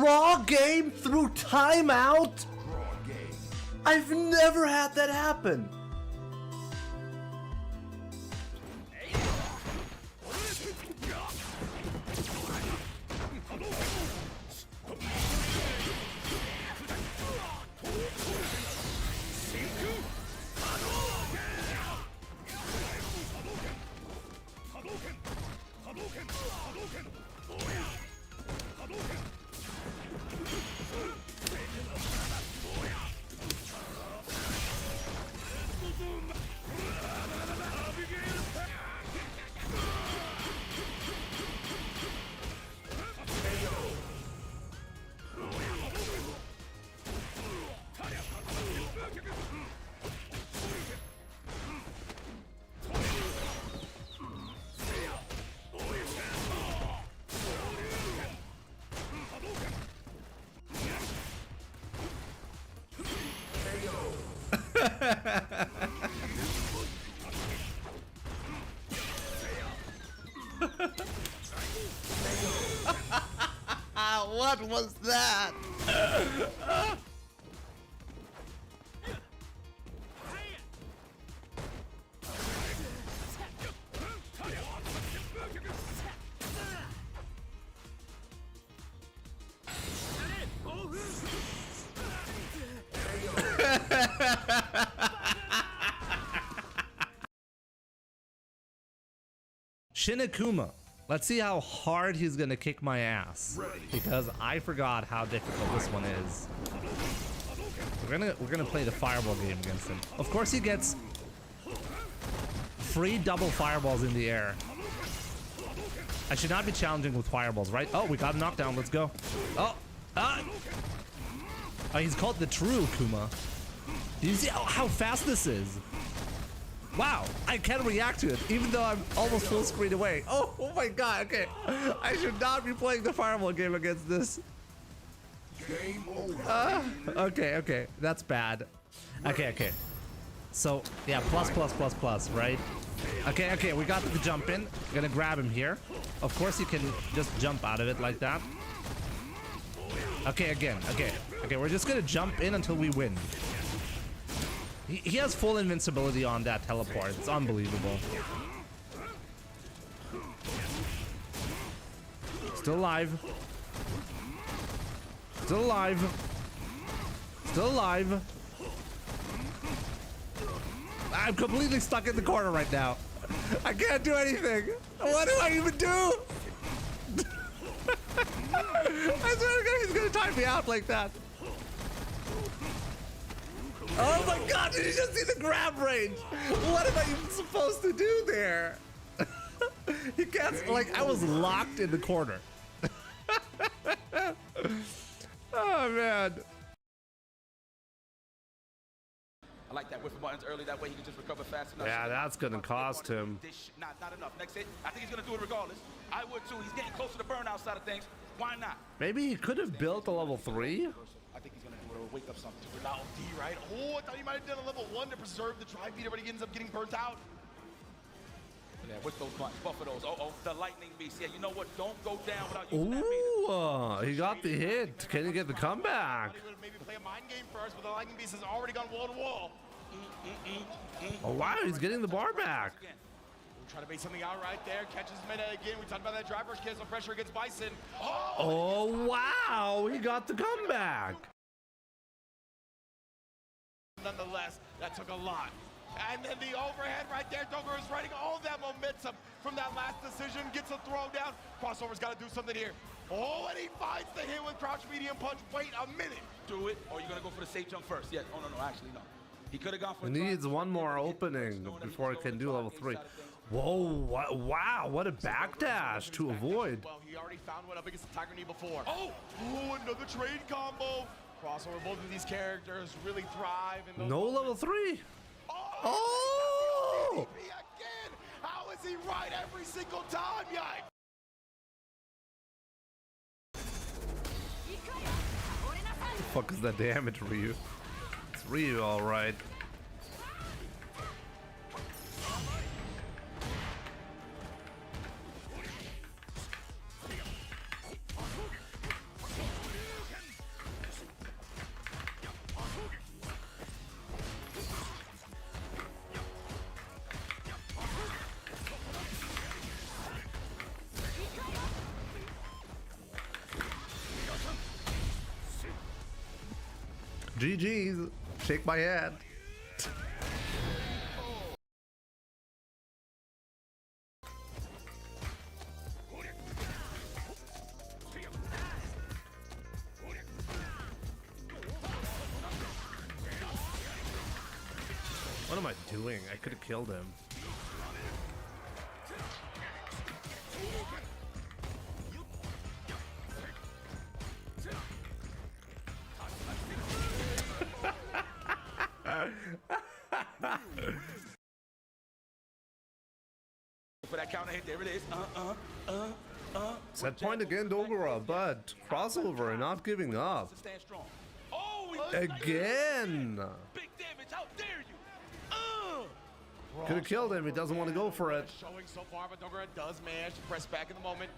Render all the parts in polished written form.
draw game through timeout? I've never had that happen. What was that? Shinakuma. Let's see how hard he's gonna kick my ass, because I forgot how difficult this one is. We're gonna play the fireball game against him. Of course, he gets free double fireballs in the air. I should not be challenging with fireballs, right? Oh, we got a knockdown. Let's go. Oh, he's called the true Kuma. Do you see how fast this is? Wow, I can react to it, even though I'm almost full screen away. Oh my god, okay. I should not be playing the fireball game against this. Okay, that's bad. Okay. So, yeah, plus, right? Okay, we got the jump in. Gonna grab him here. Of course, you can just jump out of it like that. Okay, again, okay, we're just gonna jump in until we win. He has full invincibility on that teleport. It's unbelievable. Still alive. Still alive. Still alive. I'm completely stuck in the corner right now. I can't do anything. What do I even do? I swear to God, he's gonna time me out like that. Oh my god, did you just see the grab range? What am I even supposed to do there? He can't, like, I was locked in the corner. Oh man. I like that whiff of buttons early, that way he can just recover fast enough. Yeah, that's gonna cost him. Not enough. Next hit, I think he's gonna do it regardless. I would too. He's getting closer to burnout side of things. Why not? Maybe he could have built a level 3. I think he's gonna do it or wake up something. Now D, right? Oh, I thought he might have done a level 1 to preserve the drive meter, but he ends up getting burnt out. Yeah, with those buttons, buffer those. Oh, the lightning beast. Yeah, you know what? Don't go down without using that meter. Ooh, he got the hit. Can he get the comeback? Maybe play a mind game first, but the lightning beast has already gone wall to wall. Oh wow, he's getting the bar back. Trying to bait something out right there. Catches meta again. We talked about that driver's cancel pressure against Bison. Oh wow, he got the comeback. Nonetheless, that took a lot. And then the overhead right there. Doger is riding all that momentum from that last decision. Gets a throw down. Crossover's got to do something here. Oh, and he finds the hit with crouch medium punch. Wait a minute. Do it, or you're going to go for the safe jump first. Yeah, oh no, actually no. He could have gone for He needs one more opening before he can do level 3. Whoa, wow, what a backdash to avoid. Well, he already found one up against the Tiger Knee before. Oh, another trade combo. Crossover, both of these characters really thrive. In no level 3. Oh! Again! How is he right every single time, yikes? What the fuck is that damage, Ryu? It's Ryu, alright. GG's. Shake my head. What am I doing? I could have killed him. For that counter hit, there it is. Set point again, Dogura, but crossover and not giving up. Stand strong. Oh, Again! big damage. How dare you? Could have killed him. He doesn't want to go for it. Showing so far, but Dogura does manage to press back in the moment.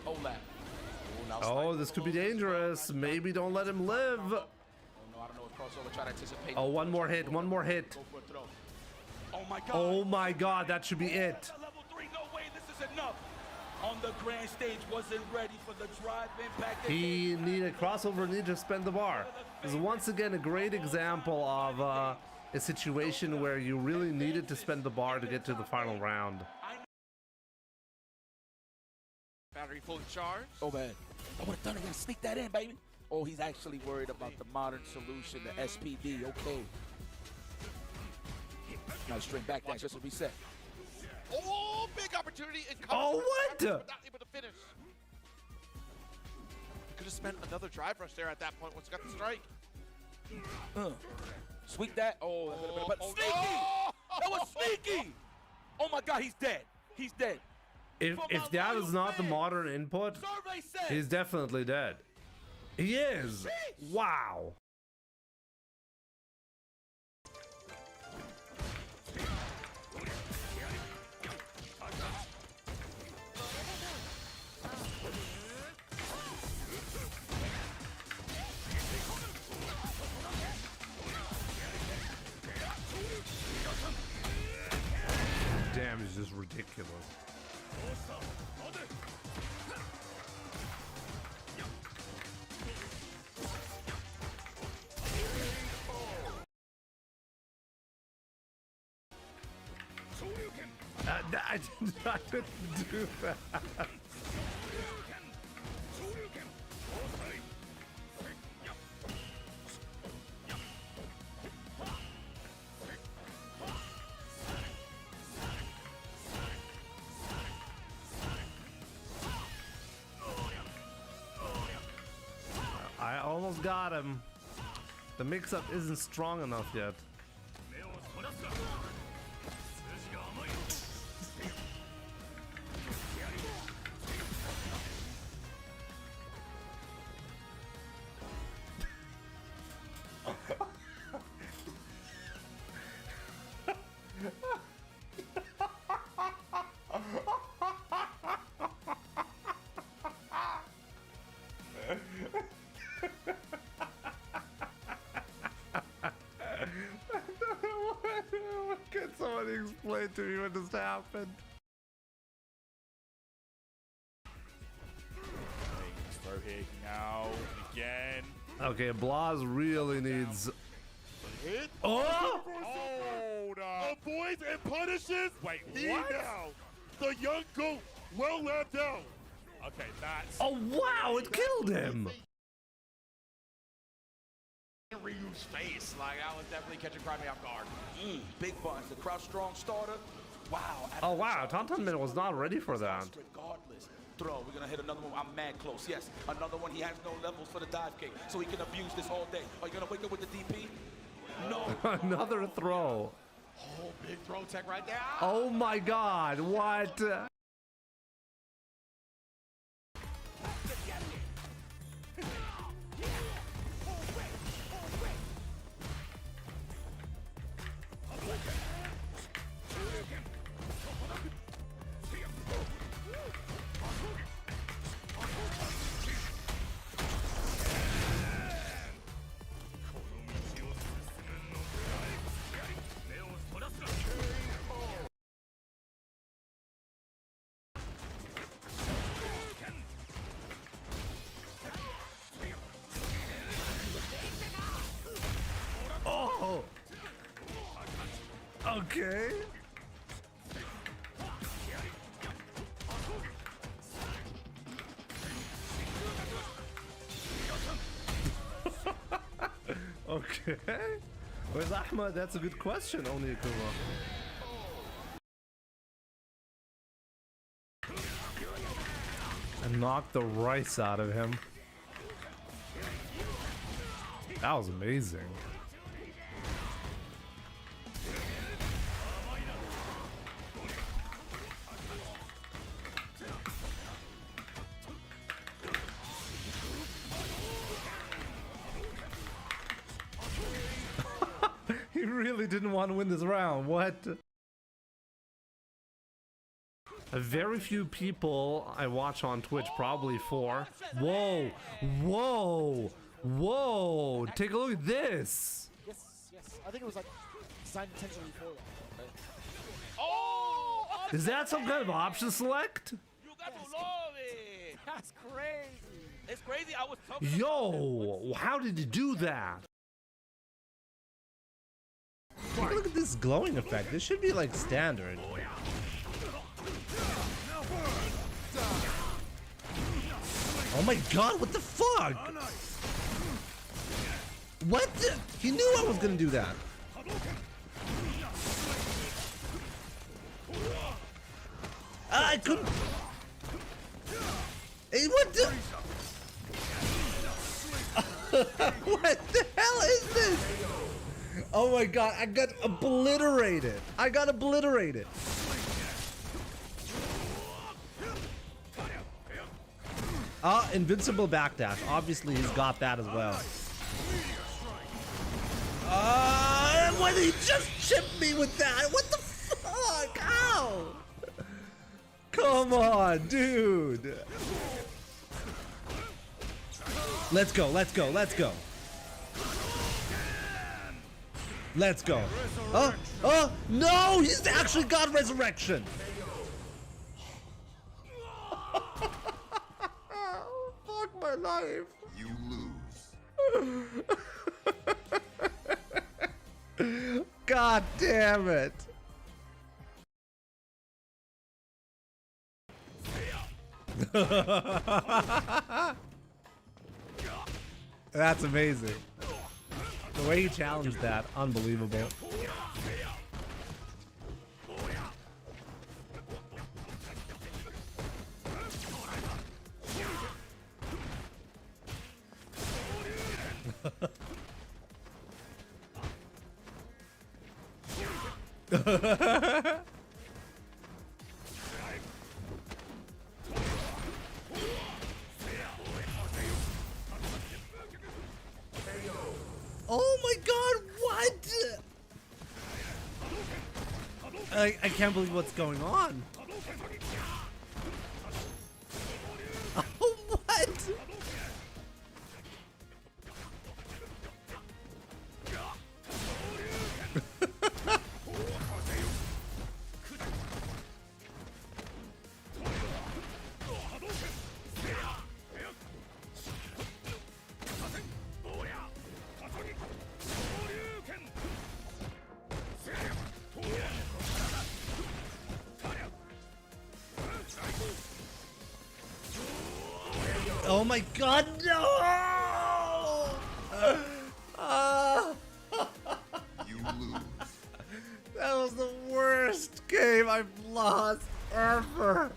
Olaf. Oh, this could be dangerous. Maybe don't let him live. Oh, no, I don't know if crossover try to anticipate. Oh, one more hit. One more hit. Go for a throw. Oh my God. Oh my God, that should be it. Level 3, no way, this is enough. On the grand stage, wasn't ready for the drive impact. He needed crossover, needed to spend the bar. This is once again a great example of a situation where you really needed to spend the bar to get to the final round. Battery fully charged. Oh man. I would have done it. Gotta sneak that in, baby. Oh, he's actually worried about the modern solution, the SPD. Okay. Now string back dash, just a reset. Oh, big opportunity. Oh, what? But not able to finish. Could have spent another drive rush there at that point once he got the strike. Sweep that. Oh, that could have been Oh, sneaky. no! That was sneaky. Oh my God, he's dead. He's dead. If that is not the modern input, Survey says. he's definitely dead. He is. Wow. Damn, it's just ridiculous. I didn't do that. I almost got him. The mix-up isn't strong enough yet. Can somebody explain to me what just happened? Throw hit now again. Okay, Blas really needs. Hit. Oh! Hold up. Avoids and punishes. Wait, He what? now. The young goat. Well lapped out. Okay, that's... Oh wow! It killed him. Ryu's face. Like, that was definitely catching Crimey off guard. Big buns, the crouch strong starter. Wow. Oh wow! Tantanman was not ready for that. Regardless. Throw. We're gonna hit another one. I'm mad close. Yes. Another one. He has no levels for the dive kick, so he can abuse this all day. Are you gonna wake up with the DP? No. Another throw. Oh, big throw tech right there. Oh my God! What? Okay. Okay. Where's Ahmed? That's a good question, Onyekuma. And knocked the rice out of him. That was amazing. He really didn't want to win this round. What? Very few people I watch on Twitch, probably 4. Whoa, whoa, whoa! Take a look at this. Yes. I think it was like designed intentionally for that. Oh! Is that some kind of option select? You got to love it. That's crazy. It's crazy. I was talking. Yo, how did you do that? Take a look at this glowing effect. This should be like standard. Oh my god, what the fuck? What the? He knew I was gonna do that. I couldn't. Hey, what the? What the hell is this? Oh my god, I got obliterated. I got obliterated. Invincible backdash. Obviously, he's got that as well. Why did he just chip me with that? What the fuck? Ow! Come on, dude. Let's go, let's go, let's go. Let's go. Oh, no! He's actually got resurrection! Fuck my life. You lose. God damn it. That's amazing. The way he challenged that, unbelievable. Oh my god, what? I can't believe what's going on. Oh, what? Oh my god, no! You lose. That was the worst game I've lost ever.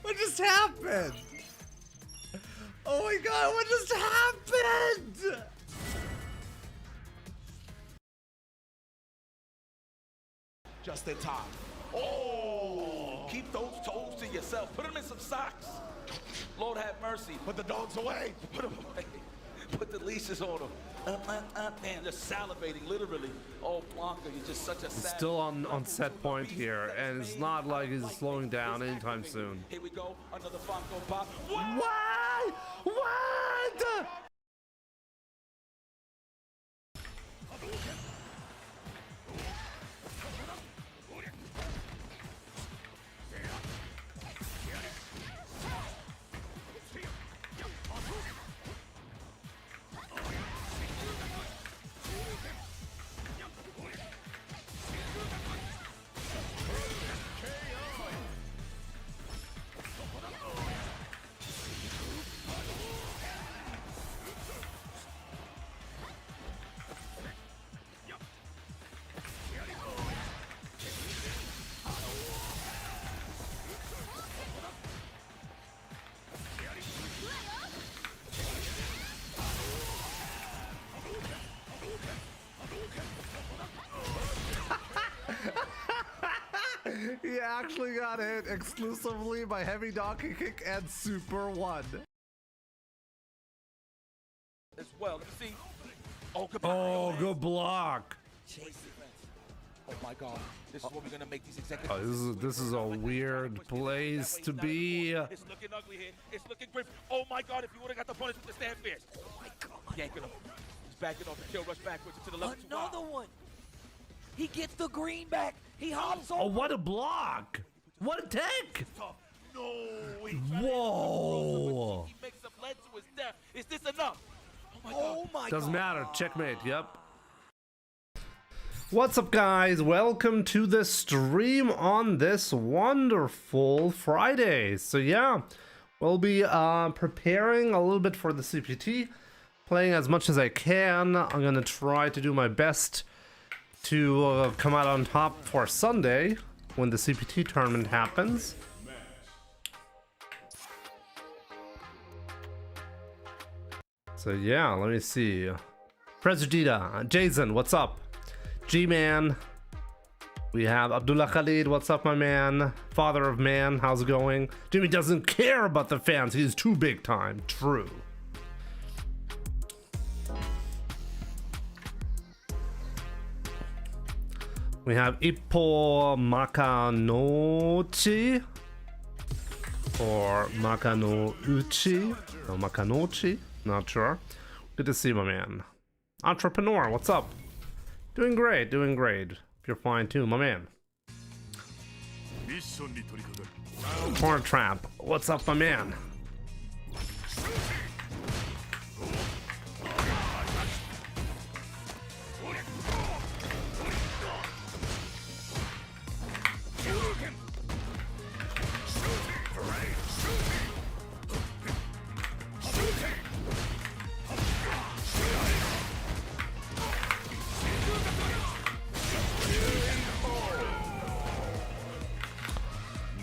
What just happened? Oh my god, what just happened? Just in time. Oh! Keep those toes to yourself. Put them in some socks. Lord have mercy. Put the dogs away. Put them away. Put the leashes on them. Man, they're salivating, literally. Oh, Blanca, you're just such a He's savage. still on set point here, and it's not like he's slowing down anytime soon. Here we go. Another Funko Pop. What? What? actually got hit exclusively by heavy donkey kick and super one. As well. Let me see. Oh, good Oh, good block. Chase defense. Oh my God. This is what we're gonna make these executives. Oh, this is a weird place to be. It's looking ugly here. It's looking grim. Oh my God! If you would have got the punish with the stand fierce. Oh my God! Yanking him. He's backing off the kill rush backwards to the level 2. Another one. He gets the green back. He hops Oh, over. what a block! What a tech! Tough. No. Whoa! He makes him led to his death. Is this enough? Oh my God. Oh my Doesn't God. matter. Checkmate. Yep. What's up, guys? Welcome to the stream on this wonderful Friday. So yeah, we'll be preparing a little bit for the CPT, playing as much as I can. I'm gonna try to do my best to come out on top for Sunday when the CPT tournament happens. So yeah, let me see. Presidita, Jason, what's up? G-Man, we have Abdullah Khalid, what's up, my man? Father of Man, how's it going? Jimmy doesn't care about the fans, he's too big time. True. We have Ippo Makanochi or Makanouchi, no, Makanochi, not sure. Good to see you, my man. Entrepreneur, what's up? Doing great, doing great. You're fine too, my man. Corner Trap, what's up, my man?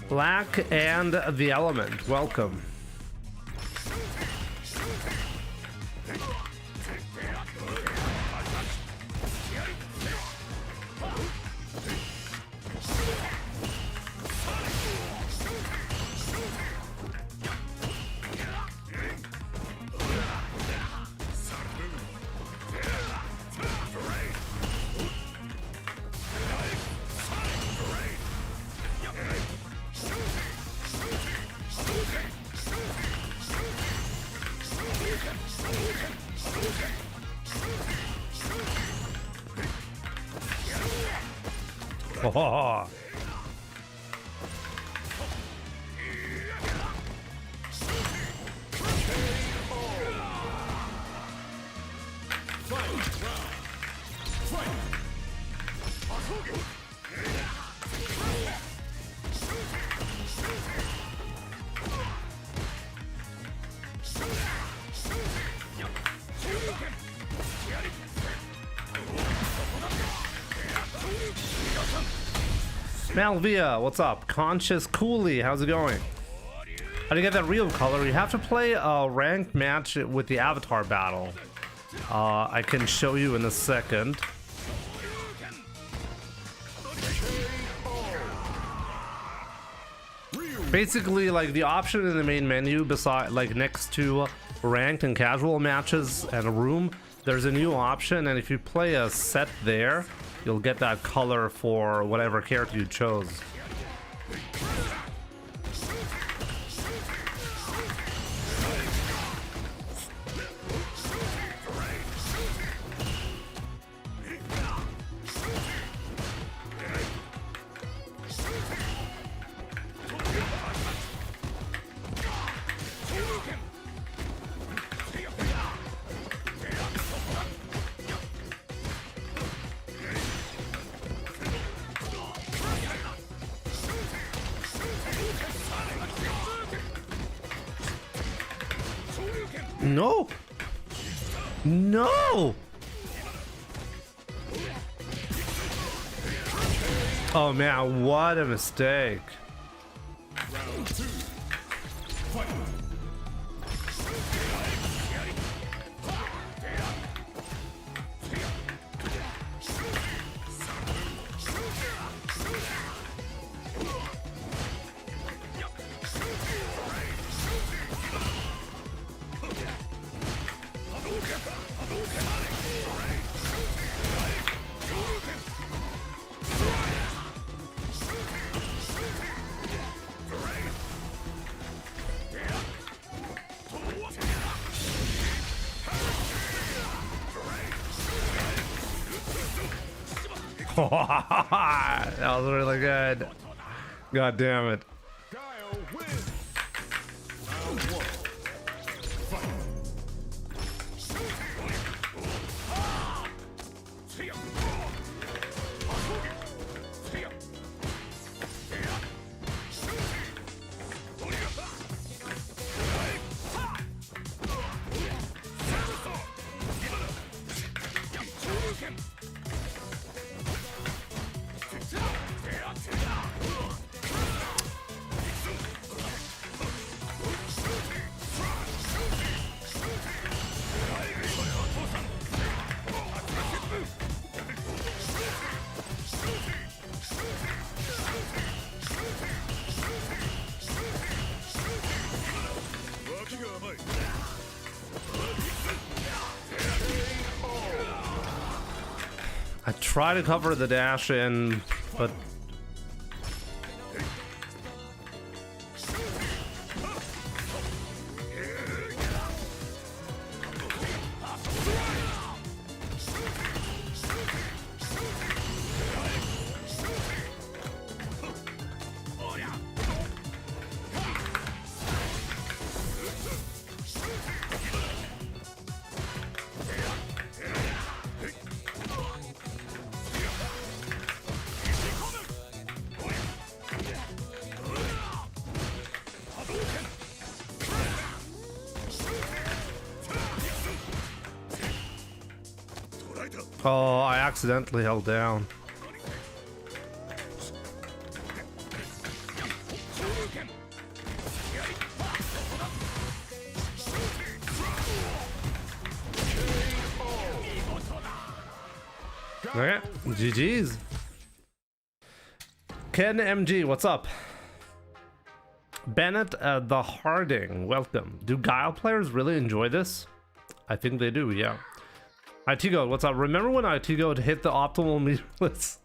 Black and the Element, welcome. Oh. Malvia, what's up? Conscious Cooley, how's it going? How do you get that real color? You have to play a ranked match with the avatar battle. I can show you in a second. Basically, like the option in the main menu, beside like next to ranked and casual matches and a room, there's a new option, and if you play a set there, you'll get that color for whatever character you chose. No! No! Oh man, what a mistake. That was really good. God damn it. I try to cover the dash in, but oh, I accidentally held down. Okay, GG's. Ken MG, what's up? Bennett the Harding, welcome. Do Guile players really enjoy this? I think they do, yeah. ITGO, what's up? Remember when ITGO hit the optimal meterless?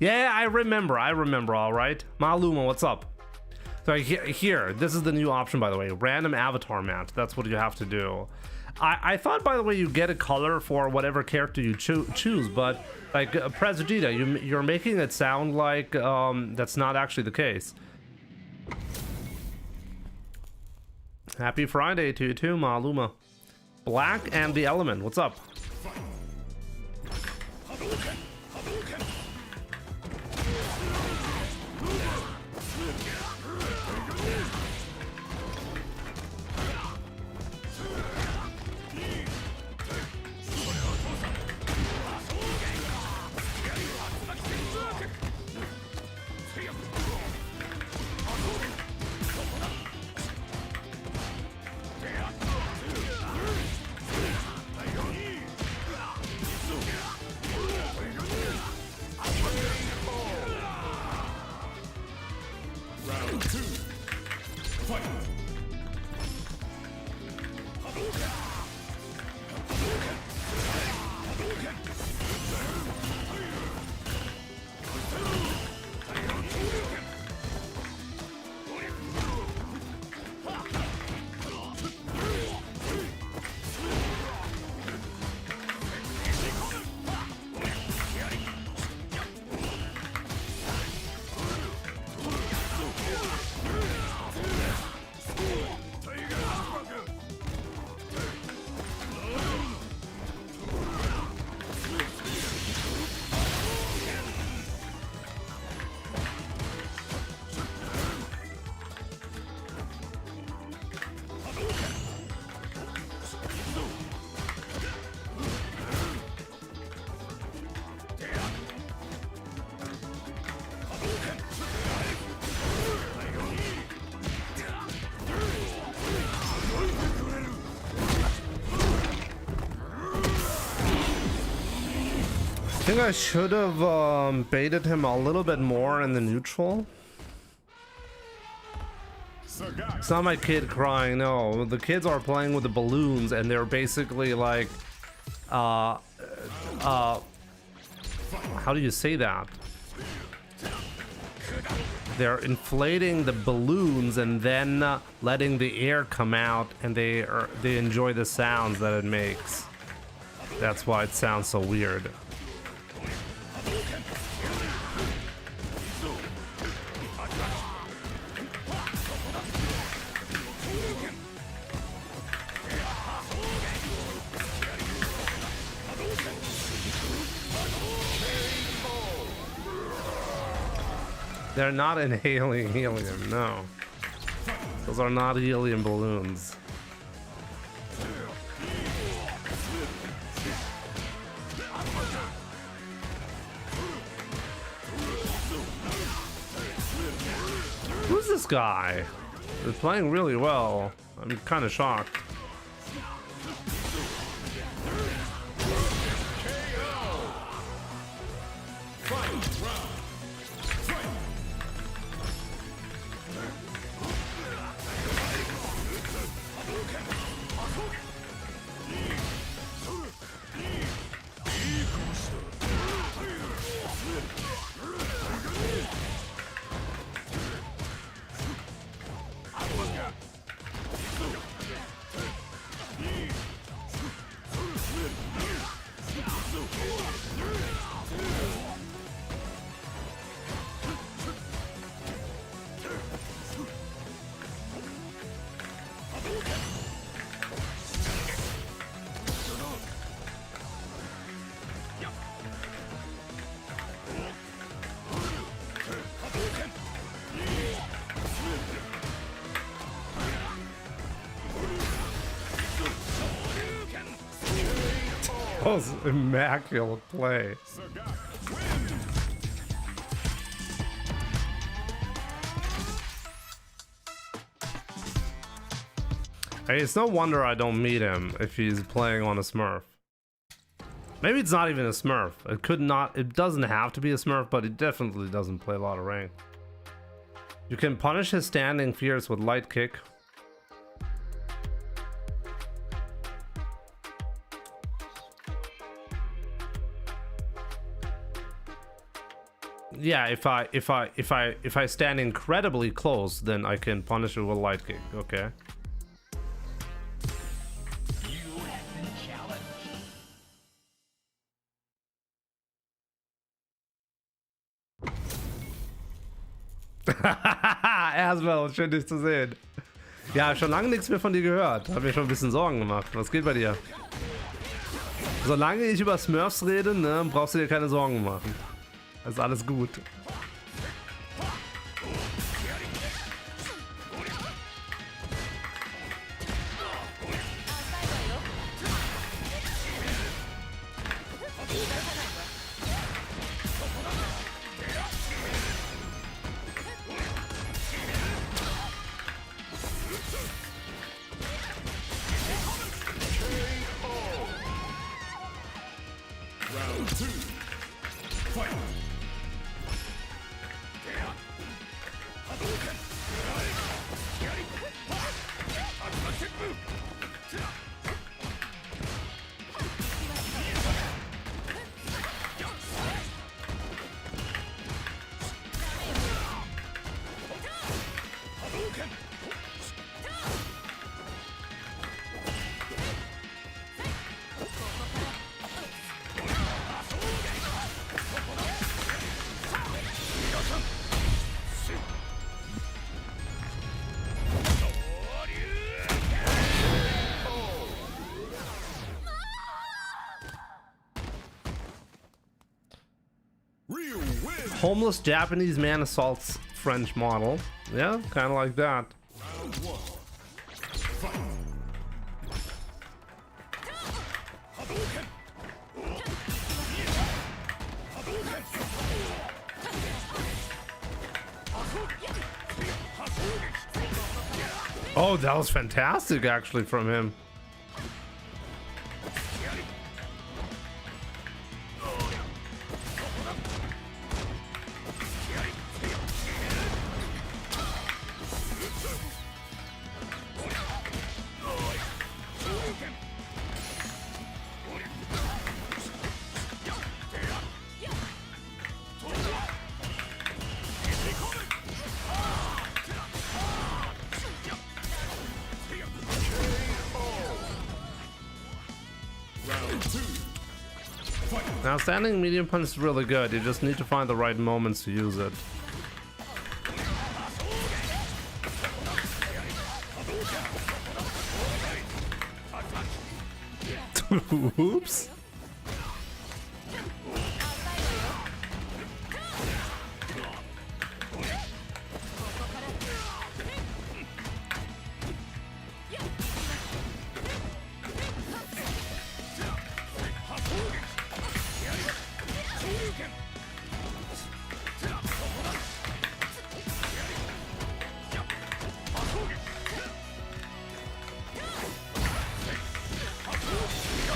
Yeah, I remember, all right. Maluma, what's up? So here, this is the new option, by the way. Random avatar match, that's what you have to do. I thought, by the way, you get a color for whatever character you choose, but like Prezagita, you're making it sound like that's not actually the case. Happy Friday to you too, Maluma. Black and the Element, what's up? I think I should have baited him a little bit more in the neutral. It's not my kid crying, no. The kids are playing with the balloons and they're basically like how do you say that? They're inflating the balloons and then letting the air come out, and they enjoy the sounds that it makes. That's why it sounds so weird. They're not inhaling helium, no. Those are not helium balloons. Who's this guy? He's playing really well. I'm kind of shocked. That was immaculate play. Hey, it's no wonder I don't meet him if he's playing on a Smurf. Maybe it's not even a Smurf. It doesn't have to be a Smurf, but he definitely doesn't play a lot of rank. You can punish his standing fears with light kick. Yeah, if I stand incredibly close, then I can punish it with light kick. Okay. Erstmal, schön dich zu sehen. Ja, hab schon lange nichts mehr von dir gehört. Hab mir schon ein bisschen Sorgen gemacht. Was geht bei dir? Solange ich über Smurfs rede, ne, brauchst du dir keine Sorgen machen. Ist alles gut. Homeless Japanese man assaults French model. Yeah, kind of like that. Oh, that was fantastic actually from him. Now standing medium punch is really good. You just need to find the right moments to use it. Oops.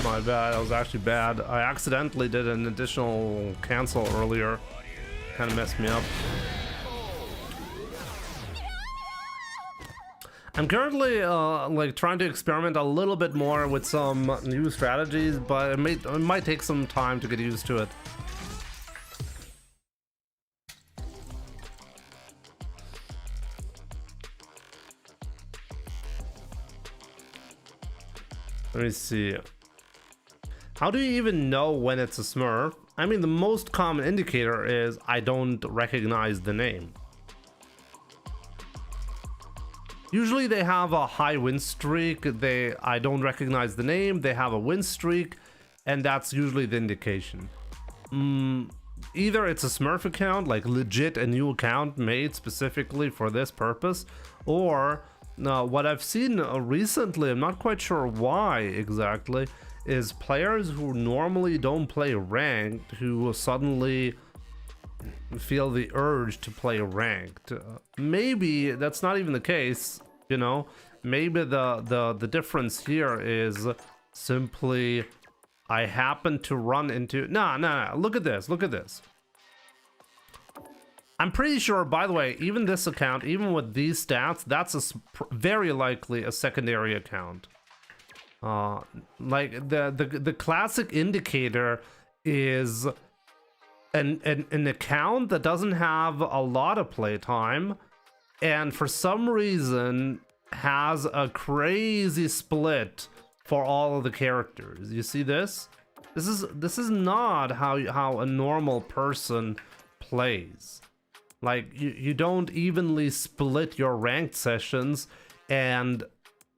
My bad, that was actually bad. I accidentally did an additional cancel earlier. Kind of messed me up. I'm currently like trying to experiment a little bit more with some new strategies, but it might take some time to get used to it. Let me see. How do you even know when it's a Smurf? I mean, the most common indicator is I don't recognize the name. Usually they have a high win streak, I don't recognize the name, they have a win streak, and that's usually the indication. Either it's a Smurf account, like legit a new account made specifically for this purpose, or what I've seen recently, I'm not quite sure why exactly, is players who normally don't play ranked who suddenly feel the urge to play ranked. Maybe that's not even the case, you know. Maybe the difference here is simply I happen to run into no, look at this. I'm pretty sure, by the way, even this account, even with these stats, that's very likely a secondary account. Like the classic indicator is an account that doesn't have a lot of playtime, and for some reason has a crazy split for all of the characters. You see this? This is not how a normal person plays. Like you don't evenly split your ranked sessions and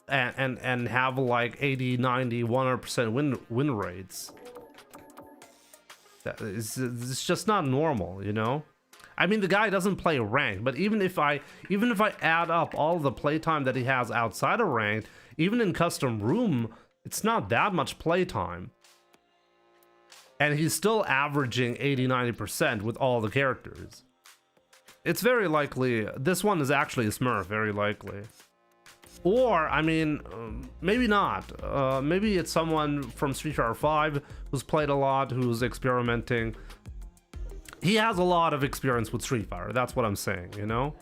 have like 80, 90, 100% win rates. It's just not normal, you know. I mean, the guy doesn't play ranked, but even if I add up all the playtime that he has outside of ranked, even in custom room, it's not that much playtime, and he's still averaging 80, 90% with all the characters. It's very likely this one is actually a Smurf, very likely. Or, I mean, maybe not. Maybe it's someone from Street Fighter 5 who's played a lot, who's experimenting. He has a lot of experience with Street Fighter, that's what I'm saying, you know?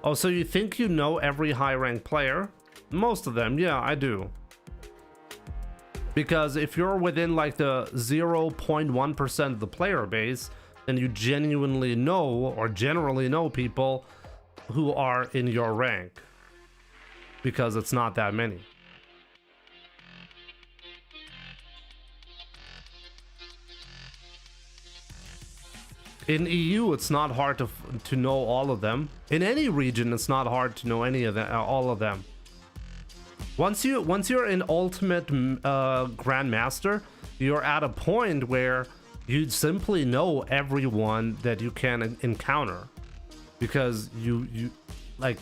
Oh, so you think you know every high-ranked player? Most of them, yeah, I do. Because if you're within like the 0.1% of the player base, then you genuinely know or generally know people who are in your rank, because it's not that many. In EU, it's not hard to know all of them. In any region, it's not hard to know any of them, all of them. Once you're in Ultimate Grandmaster, you're at a point where you simply know everyone that you can encounter, because you like,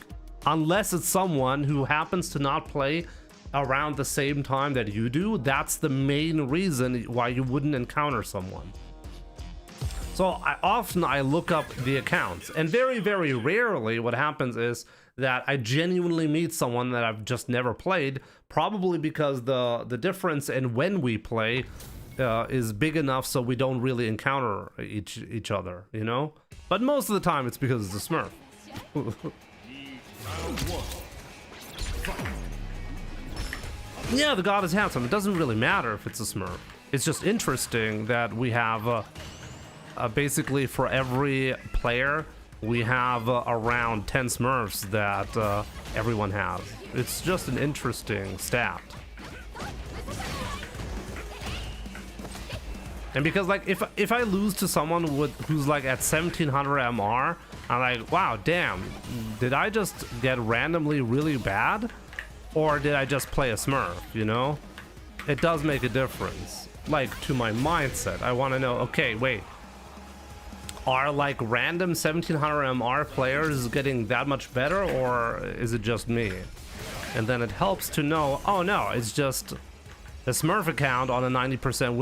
unless it's someone who happens to not play around the same time that you do, that's the main reason why you wouldn't encounter someone. So I look up the accounts, and very, very rarely what happens is that I genuinely meet someone that I've just never played, probably because the difference in when we play is big enough so we don't really encounter each other, you know? But most of the time it's because it's a Smurf. Yeah, the god is handsome. It doesn't really matter if it's a Smurf. It's just interesting that we have basically for every player we have around 10 Smurfs that everyone has. It's just an interesting stat. And because like if I lose to someone who's like at 1700 MR, I'm like, wow, damn, did I just get randomly really bad, or did I just play a Smurf? You know, it does make a difference. Like to my mindset, I want to know. Okay, wait, are like random 1700 MR players getting that much better, or is it just me? And then it helps to know. Oh no, it's just a Smurf account on a 90%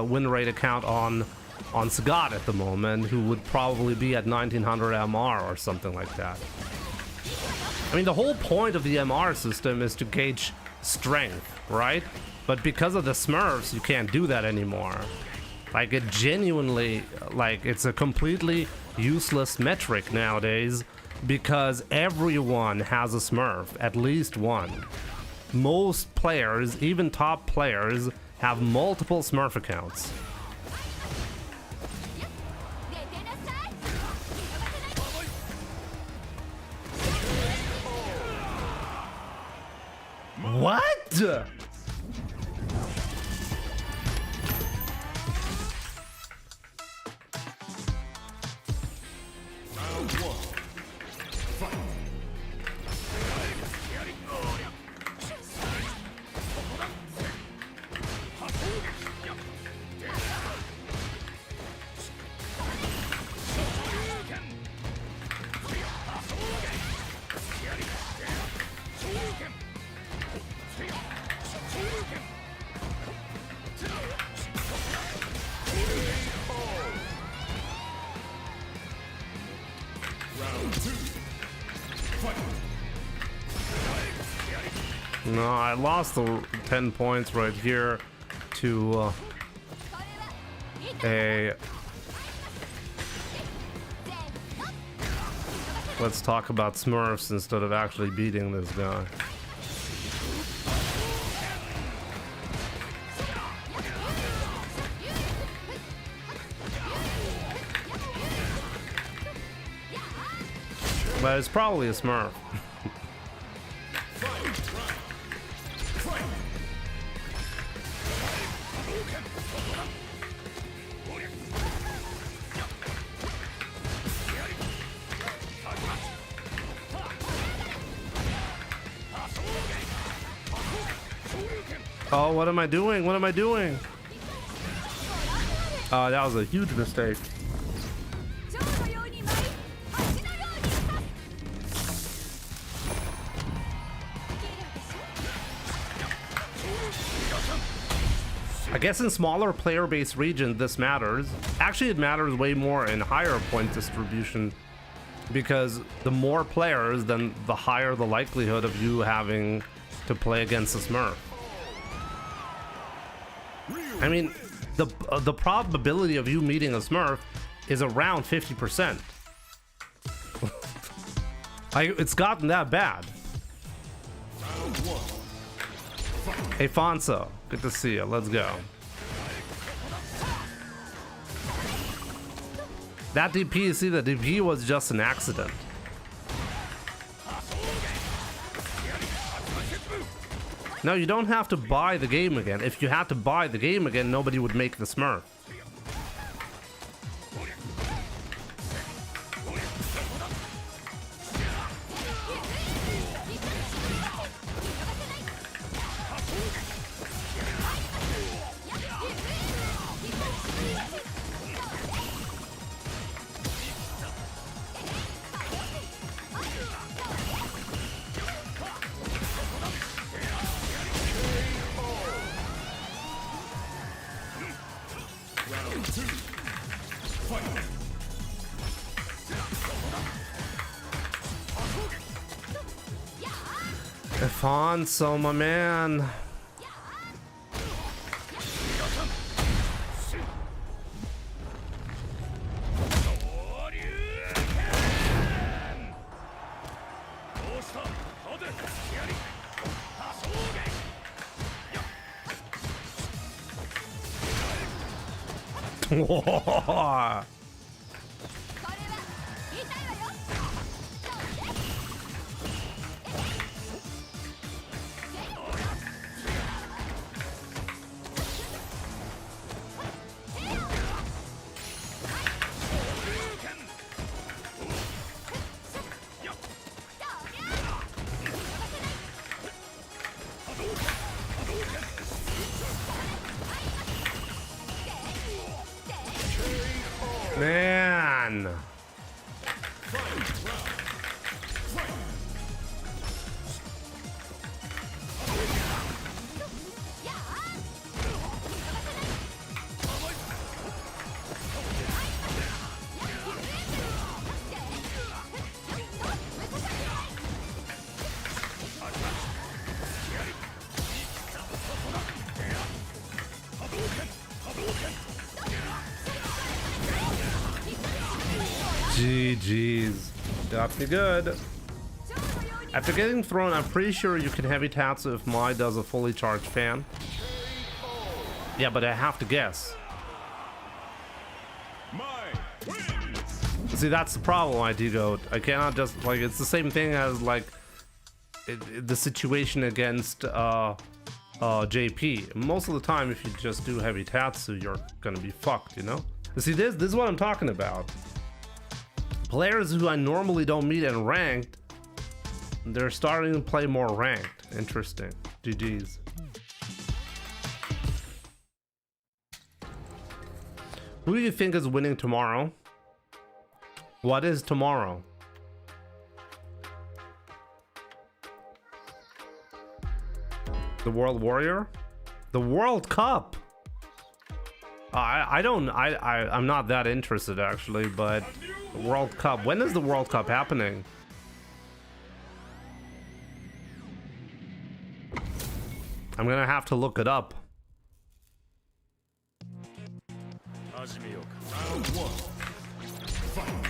win rate account on Sagat at the moment, who would probably be at 1900 MR or something like that. I mean, the whole point of the MR system is to gauge strength, right? But because of the Smurfs, you can't do that anymore. Like, it genuinely, like, it's a completely useless metric nowadays because everyone has a Smurf, at least one. Most players, even top players, have multiple Smurf accounts. What? No, I lost the 10 points right here to let's talk about Smurfs instead of actually beating this guy. But it's probably a Smurf. Oh, what am I doing? What am I doing? Oh, that was a huge mistake. I guess in smaller player-based regions this matters. Actually, it matters way more in higher point distribution, because the more players, then the higher the likelihood of you having to play against a Smurf. I mean, the probability of you meeting a Smurf is around 50%. It's gotten that bad. Hey Fonso, good to see you. Let's go. That DP, you see, the DP was just an accident. No, you don't have to buy the game again. If you had to buy the game again, nobody would make the Smurf. Fonso, my man. on. GG's. Got me good. After getting thrown, I'm pretty sure you can heavy tatsu if Mai does a fully charged fan. Yeah, but I have to guess. See, that's the problem, ID Goat. I cannot just, like, it's the same thing as, like, the situation against JP. Most of the time, if you just do heavy tatsu, you're gonna be fucked, you know? See, this is what I'm talking about. Players who I normally don't meet in ranked, they're starting to play more ranked. Interesting. GG's. Who do you think is winning tomorrow? What is tomorrow? The World Warrior? The World Cup? I'm not that interested actually, but the World Cup. When is the World Cup happening? I'm gonna have to look it up. Round one. Fight.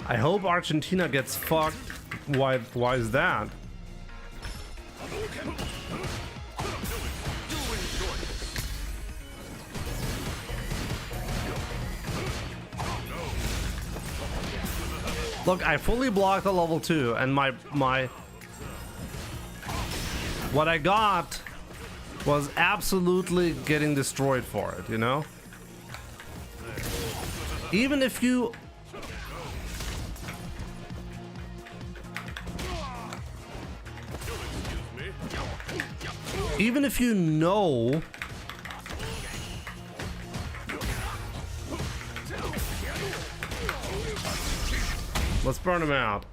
I hope Argentina gets fucked. Why is that? Look, I fully blocked the level 2 and my what I got was absolutely getting destroyed for it, you know? Even if you know. Let's burn him out.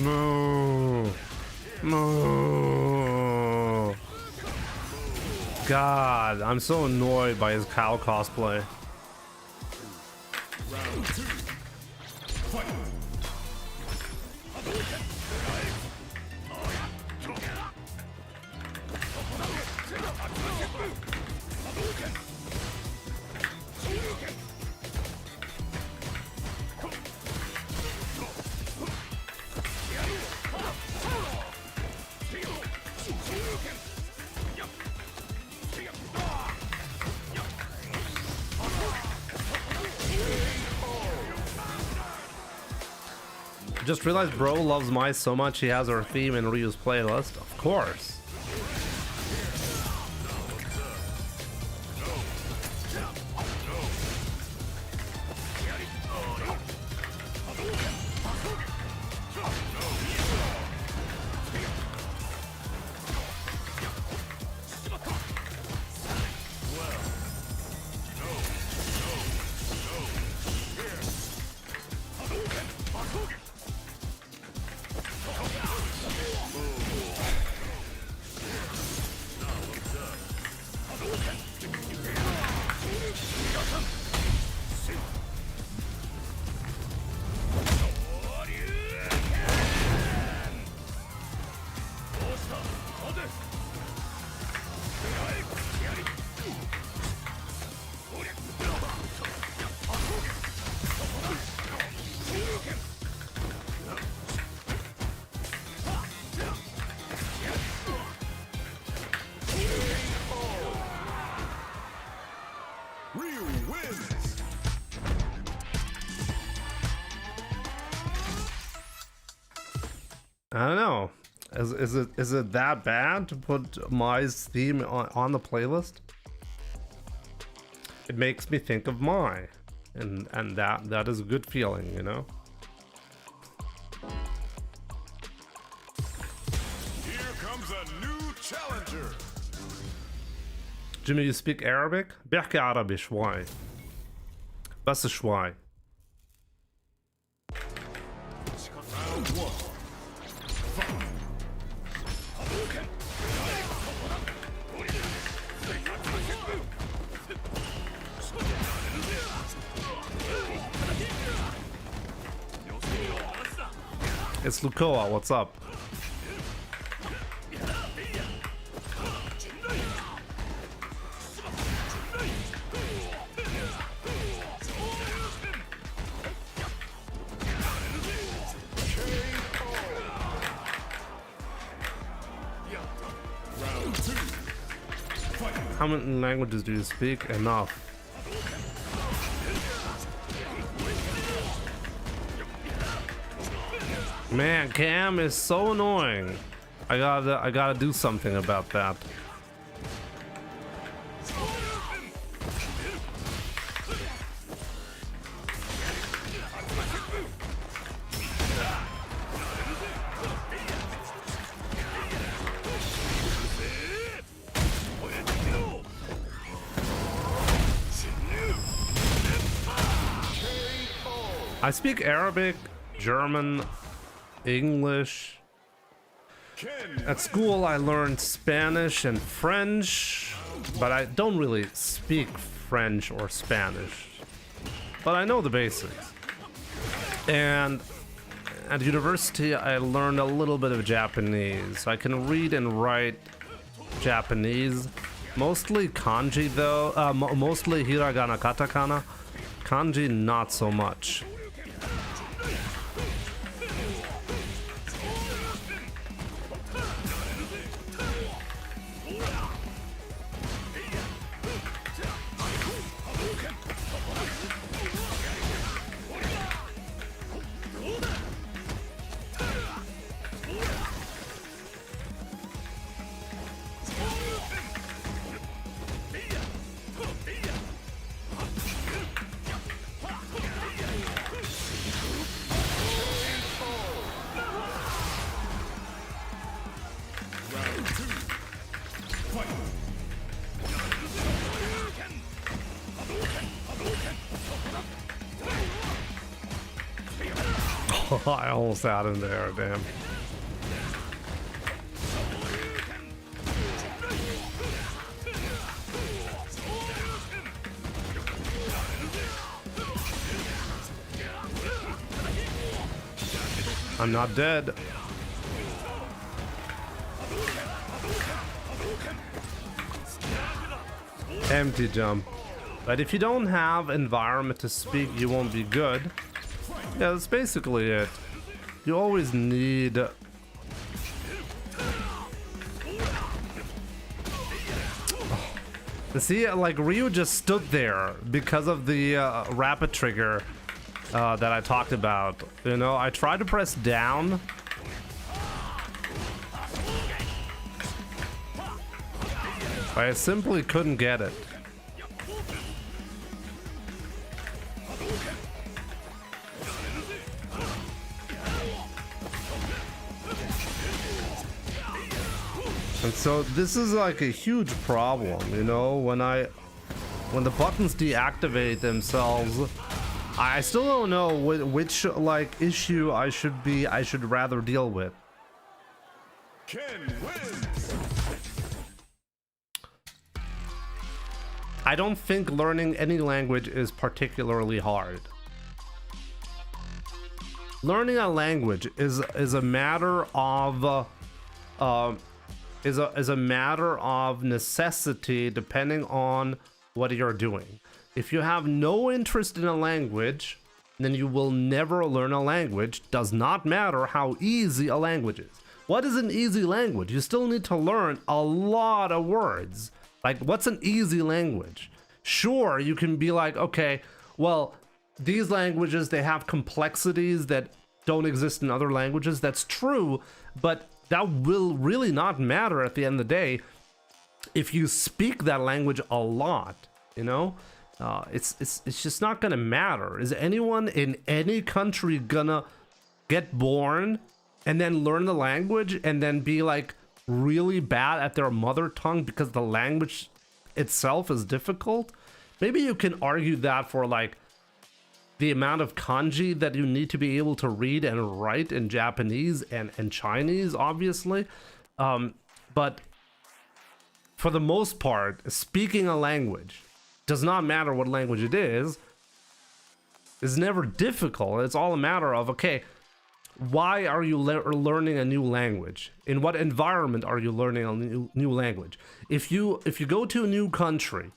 No. No. God, I'm so annoyed by his cow cosplay. Round 2. Fight. Just realized bro loves Mai so much he has her theme in Ryu's playlist. Of course. Ryu wins. I don't know. Is it that bad to put Mai's theme on the playlist? It makes me think of Mai, and that is a good feeling, you know. Here comes a new challenger. Jimmy, you speak Arabic? بحكي عربي شوي. بس شوي. Round 1. It's Lukoa, what's up? Round 2. Fight. How many languages do you speak? Enough. Man, Cam is so annoying. I gotta do something about that. I speak Arabic, German, English. At school I learned Spanish and French, but I don't really speak French or Spanish. But I know the basics. And at university I learned a little bit of Japanese. I can read and write Japanese. Mostly kanji though, mostly hiragana, katakana. Kanji not so much. I almost had him there, damn. I'm not dead. Empty jump. But if you don't have environment to speak, you won't be good. Yeah, that's basically it. You always need... See, like Ryu just stood there because of the rapid trigger that I talked about. You know, I tried to press down. I simply couldn't get it. And so this is like a huge problem, you know, when the buttons deactivate themselves, I still don't know which like issue I should rather deal with. Ken wins. I don't think learning any language is particularly hard. Learning a language is a matter of is a matter of necessity depending on what you're doing. If you have no interest in a language, then you will never learn a language. Does not matter how easy a language is. What is an easy language? You still need to learn a lot of words. Like, what's an easy language? Sure, you can be like, okay, well, these languages, they have complexities that don't exist in other languages. That's true, but that will really not matter at the end of the day if you speak that language a lot, you know? It's just not gonna matter. Is anyone in any country gonna get born and then learn the language and then be like really bad at their mother tongue because the language itself is difficult? Maybe you can argue that for like the amount of kanji that you need to be able to read and write in Japanese and Chinese, obviously. But for the most part, speaking a language, does not matter what language it is never difficult. It's all a matter of, okay, why are you learning a new language? In what environment are you learning a new language? If you go to a new country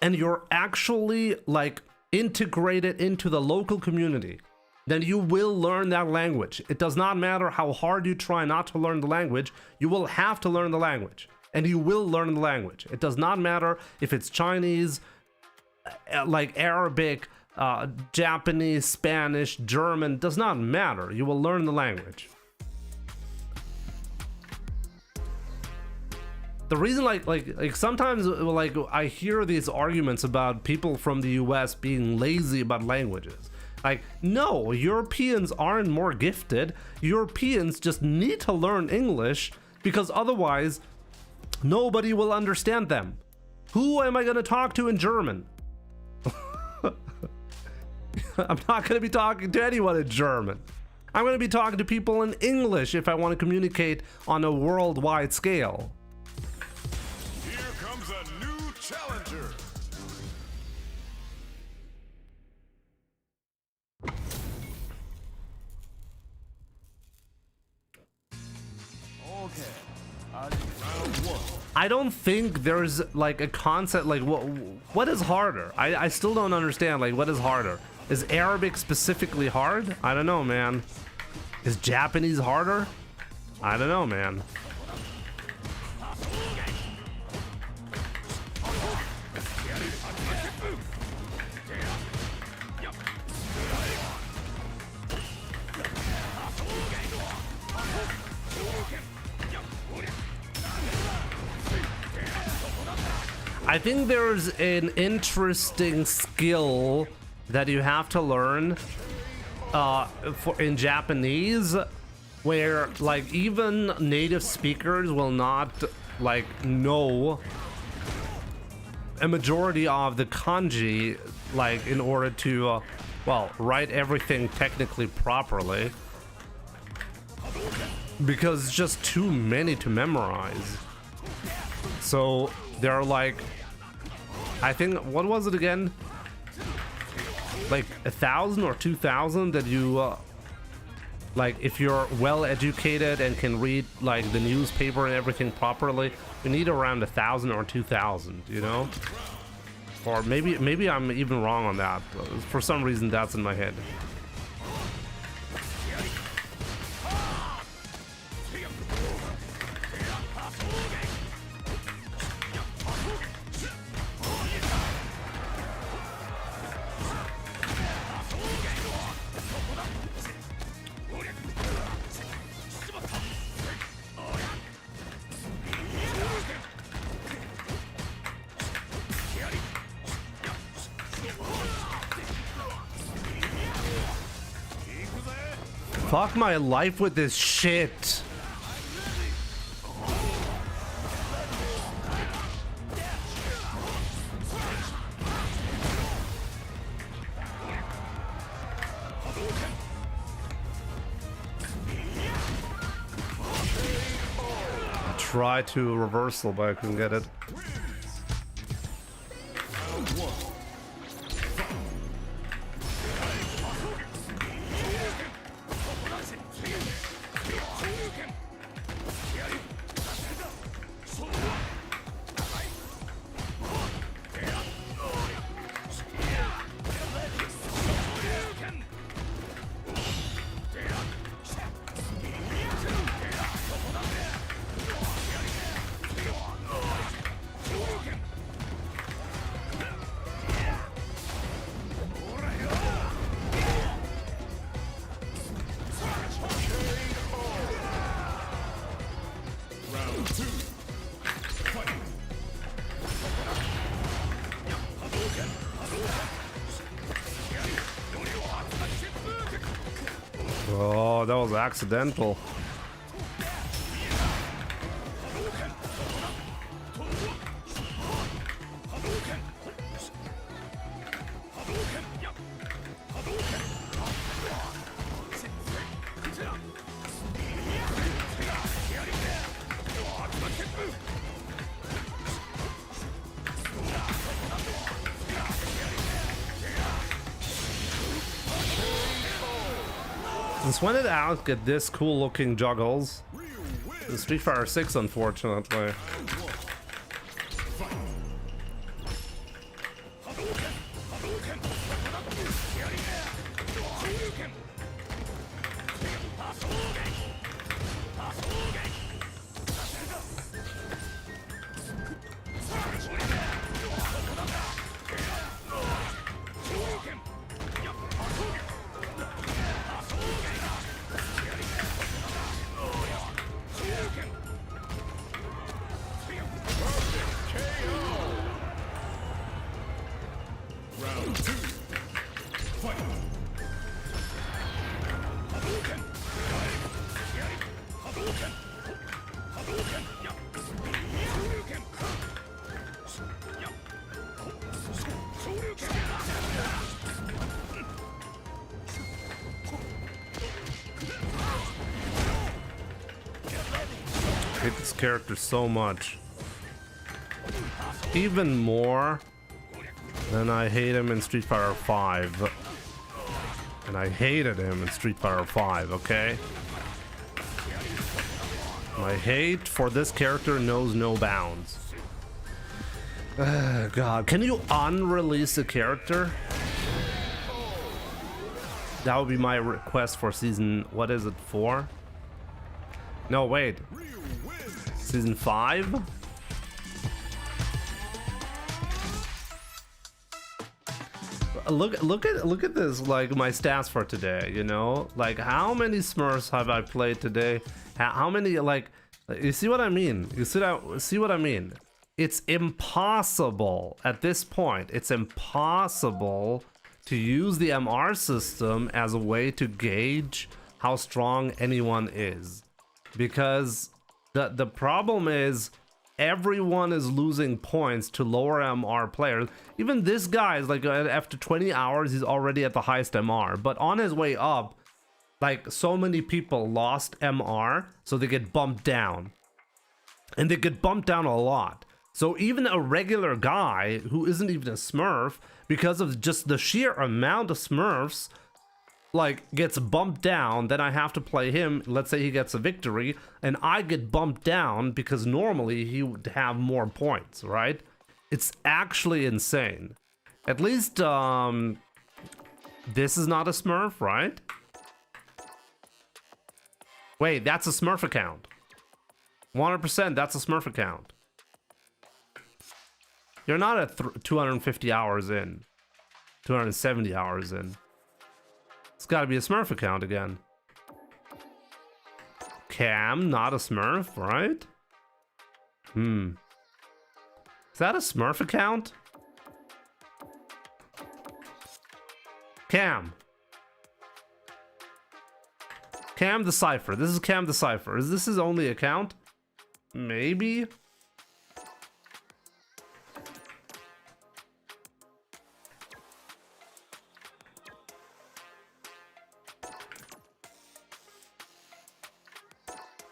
and you're actually like integrated into the local community, then you will learn that language. It does not matter how hard you try not to learn the language, you will have to learn the language, and you will learn the language. It does not matter if it's Chinese, like Arabic, Japanese, Spanish, German, does not matter. You will learn the language. The reason, like sometimes, like I hear these arguments about people from the US being lazy about languages. Like, no, Europeans aren't more gifted. Europeans just need to learn English because otherwise nobody will understand them. Who am I going to talk to in German? I'm not going to be talking to anyone in German. I'm going to be talking to people in English if I want to communicate on a worldwide scale. Here comes a new challenger. Okay. Round one. I don't think there's like a concept like what is harder? I still don't understand, like, what is harder? Is Arabic specifically hard? I don't know, man. Is Japanese harder? I don't know, man. I think there's an interesting skill that you have to learn in Japanese, where like even native speakers will not like know a majority of the kanji, like in order to well, write everything technically properly, because it's just too many to memorize. So they're like, I think, what was it again? Like 1,000 or 2,000 that you, like, if you're well educated and can read like the newspaper and everything properly, you need around 1,000 or 2,000, you know? Or maybe I'm even wrong on that. For some reason, that's in my head. Fuck my life with this shit. I tried to reversal, but I couldn't get it. Oh, that was accidental. Since when did Alex get this cool looking juggles? In Street Fighter 6, unfortunately. I hate this character so much. Even more than I hate him in Street Fighter 5. And I hated him in Street Fighter 5, okay? My hate for this character knows no bounds. God, can you unrelease a character? That would be my request for season, what is it, 4? No, wait. Season 5? Look at this, like my stats for today, you know? Like how many Smurfs have I played today? How many, like, you see what I mean? You see what I mean? It's impossible at this point. It's impossible to use the MR system as a way to gauge how strong anyone is. Because the problem is everyone is losing points to lower MR players. Even this guy is like, after 20 hours, he's already at the highest MR. But on his way up, like so many people lost MR, so they get bumped down. And they get bumped down a lot. So even a regular guy who isn't even a Smurf, because of just the sheer amount of Smurfs, like gets bumped down, then I have to play him. Let's say he gets a victory and I get bumped down because normally he would have more points, right? It's actually insane. At least this is not a Smurf, right? Wait, that's a Smurf account. 100% that's a Smurf account. You're not at 250 hours in, 270 hours in. It's got to be a Smurf account again. Cam, not a Smurf, right? Is that a Smurf account? Cam. Cam the Cypher. This is Cam the Cypher. Is this his only account? Maybe.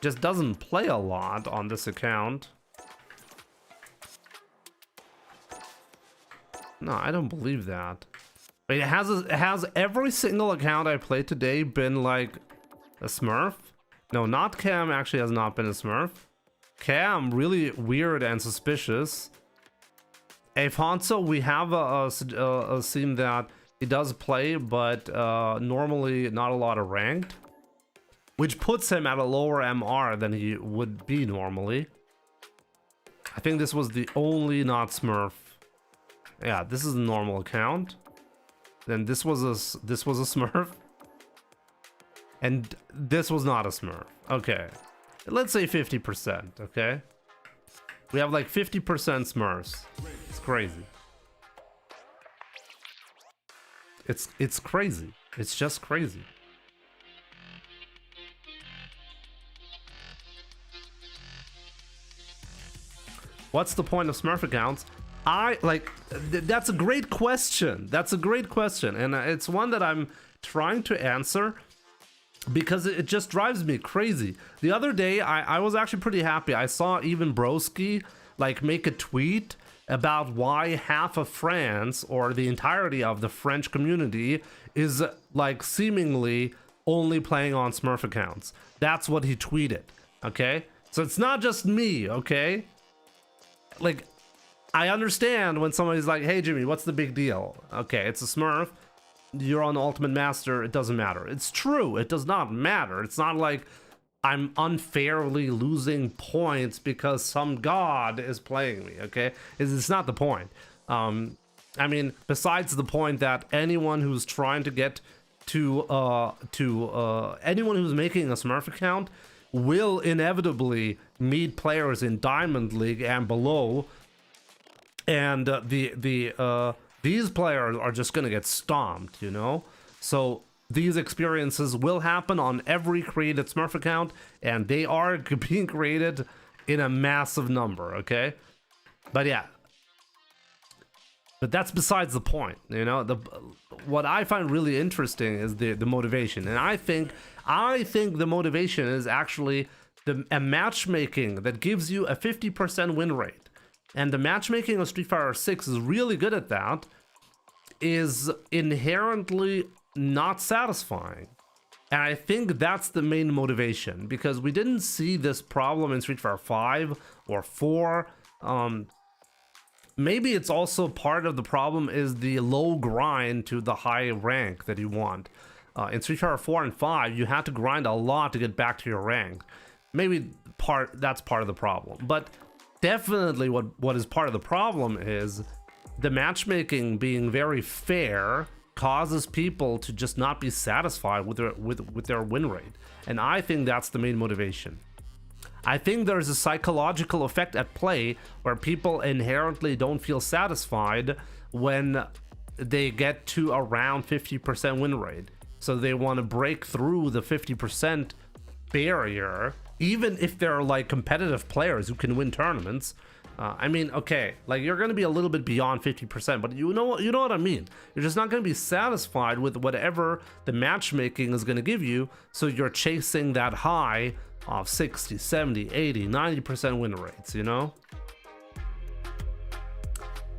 Just doesn't play a lot on this account. No, I don't believe that. But it has every single account I played today been like a Smurf? No, not Cam actually has not been a Smurf. Cam, really weird and suspicious. Afonso, we have a scene that he does play, but normally not a lot of ranked. Which puts him at a lower MR than he would be normally. I think this was the only not Smurf. Yeah, this is a normal account. Then this was a Smurf. And this was not a Smurf. Okay. Let's say 50%, okay? We have like 50% Smurfs. It's crazy. It's crazy. It's just crazy. What's the point of Smurf accounts? That's a great question. That's a great question. And it's one that I'm trying to answer because it just drives me crazy. The other day, I was actually pretty happy. I saw even Broski like make a tweet about why half of France or the entirety of the French community is like seemingly only playing on Smurf accounts. That's what he tweeted. Okay? So it's not just me, okay? Like, I understand when somebody's like, hey Jimmy, what's the big deal? Okay, it's a Smurf. You're on Ultimate Master. It doesn't matter. It's true. It does not matter. It's not like I'm unfairly losing points because some god is playing me, okay? It's not the point. I mean, besides the point that anyone who's trying to get to anyone who's making a Smurf account will inevitably meet players in Diamond League and below, and these players are just gonna get stomped, you know? So these experiences will happen on every created Smurf account, and they are being created in a massive number, okay? But yeah. But that's besides the point, you know? What I find really interesting is the motivation, and I think the motivation is actually a matchmaking that gives you a 50% win rate. And the matchmaking of Street Fighter 6 is really good at that, is inherently not satisfying. And I think that's the main motivation, because we didn't see this problem in Street Fighter 5 or 4. Maybe it's also part of the problem is the low grind to the high rank that you want. In Street Fighter 4 and 5, you had to grind a lot to get back to your rank. Maybe that's part of the problem. But definitely what is part of the problem is the matchmaking being very fair causes people to just not be satisfied with their win rate. And I think that's the main motivation. I think there's a psychological effect at play where people inherently don't feel satisfied when they get to around 50% win rate. So they want to break through the 50% barrier, even if they're like competitive players who can win tournaments. I mean, okay, like you're going to be a little bit beyond 50%, but you know what I mean. You're just not going to be satisfied with whatever the matchmaking is going to give you. So you're chasing that high of 60, 70, 80, 90% win rates, you know?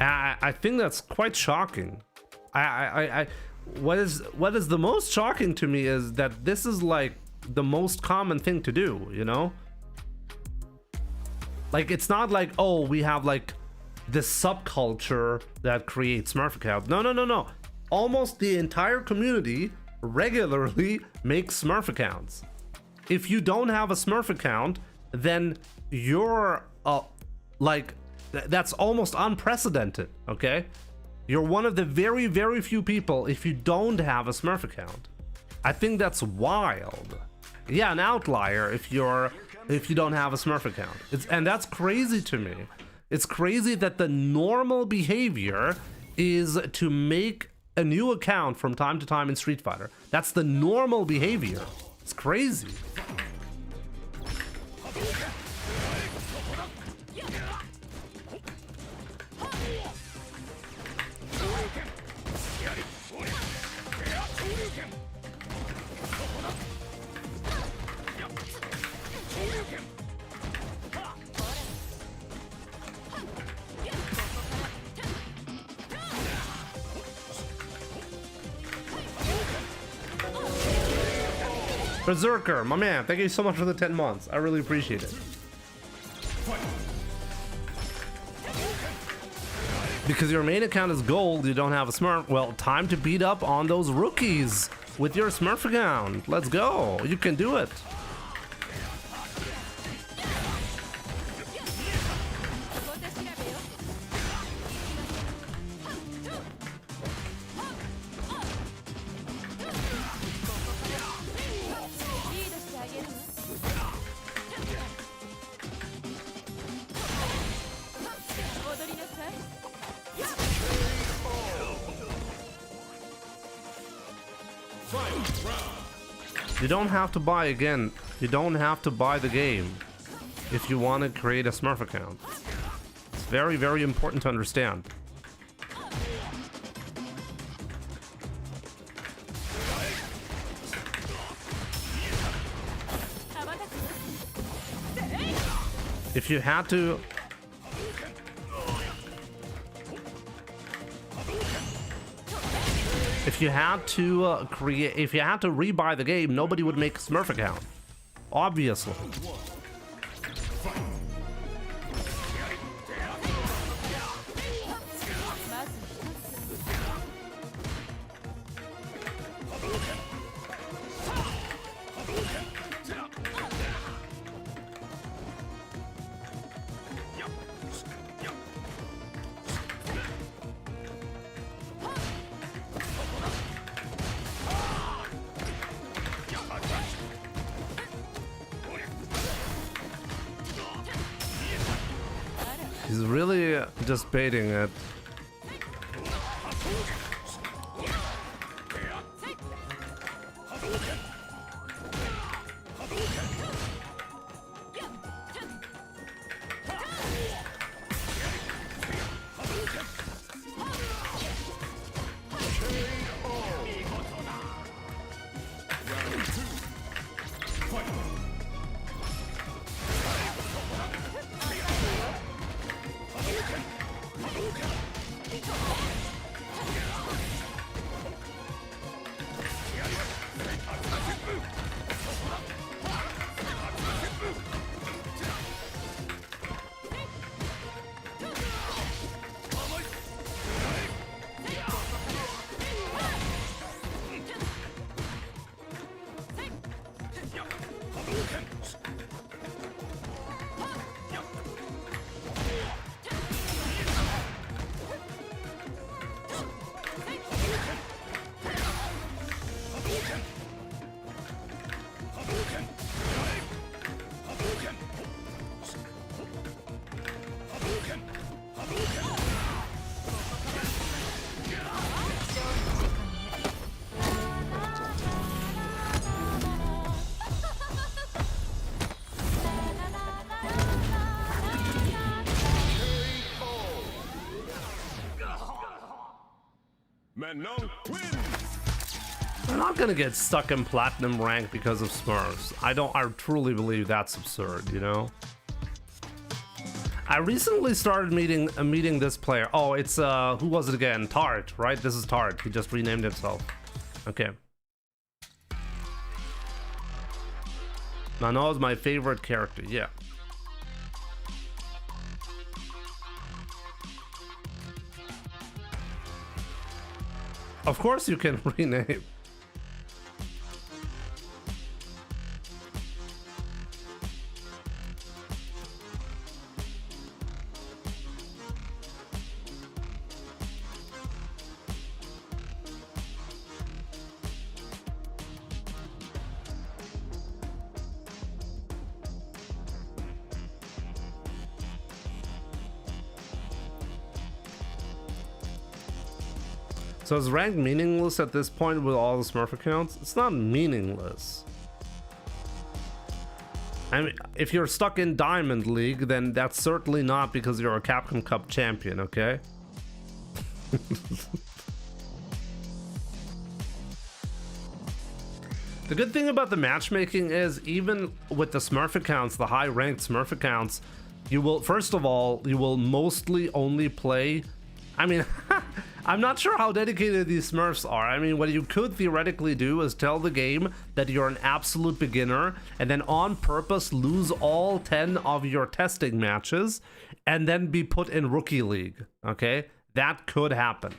I think that's quite shocking. What is the most shocking to me is that this is like the most common thing to do, you know? Like, it's not like, oh, we have like this subculture that creates Smurf accounts. No. Almost the entire community regularly makes Smurf accounts. If you don't have a Smurf account, then you're like, that's almost unprecedented, okay? You're one of the very, very few people if you don't have a Smurf account. I think that's wild. Yeah, an outlier if you don't have a Smurf account. And that's crazy to me. It's crazy that the normal behavior is to make a new account from time to time in Street Fighter. That's the normal behavior. It's crazy. Berserker, my man, thank you so much for the 10 months. I really appreciate it. Because your main account is gold, you don't have a Smurf. Well, time to beat up on those rookies with your Smurf account. Let's go. You can do it. You don't have to buy again. You don't have to buy the game if you want to create a Smurf account. It's very, very important to understand. If you had to if you had to rebuy the game, nobody would make a Smurf account. Obviously. He's really just baiting it. I'm not gonna get stuck in platinum rank because of Smurfs. I truly believe that's absurd, you know? I recently started meeting this player. Oh, it's who was it again? Tart, right? This is Tart. He just renamed himself. Okay. Mano is my favorite character, yeah. Of course you can rename. So is rank meaningless at this point with all the Smurf accounts? It's not meaningless. I mean, if you're stuck in Diamond League, then that's certainly not because you're a Capcom Cup champion, okay? The good thing about the matchmaking is, even with the Smurf accounts, the high-ranked Smurf accounts, you will, first of all, you will mostly only play... I mean, I'm not sure how dedicated these Smurfs are. I mean, what you could theoretically do is tell the game that you're an absolute beginner and then on purpose lose all 10 of your testing matches and then be put in Rookie League, okay? That could happen.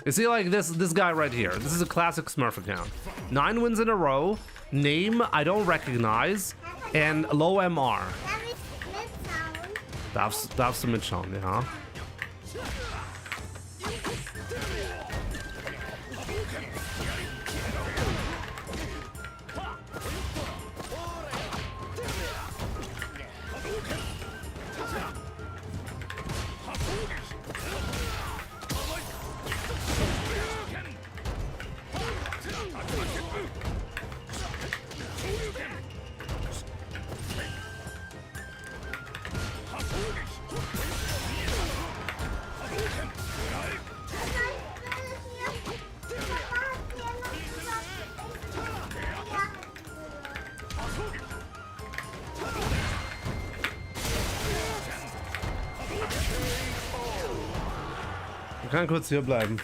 You see, like this guy right here. This is a classic Smurf account. 9 wins in a row, name I don't recognize, and low MR. Darfst du mitschauen, ja. Ich kann kurz hier bleiben.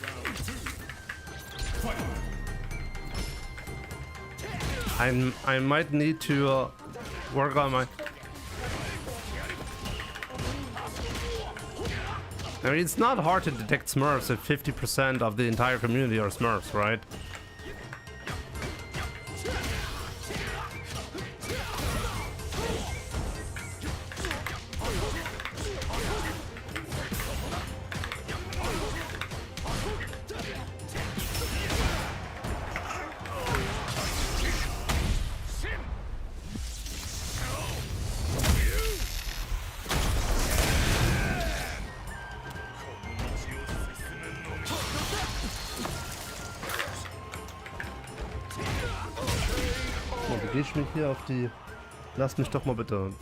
I might need to work on my... I mean, it's not hard to detect Smurfs if 50% of the entire community are Smurfs, right? Geh ich mich hier auf die... Lass mich doch mal bitte.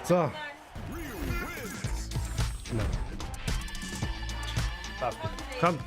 So. Komm.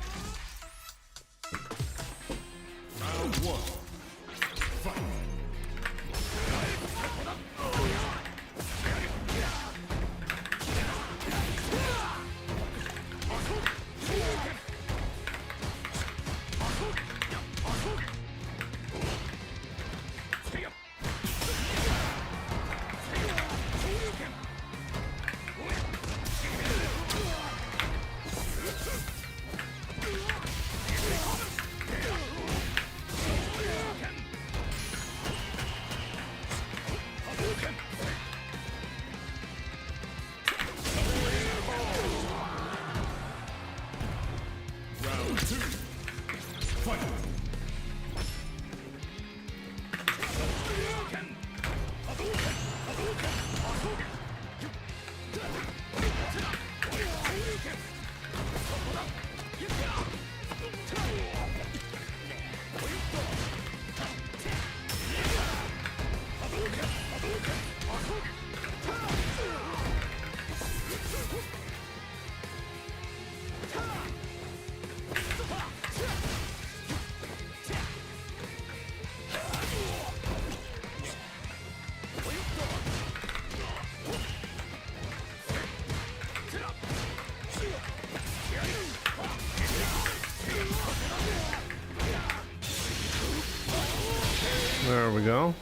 There we go.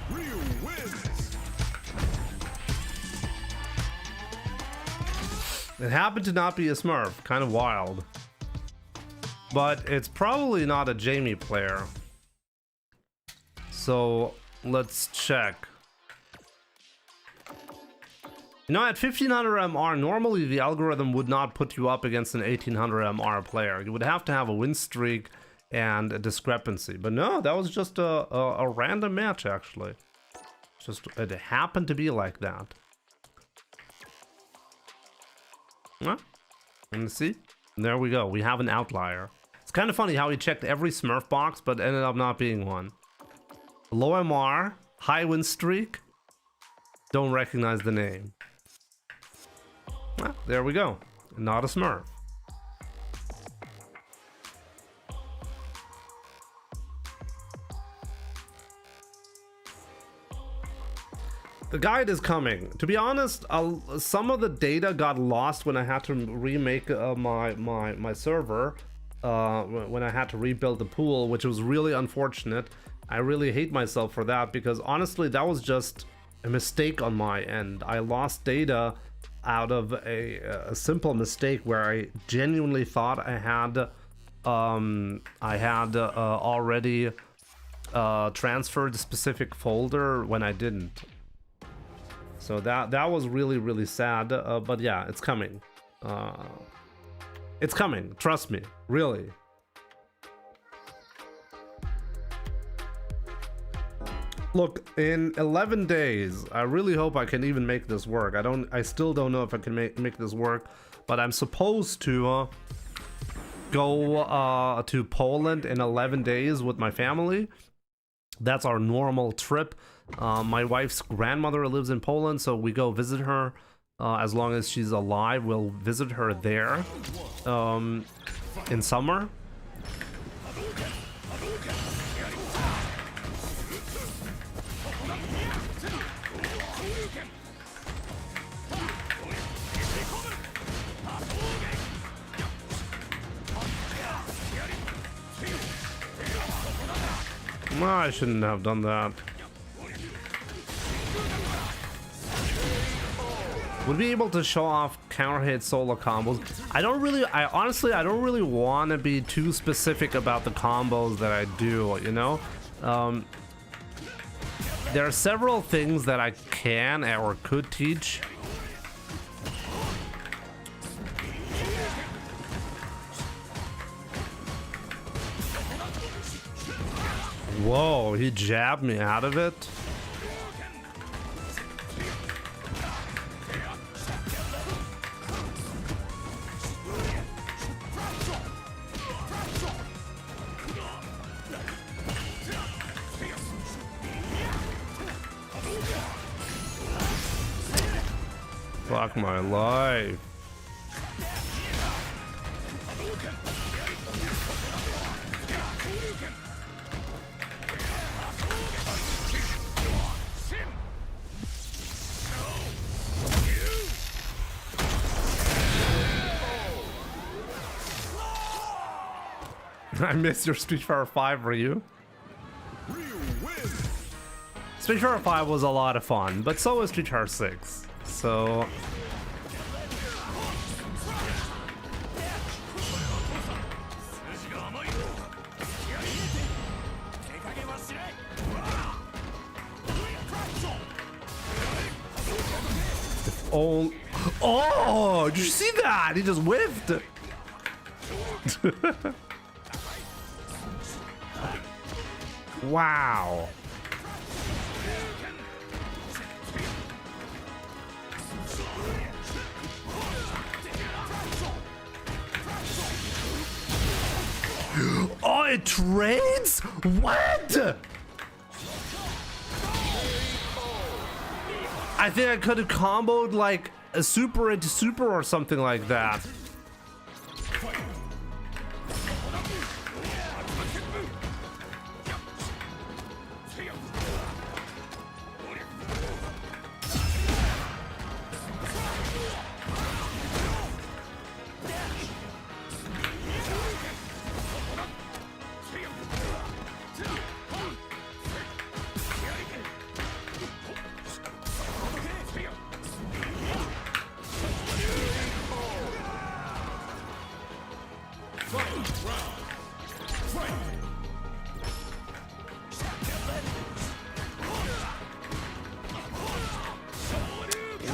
Ryu wins. It happened to not be a Smurf. Kind of wild. But it's probably not a Jamie player. So let's check. You know, at 1500 MR, normally the algorithm would not put you up against an 1800 MR player. You would have to have a win streak and a discrepancy. But no, that was just a random match, actually. Just it happened to be like that. Huh? And see? There we go. We have an outlier. It's kind of funny how he checked every Smurf box, but ended up not being one. Low MR, high win streak. Don't recognize the name. Well, there we go. Not a Smurf. The guide is coming. To be honest, some of the data got lost when I had to remake my server. When I had to rebuild the pool, which was really unfortunate. I really hate myself for that because honestly, that was just a mistake on my end. I lost data out of a simple mistake where I genuinely thought I had already transferred a specific folder when I didn't. So that was really sad. But yeah, it's coming. It's coming. Trust me, really. Look, in 11 days, I really hope I can even make this work. I still don't know if I can make this work, but I'm supposed to go to Poland in 11 days with my family. That's our normal trip. My wife's grandmother lives in Poland, so we go visit her. As long as she's alive, we'll visit her there in summer. No, I shouldn't have done that. Would be able to show off counter hit solo combos. Honestly, I don't really want to be too specific about the combos that I do, you know? There are several things that I can or could teach. Whoa, he jabbed me out of it. Fuck my life. I missed your Street Fighter 5, Ryu. Street Fighter 5 was a lot of fun, but so was Street Fighter 6. So oh, did you see that? He just whiffed. Wow. Oh, it trades? What? I think I could have comboed like a super into super or something like that.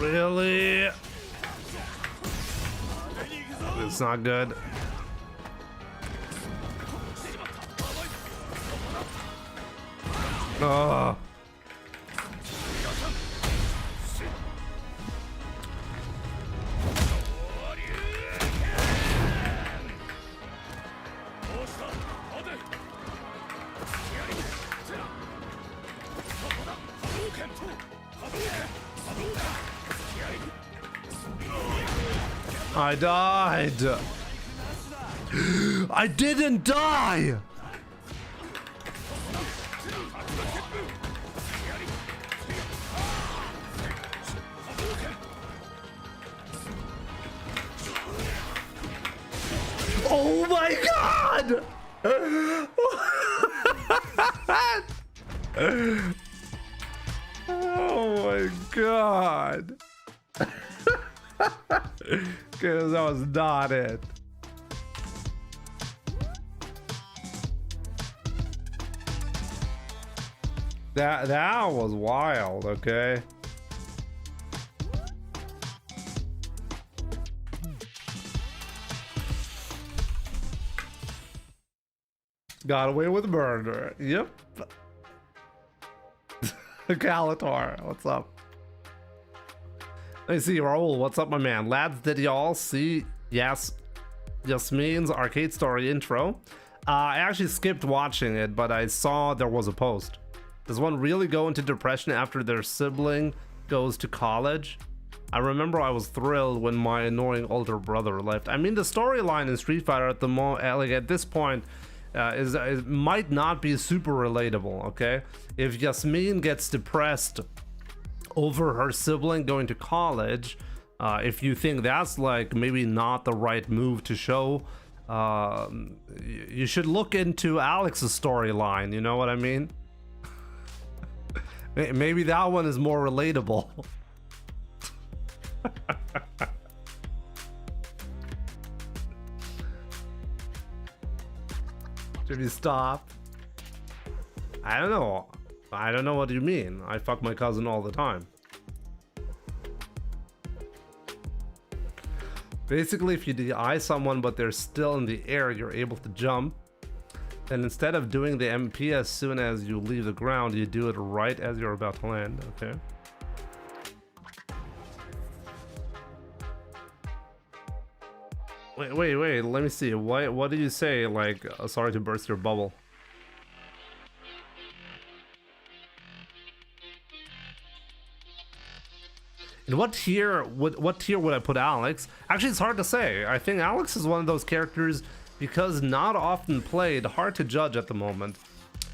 Really? It's not good. Oh. I died. I didn't die. Oh my god! Oh my god. Because that was not it. That was wild, okay? Got away with murder. Yep. Calatar, what's up? I see Raul, what's up, my man? Lads, did y'all see Yasmin's arcade story intro? I actually skipped watching it, but I saw there was a post. Does one really go into depression after their sibling goes to college? I remember I was thrilled when my annoying older brother left. I mean, the storyline in Street Fighter at the moment, like at this point, is might not be super relatable. Okay, if Yasmin gets depressed over her sibling going to college, if you think that's like maybe not the right move to show, you should look into Alex's storyline. You know what I mean? Maybe that one is more relatable. Should we stop? I don't know. I don't know what you mean. I fuck my cousin all the time. Basically, if you DI someone but they're still in the air, you're able to jump. And instead of doing the MP as soon as you leave the ground, you do it right as you're about to land. Okay. Wait, let me see. What did you say? Like, sorry to burst your bubble. In what tier would I put Alex? Actually, it's hard to say. I think Alex is one of those characters, because not often played, hard to judge at the moment.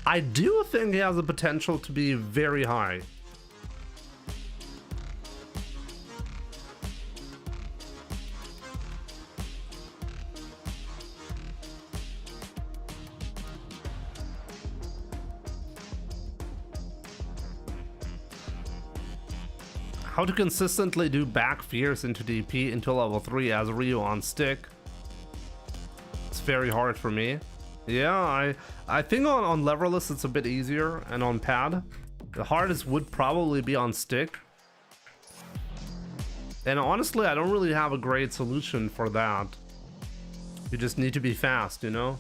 I do think he has the potential to be very high. How to consistently do back fierce into DP until level 3 as Ryu on stick. It's very hard for me. Yeah, I think on leverless it's a bit easier, and on pad the hardest would probably be on stick. And honestly, I don't really have a great solution for that. You just need to be fast, you know?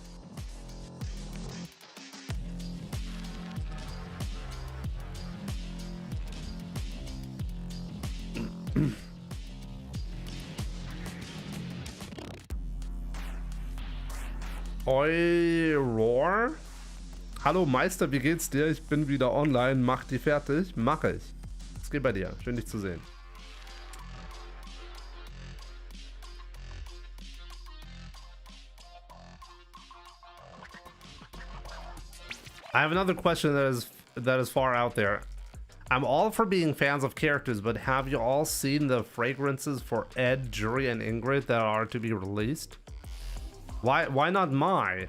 Roar. Hallo Meister, wie geht's dir? Ich bin wieder online. Mach die fertig? Mache ich. Es geht bei dir. Schön dich zu sehen. I have another question that is far out there. I'm all for being fans of characters, but have you all seen the fragrances for Ed, Jury, and Ingrid that are to be released? Why not Mai?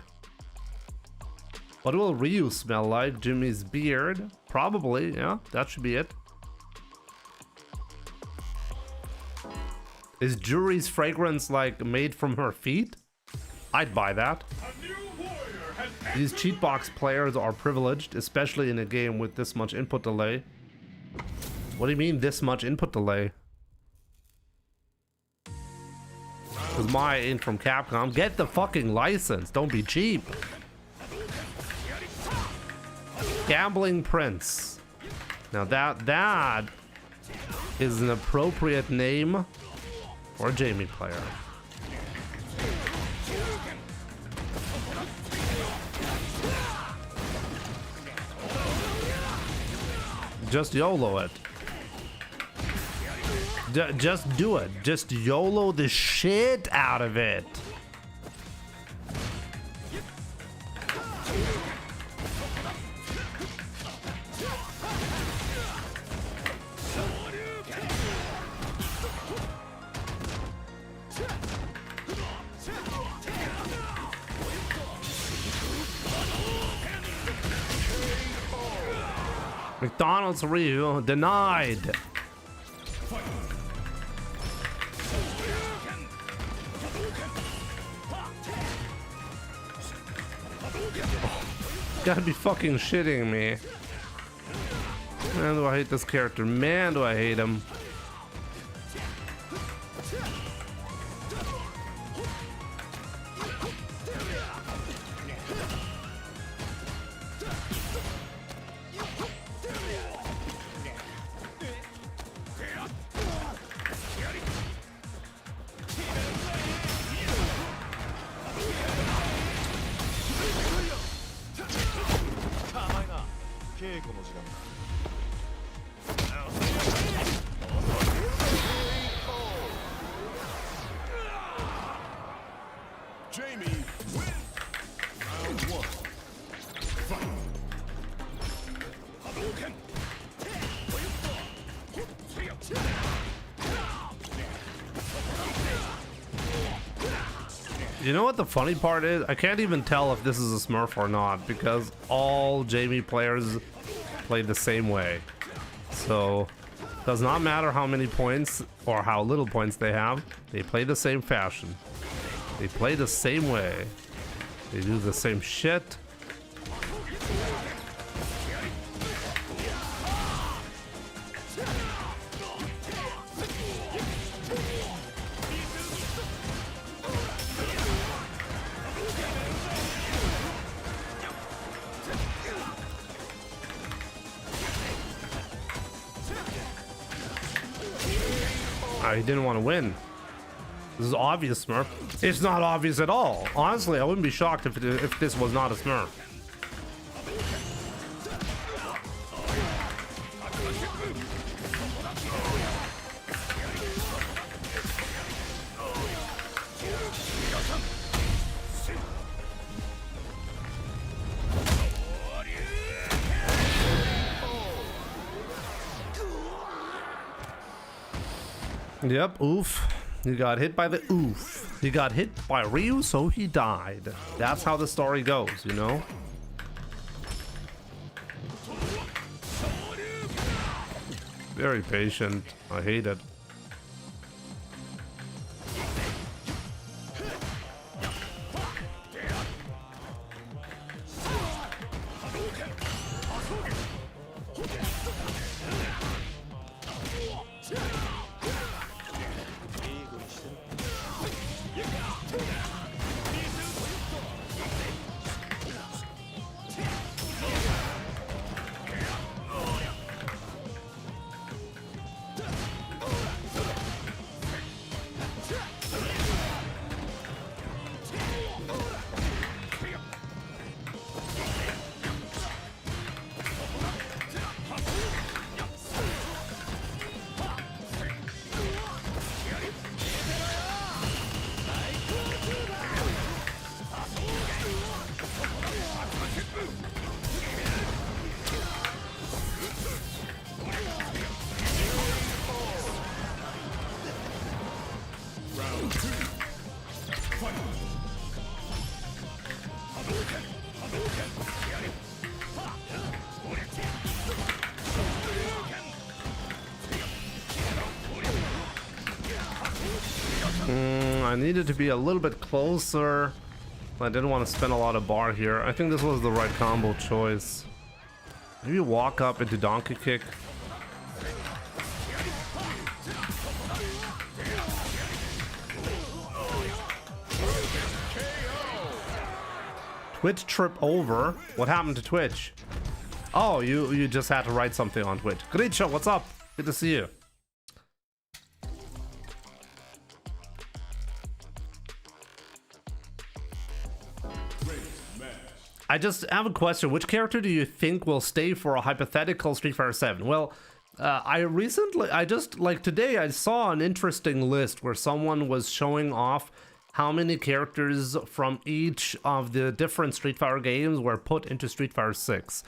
What will Ryu smell like? Jimmy's beard? Probably, yeah, that should be it. Is Jury's fragrance like made from her feet? I'd buy that. These cheat box players are privileged, especially in a game with this much input delay. What do you mean this much input delay? Because Maya ain't from Capcom. Get the fucking license. Don't be cheap. Gambling Prince. Now that is an appropriate name for a Jamie player. Just YOLO it. Just do it. Just YOLO the shit out of it. McDonald's Ryu denied. Gotta be fucking shitting me. Man, do I hate this character. Man, do I hate him. Jamie wins. Round 1. Fight. You know what the funny part is? I can't even tell if this is a Smurf or not because all Jamie players play the same way. So does not matter how many points or how little points they have, they play the same fashion. They play the same way. They do the same shit. He didn't want to win. This is obvious, Smurf. It's not obvious at all. Honestly, I wouldn't be shocked if this was not a Smurf. Yep, oof. He got hit by the oof. He got hit by Ryu, so he died. That's how the story goes, you know? Very patient. I hate it. I needed to be a little bit closer. I didn't want to spend a lot of bar here. I think this was the right combo choice. Maybe walk up into donkey kick. Twitch trip over. What happened to Twitch? Oh, you just had to write something on Twitch. Gritcho, what's up? Good to see you. I just have a question. Which character do you think will stay for a hypothetical Street Fighter 7? Well, today I saw an interesting list where someone was showing off how many characters from each of the different Street Fighter games were put into Street Fighter 6.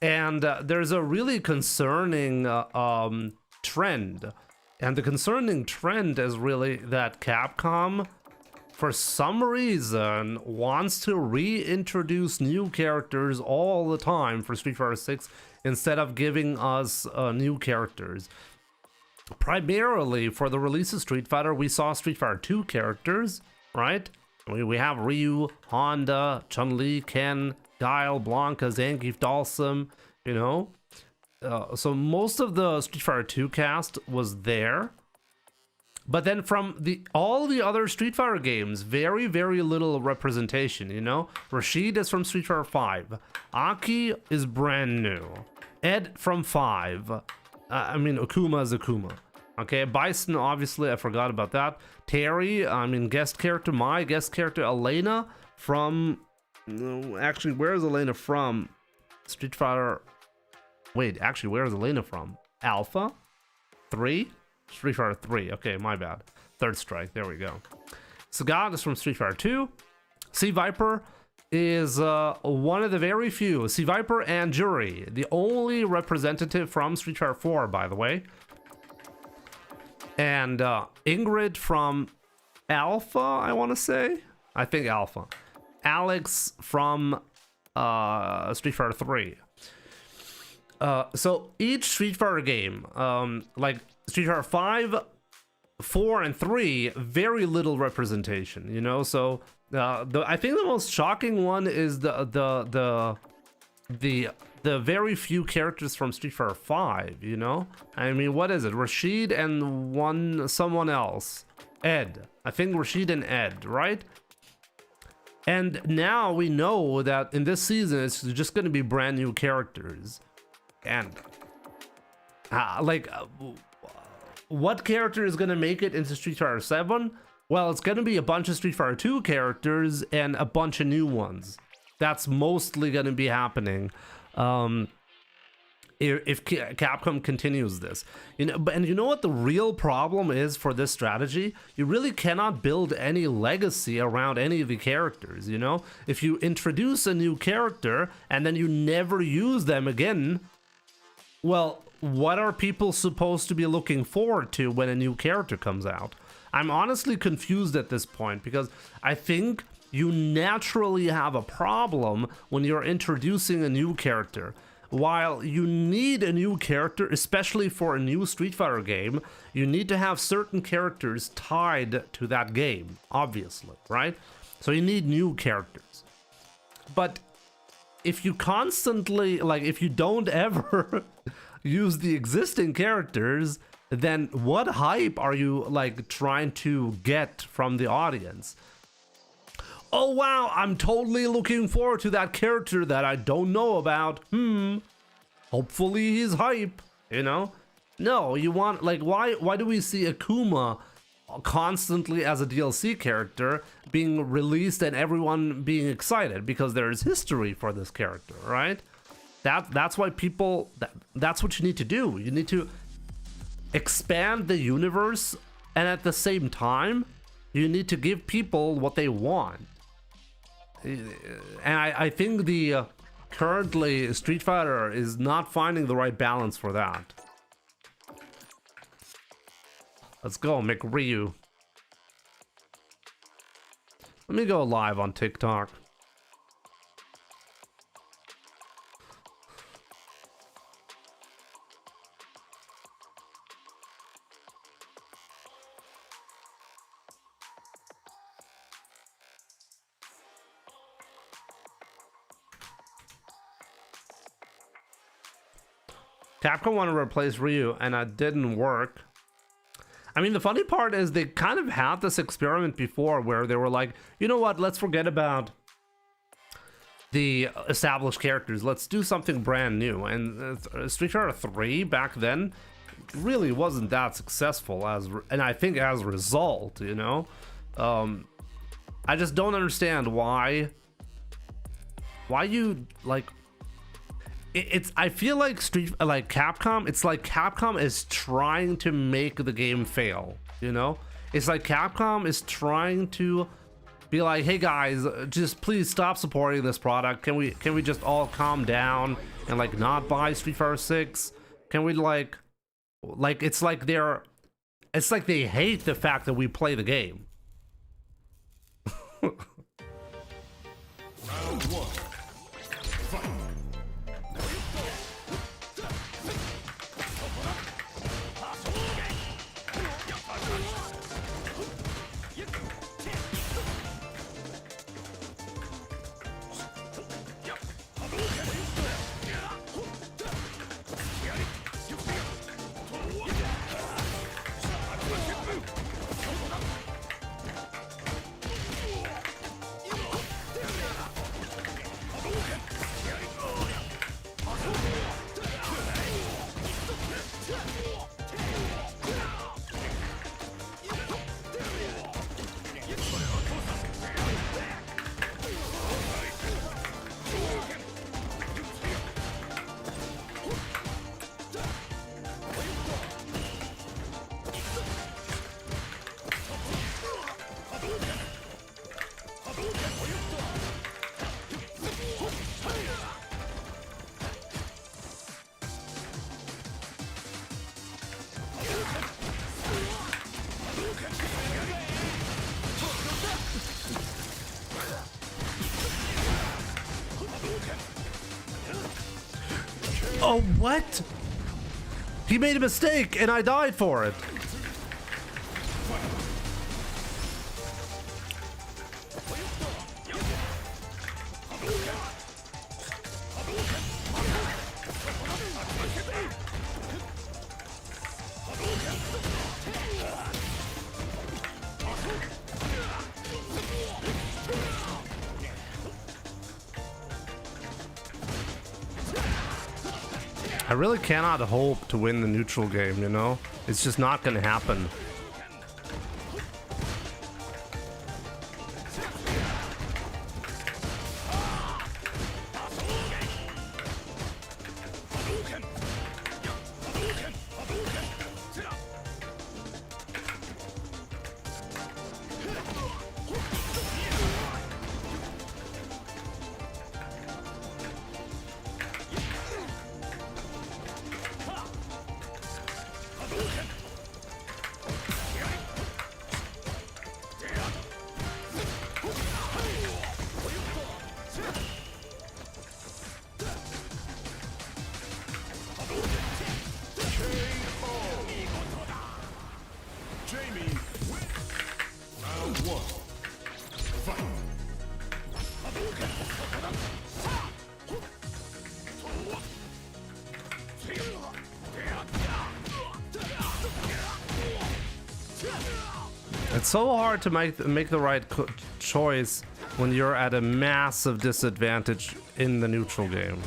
And there's a really concerning trend. And the concerning trend is really that Capcom, for some reason, wants to reintroduce new characters all the time for Street Fighter 6 instead of giving us new characters. Primarily for the release of Street Fighter, we saw Street Fighter 2 characters, right? We have Ryu, Honda, Chun-Li, Ken, Guile, Blanca, Zangief, Dalsum, you know? So most of the Street Fighter 2 cast was there. But then from all the other Street Fighter games, very, very little representation, you know? Rashid is from Street Fighter 5. Aki is brand new. Ed from 5. Akuma is Akuma. Okay, Bison, obviously, I forgot about that. Terry, guest character, my guest character, Elena from... No, actually, where is Elena from? Street Fighter... Wait, actually, where is Elena from? Alpha? 3? Street Fighter 3. Okay, my bad. Third Strike. There we go. Sagat is from Street Fighter 2. Sea Viper is one of the very few. Sea Viper and Jury, the only representative from Street Fighter 4, by the way. And Ingrid from Alpha, I want to say. I think Alpha. Alex from Street Fighter 3. So each Street Fighter game, like Street Fighter 5, 4, and 3, very little representation, you know? So I think the most shocking one is the very few characters from Street Fighter 5, you know? I mean, what is it? Rashid and someone else. Ed. I think Rashid and Ed, right? And now we know that in this season, it's just going to be brand new characters. And what character is going to make it into Street Fighter 7? Well, it's going to be a bunch of Street Fighter 2 characters and a bunch of new ones. That's mostly going to be happening if Capcom continues this. You know, and you know what the real problem is for this strategy? You really cannot build any legacy around any of the characters, you know? If you introduce a new character and then you never use them again, well, what are people supposed to be looking forward to when a new character comes out? I'm honestly confused at this point because I think you naturally have a problem when you're introducing a new character. While you need a new character, especially for a new Street Fighter game, you need to have certain characters tied to that game, obviously, right? So you need new characters. But if you constantly, if you don't ever use the existing characters, then what hype are you trying to get from the audience? Oh wow, I'm totally looking forward to that character that I don't know about. Hopefully he's hype, you know? No, you want, why do we see Akuma constantly as a DLC character being released and everyone being excited? Because there is history for this character, right? That's why people, that's what you need to do. You need to expand the universe, and at the same time, you need to give people what they want. And I think currently Street Fighter is not finding the right balance for that. Let's go, McRyu. Let me go live on TikTok. Capcom wanted to replace Ryu, and it didn't work. I mean, the funny part is they kind of had this experiment before where they were like, you know what, let's forget about the established characters. Let's do something brand new. And Street Fighter 3 back then really wasn't that successful and I think as a result, you know, I just don't understand why you like it's I feel like Capcom, it's like Capcom is trying to make the game fail, you know? It's like Capcom is trying to be like, hey guys, just please stop supporting this product. Can we just all calm down and like not buy Street Fighter 6? Can we like it's like they hate the fact that we play the game. Round one. Fight. Oh, what? He made a mistake and I died for it. I really cannot hope to win the neutral game, you know? It's just not gonna happen. Jamie wins. Round one. Fight. It's so hard to make the right choice when you're at a massive disadvantage in the neutral game.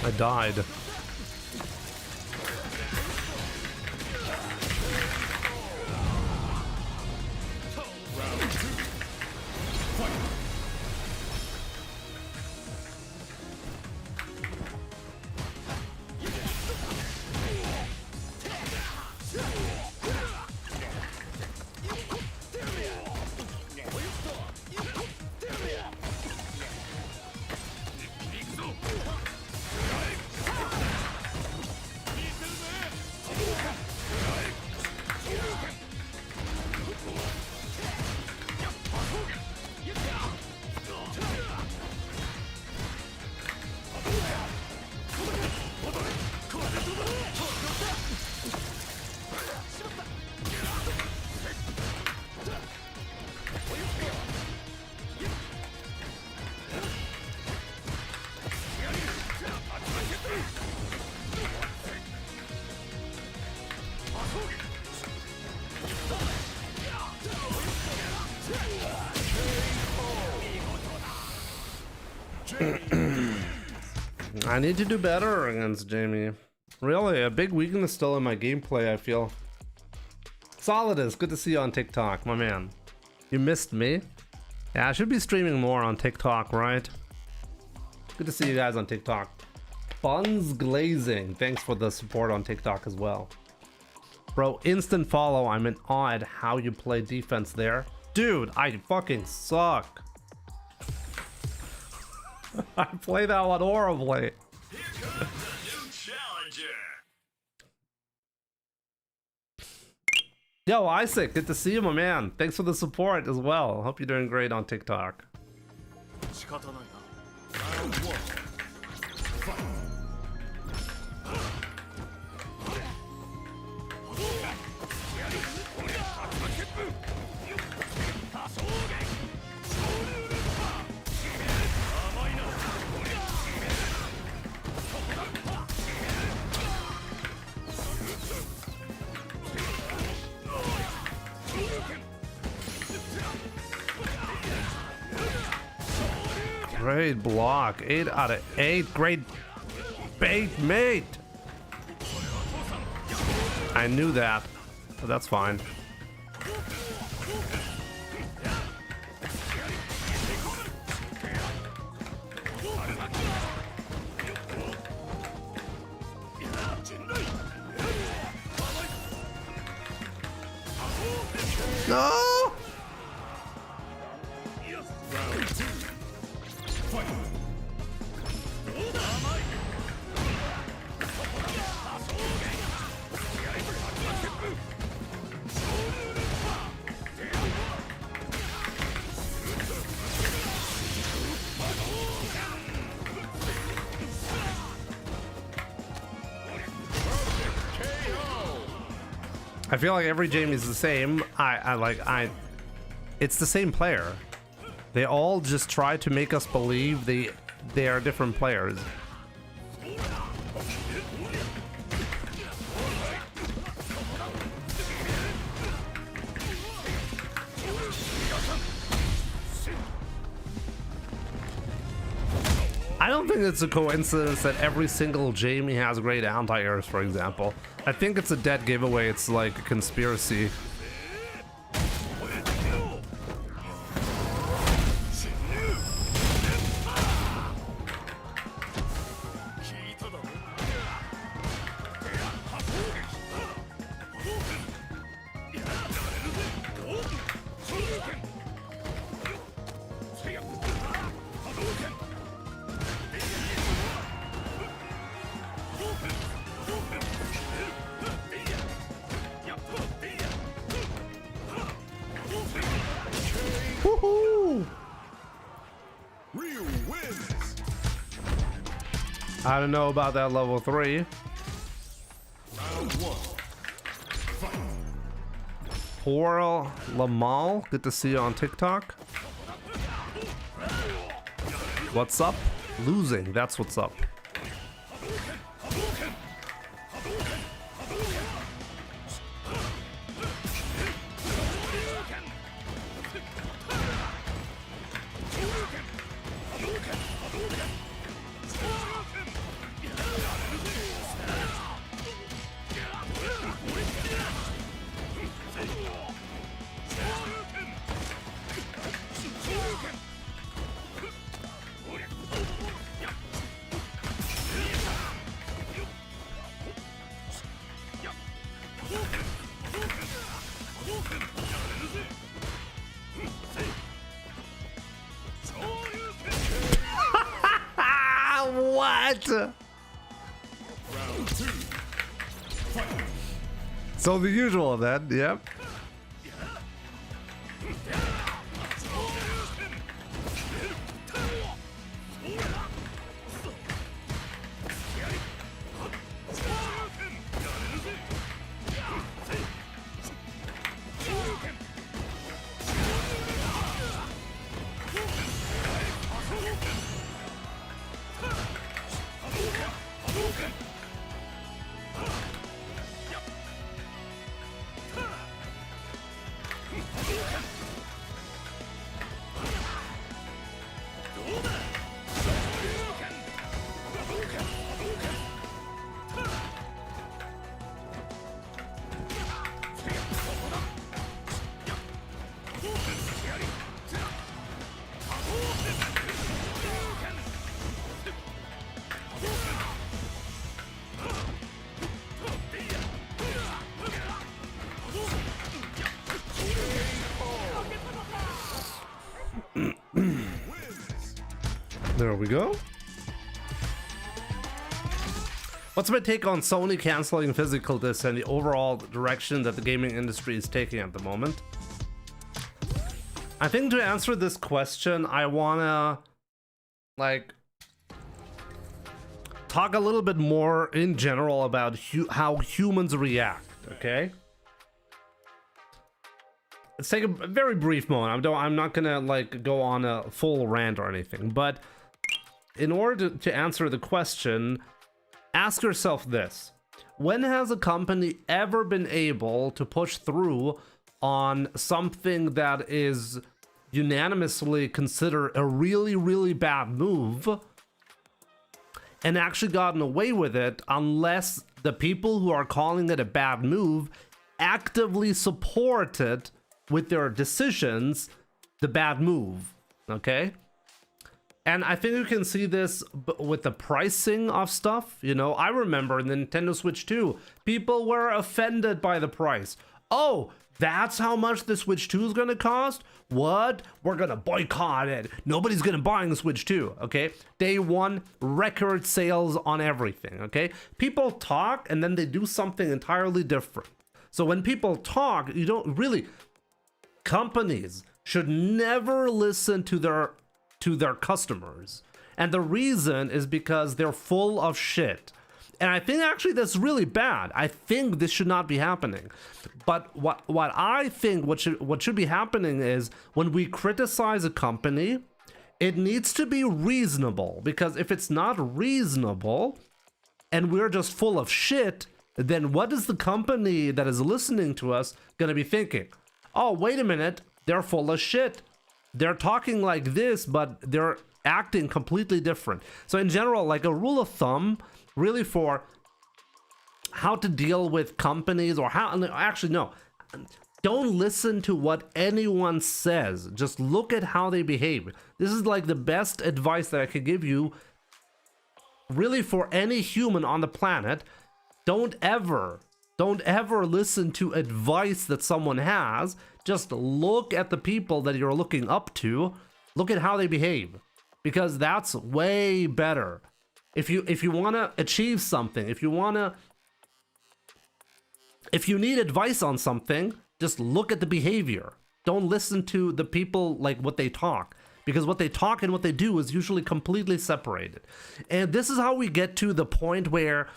I died. I need to do better against Jamie. Really, a big weakness still in my gameplay, I feel. Solidus, good to see you on TikTok, my man. You missed me? Yeah, I should be streaming more on TikTok, right? Good to see you guys on TikTok. Buns Glazing, thanks for the support on TikTok as well. Bro, instant follow, I'm in awe at how you play defense there. Dude, I fucking suck. I play that one horribly. Yo, Isaac, good to see you, my man. Thanks for the support as well. Hope you're doing great on TikTok. Round one. Fight. Great block. 8 out of 8. Great bait, mate. I knew that, but that's fine. No! I feel like every Jamie's the same. It's the same player. They all just try to make us believe they are different players. I don't think it's a coincidence that every single Jamie has great anti-airs, for example. I think it's a dead giveaway. It's like a conspiracy. I don't know about that level 3. Round one. Fight. Poor Lamal, good to see you on TikTok. What's up? Losing, that's what's up. What? Round two. Fight. So the usual then, yep. There we go. What's my take on Sony canceling physical discs and the overall direction that the gaming industry is taking at the moment? I think to answer this question, I wanna like talk a little bit more in general about how humans react, okay? Let's take a very brief moment. I'm not gonna like go on a full rant or anything, but in order to answer the question, ask yourself this. When has a company ever been able to push through on something that is unanimously considered a really, really bad move and actually gotten away with it unless the people who are calling it a bad move actively supported with their decisions the bad move, okay? And I think you can see this with the pricing of stuff. You know, I remember in the Nintendo Switch 2, people were offended by the price. Oh, that's how much the Switch 2 is gonna cost? What? We're gonna boycott it. Nobody's gonna buy the Switch 2, okay? Day one, record sales on everything, okay? People talk and then they do something entirely different. So when people talk, you don't really... Companies should never listen to their customers. And the reason is because they're full of shit. And I think actually that's really bad. I think this should not be happening. But what I think what should be happening is when we criticize a company, it needs to be reasonable, because if it's not reasonable and we're just full of shit, then what is the company that is listening to us going to be thinking? Oh, wait a minute, they're full of shit. They're talking like this, but they're acting completely different. So in general, like a rule of thumb, really for how to deal with companies or how, actually no, don't listen to what anyone says. Just look at how they behave. This is like the best advice that I could give you really for any human on the planet. Don't ever listen to advice that someone has. Just look at the people that you're looking up to. Look at how they behave, because that's way better. If you want to achieve something, if you need advice on something, just look at the behavior. Don't listen to the people, like what they talk, because what they talk and what they do is usually completely separated. And this is how we get to the point where,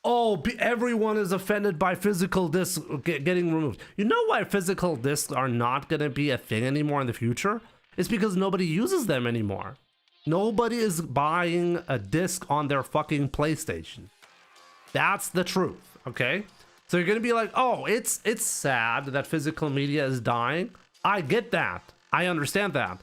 oh, everyone is offended by physical discs getting removed. You know why physical discs are not going to be a thing anymore in the future? It's because nobody uses them anymore. Nobody is buying a disc on their fucking PlayStation. That's the truth, okay? So you're going to be like, oh, it's sad that physical media is dying. I get that. I understand that.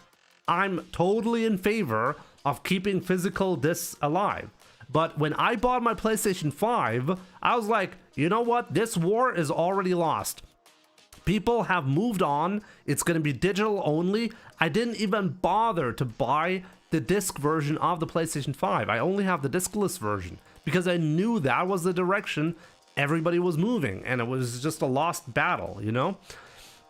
I'm totally in favor of keeping physical discs alive. But when I bought my PlayStation 5, I was like, you know what? This war is already lost. People have moved on. It's going to be digital only. I didn't even bother to buy the disc version of the PlayStation 5. I only have the discless version because I knew that was the direction everybody was moving, and it was just a lost battle, you know?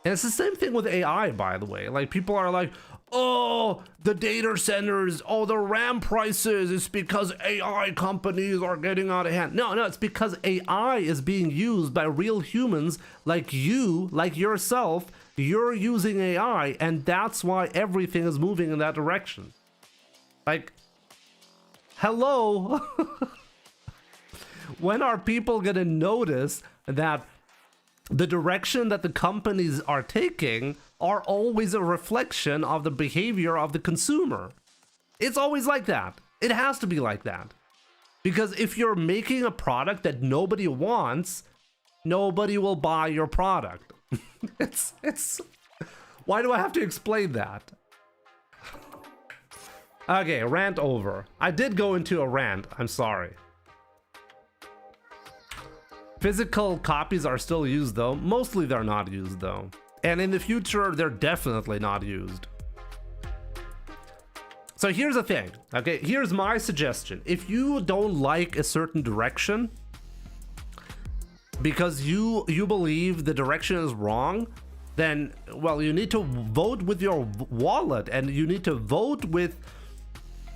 And it's the same thing with AI, by the way. Like, people are like, oh, the data centers, oh, the RAM prices, it's because AI companies are getting out of hand. No, it's because AI is being used by real humans like you, like yourself. You're using AI, and that's why everything is moving in that direction. Like, hello? When are people gonna notice that the direction that the companies are taking are always a reflection of the behavior of the consumer? It's always like that. It has to be like that. Because if you're making a product that nobody wants, nobody will buy your product. It's why do I have to explain that? Okay, rant over. I did go into a rant, I'm sorry. Physical copies are still used though. Mostly they're not used though. And in the future, they're definitely not used. So here's the thing, okay? Here's my suggestion. If you don't like a certain direction, because you believe the direction is wrong, then, well, you need to vote with your wallet, and you need to vote with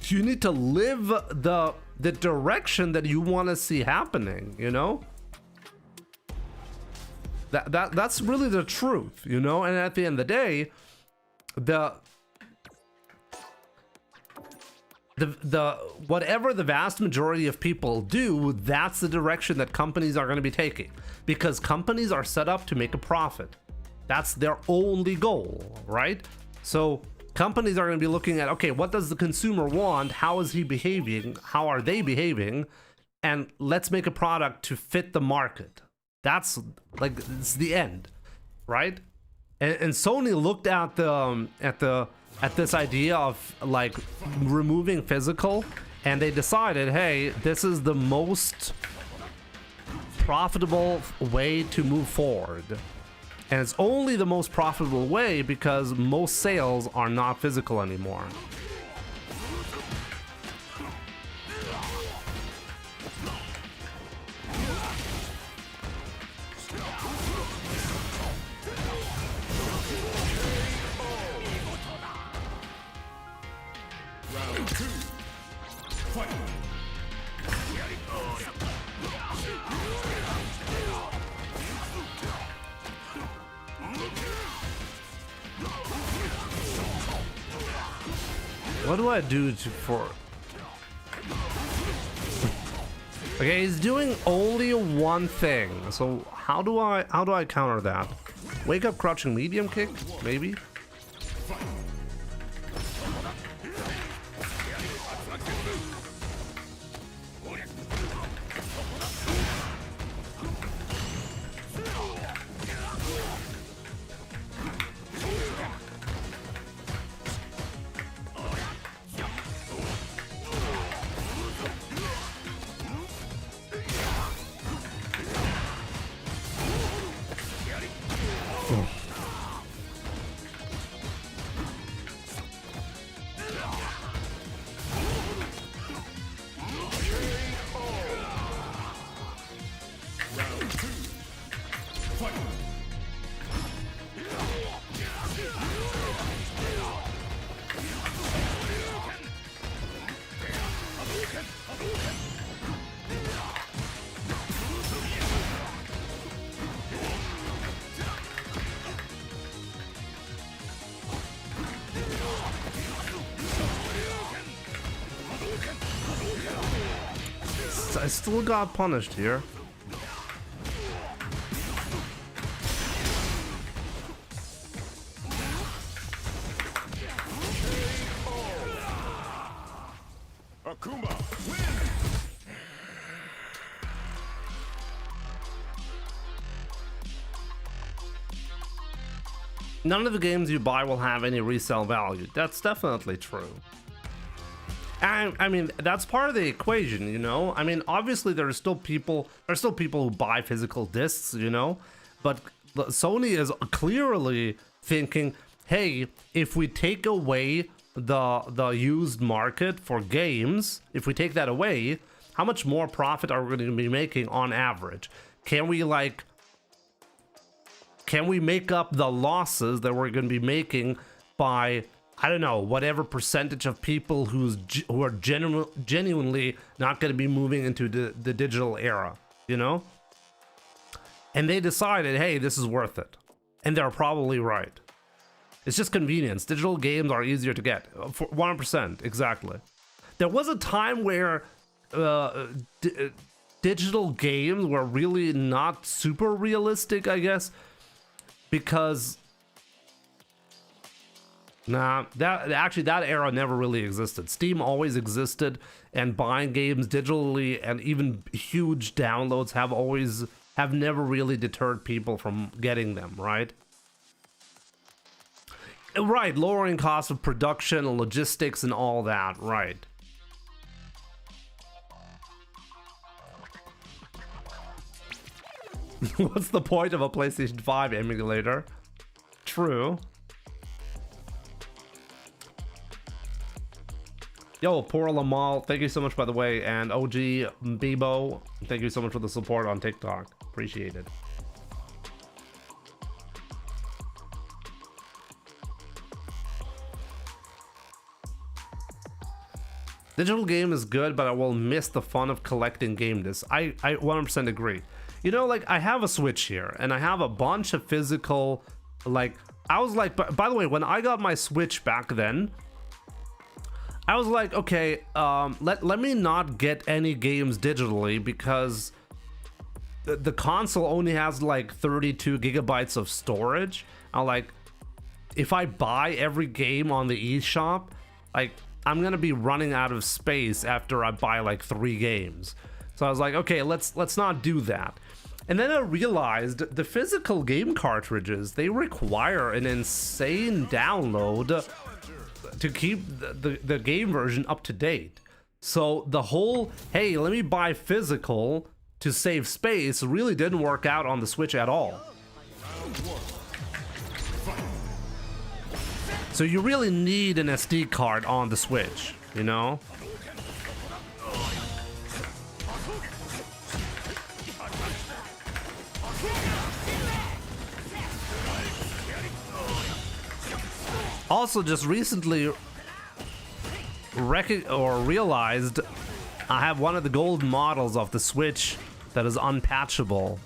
You need to live the direction that you want to see happening, you know? That's really the truth, you know? And at the end of the day, the whatever the vast majority of people do, that's the direction that companies are going to be taking, because companies are set up to make a profit. That's their only goal, right? So companies are going to be looking at, okay, what does the consumer want? How is he behaving? How are they behaving? And let's make a product to fit the market. That's like, it's the end, right? And Sony looked at this idea of like removing physical, and they decided, hey, this is the most profitable way to move forward. And it's only the most profitable way because most sales are not physical anymore. Round 2. Fight. What do I do for... Okay, he's doing only one thing. So how do I counter that? Wake up, crouching medium kick, maybe? I still got punished here. Akuma. None of the games you buy will have any resale value. That's definitely true. I mean, that's part of the equation, you know? I mean, obviously there's still people who buy physical discs, you know? But Sony is clearly thinking, hey, if we take away the used market for games, if we take that away, how much more profit are we going to be making on average? Can we make up the losses that we're going to be making by, I don't know, whatever percentage of people who are genuinely not going to be moving into the digital era, you know? And they decided, hey, this is worth it. And they're probably right. It's just convenience. Digital games are easier to get. For 100%, exactly. There was a time where digital games were really not super realistic, I guess, because... Nah, that era never really existed. Steam always existed, and buying games digitally and even huge downloads have never really deterred people from getting them, right? Right, lowering costs of production and logistics and all that, right. What's the point of a PlayStation 5 emulator? True. Yo, poor Lamal, thank you so much, by the way, and OG Bebo, thank you so much for the support on TikTok. Appreciate it. Digital game is good, but I will miss the fun of collecting game discs. I 100% agree. You know, like, I have a Switch here, and I have a bunch of physical, like, I was like, by the way, when I got my Switch back then, I was like, okay, let me not get any games digitally, because the console only has like 32 gigabytes of storage. I'm like, if I buy every game on the eShop, like, I'm gonna be running out of space after I buy like 3 games. So I was like, okay, let's not do that. And then I realized the physical game cartridges, they require an insane download to keep the game version up to date. So the whole, hey, let me buy physical to save space really didn't work out on the Switch at all. So you really need an SD card on the Switch, you know? Also, just recently realized I have one of the gold models of the Switch that is unpatchable.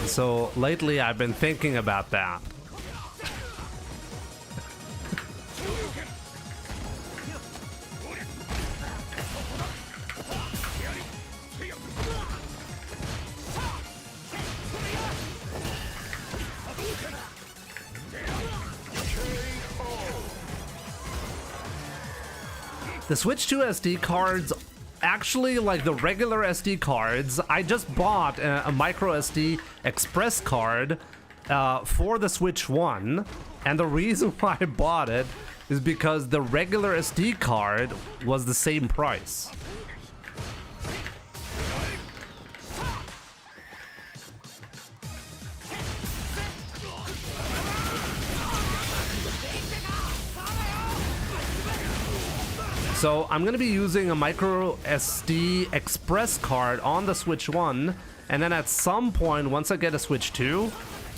So lately I've been thinking about that. The Switch 2 SD cards, actually, like the regular SD cards, I just bought a micro SD express card for the Switch 1, and the reason why I bought it is because the regular SD card was the same price. So I'm gonna be using a micro SD express card on the Switch 1, and then at some point, once I get a Switch 2,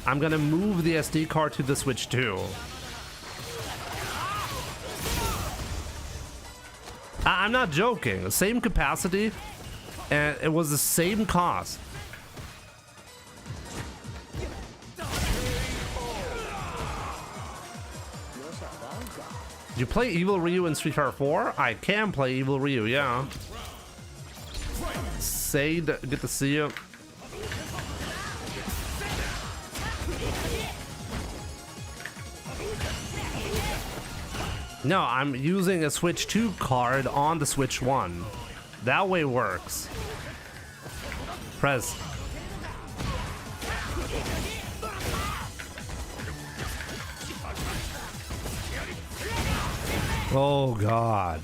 I'm gonna move the SD card to the Switch 2. I'm not joking, the same capacity, and it was the same cost. Did you play Evil Ryu in Street Fighter 4? I can play Evil Ryu, yeah. Sade, good to see you. No, I'm using a Switch 2 card on the Switch 1. That way works. Press. Oh God.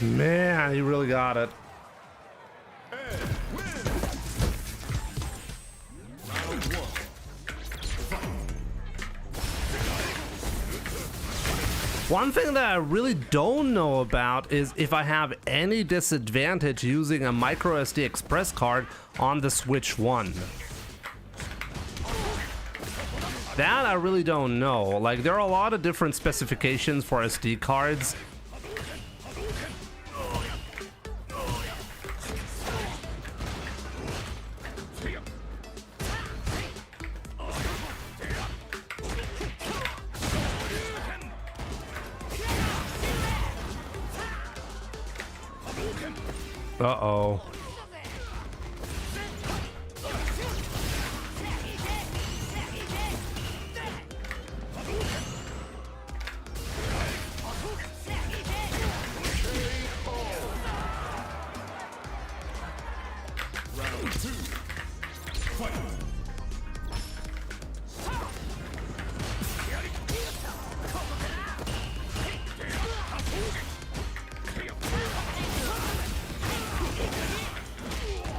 Man, he really got it. One thing that I really don't know about is if I have any disadvantage using a micro SD express card on the Switch 1. That I really don't know. Like, there are a lot of different specifications for SD cards. Uh-oh.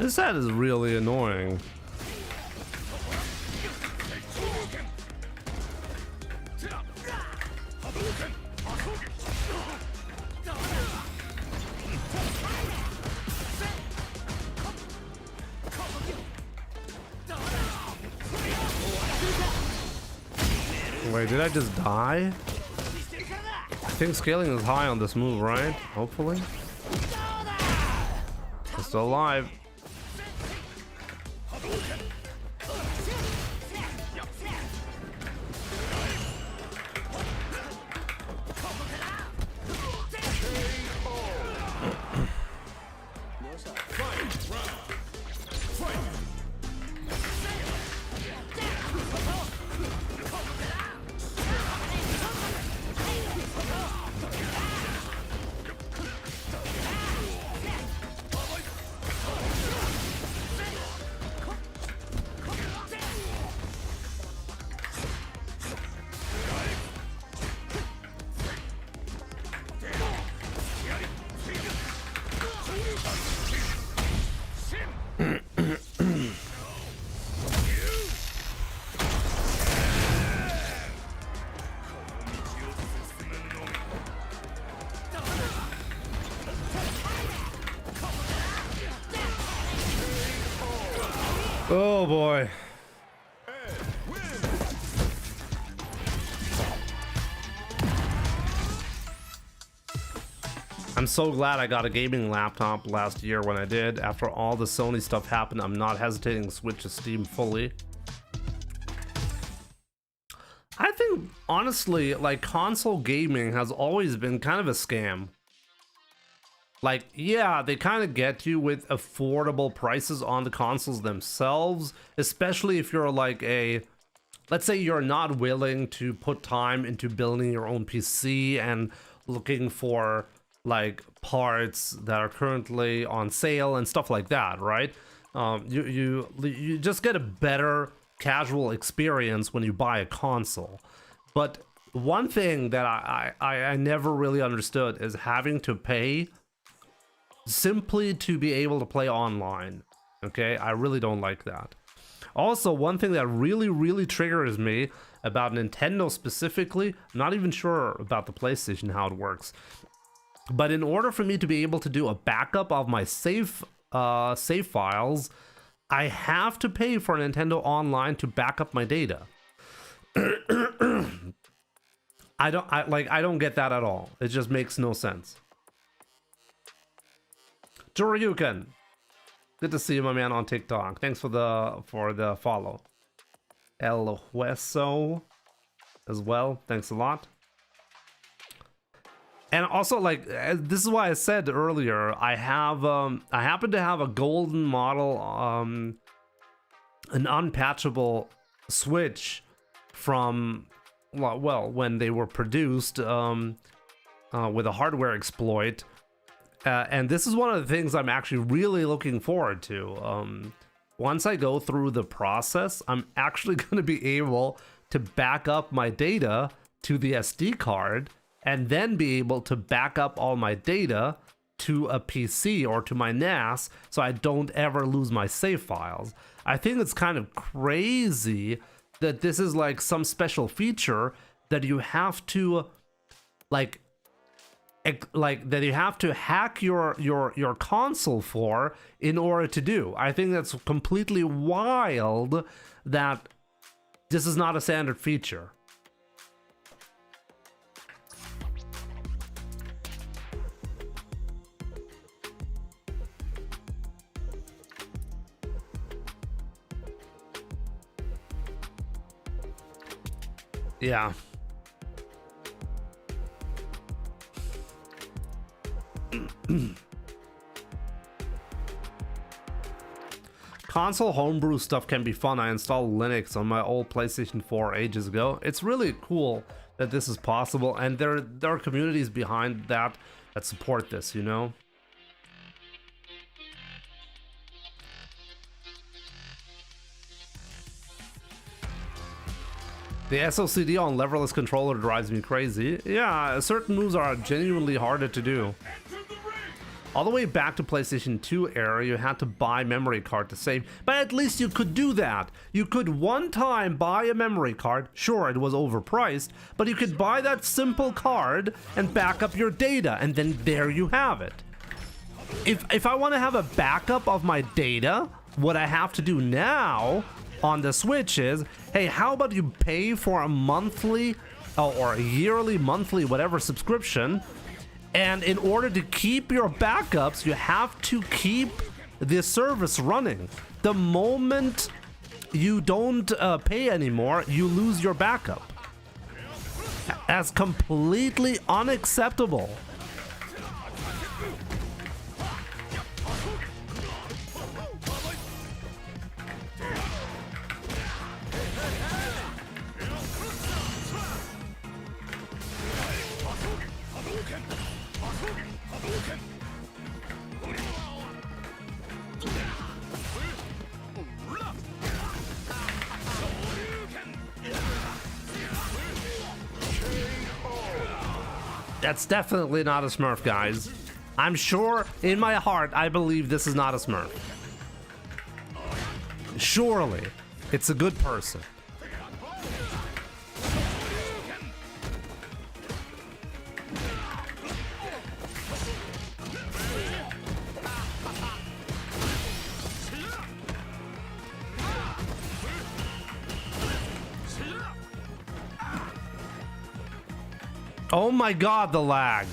This set is really annoying. Wait, did I just die? I think scaling is high on this move, right? Hopefully. I'm still alive. Oh boy. I'm so glad I got a gaming laptop last year when I did. After all the Sony stuff happened, I'm not hesitating to switch to Steam fully. I think, honestly, like, console gaming has always been kind of a scam. Like, yeah, they kind of get you with affordable prices on the consoles themselves, especially if you're like let's say you're not willing to put time into building your own PC and looking for like parts that are currently on sale and stuff like that, right? You just get a better casual experience when you buy a console. But one thing that I never really understood is having to pay simply to be able to play online. Okay, I really don't like that. Also, one thing that really triggers me about Nintendo specifically, not even sure about the PlayStation how it works, but in order for me to be able to do a backup of my save files, I have to pay for Nintendo Online to back up my data. I don't get that at all. It just makes no sense. Joryuken, good to see you, my man, on TikTok. Thanks for the follow. El Hueso as well. Thanks a lot. And also, like, this is why I said earlier, I happen to have a golden model, an unpatchable Switch from, well, when they were produced with a hardware exploit. And this is one of the things I'm actually really looking forward to. Once I go through the process, I'm actually going to be able to back up my data to the SD card and then be able to back up all my data to a PC or to my NAS so I don't ever lose my save files. I think it's kind of crazy that this is like some special feature that you have to like that you have to hack your console for in order to do. I think that's completely wild that this is not a standard feature. Yeah. Console homebrew stuff can be fun. I installed Linux on my old PlayStation 4 ages ago. It's really cool that this is possible, and there are communities behind that support this, you know? The SOCD on leverless controller drives me crazy. Yeah, certain moves are genuinely harder to do. All the way back to PlayStation 2 era, you had to buy memory card to save, but at least you could do that. You could one time buy a memory card. Sure, it was overpriced, but you could buy that simple card and back up your data, and then there you have it. If I want to have a backup of my data, what I have to do now on the Switch is, hey, how about you pay for a monthly or a yearly, monthly, whatever subscription, and in order to keep your backups, you have to keep the service running. The moment you don't pay anymore, you lose your backup. That's completely unacceptable. That's definitely not a Smurf, guys. I'm sure in my heart I believe this is not a Smurf. Surely it's a good person. Oh my god, the lag.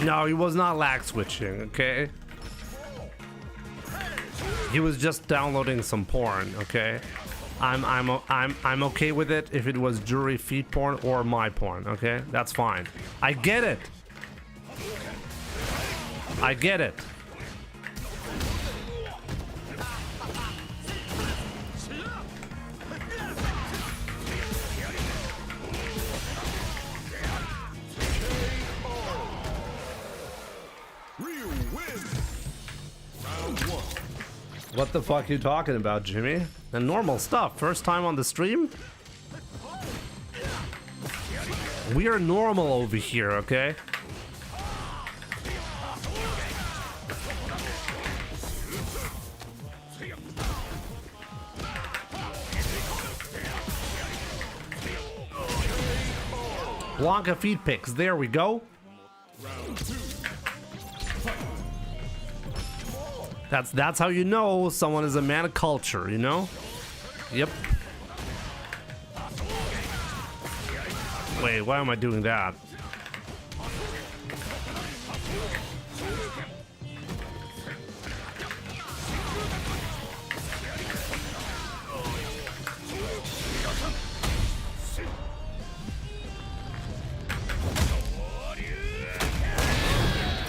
No, he was not lag switching, okay? He was just downloading some porn, okay? I'm okay with it if it was jury feed porn or my porn, okay? That's fine. I get it. I get it. What the fuck are you talking about, Jimmy? The normal stuff. First time on the stream? We are normal over here, okay? Blanca feed picks. There we go. That's how you know someone is a man of culture, you know? Yep. Wait, why am I doing that?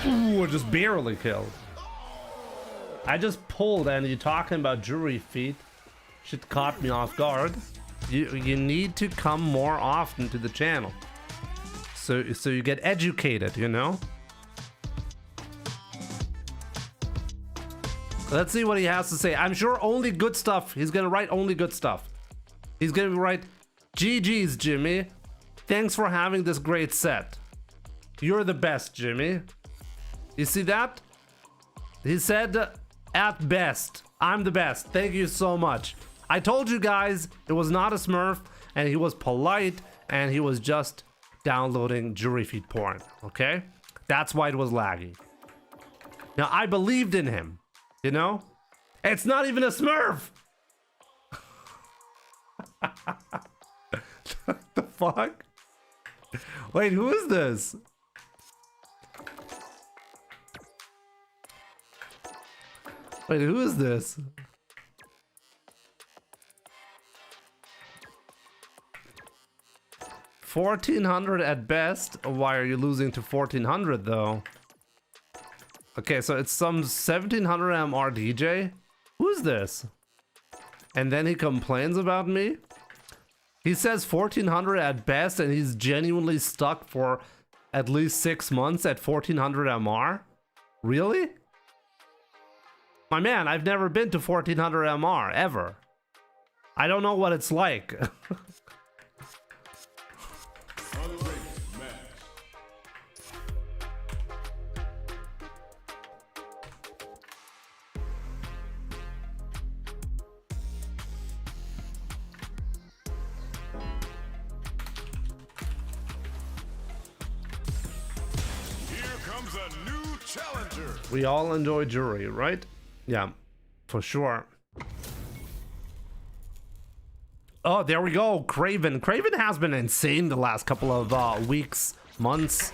Ooh, I just barely killed. I just pulled, and you're talking about jury feet. Shit caught me off guard. You need to come more often to the channel, so you get educated, you know. Let's see what he has to say. I'm sure only good stuff. He's gonna write only good stuff. He's gonna write, GG's, Jimmy. Thanks for having this great set. You're the best, Jimmy. You see that? He said, at best, I'm the best. Thank you so much. I told you guys it was not a Smurf, and he was polite, and he was just downloading jury feed porn, okay? That's why it was laggy. Now, I believed in him, you know? It's not even a Smurf! What the fuck? Wait, who is this? Wait, who is this? $1,400 at best. Why are you losing to 1,400 though? Okay, so it's some 1700 MR DJ. Who's this? And then he complains about me? He says 1400 at best, and he's genuinely stuck for at least 6 months at 1400 MR? Really? My man, I've never been to 1400 MR, ever. I don't know what it's like. A new challenger. We all enjoy jury, right? Yeah, for sure. Oh, there we go. Craven. Craven has been insane the last couple of weeks, months.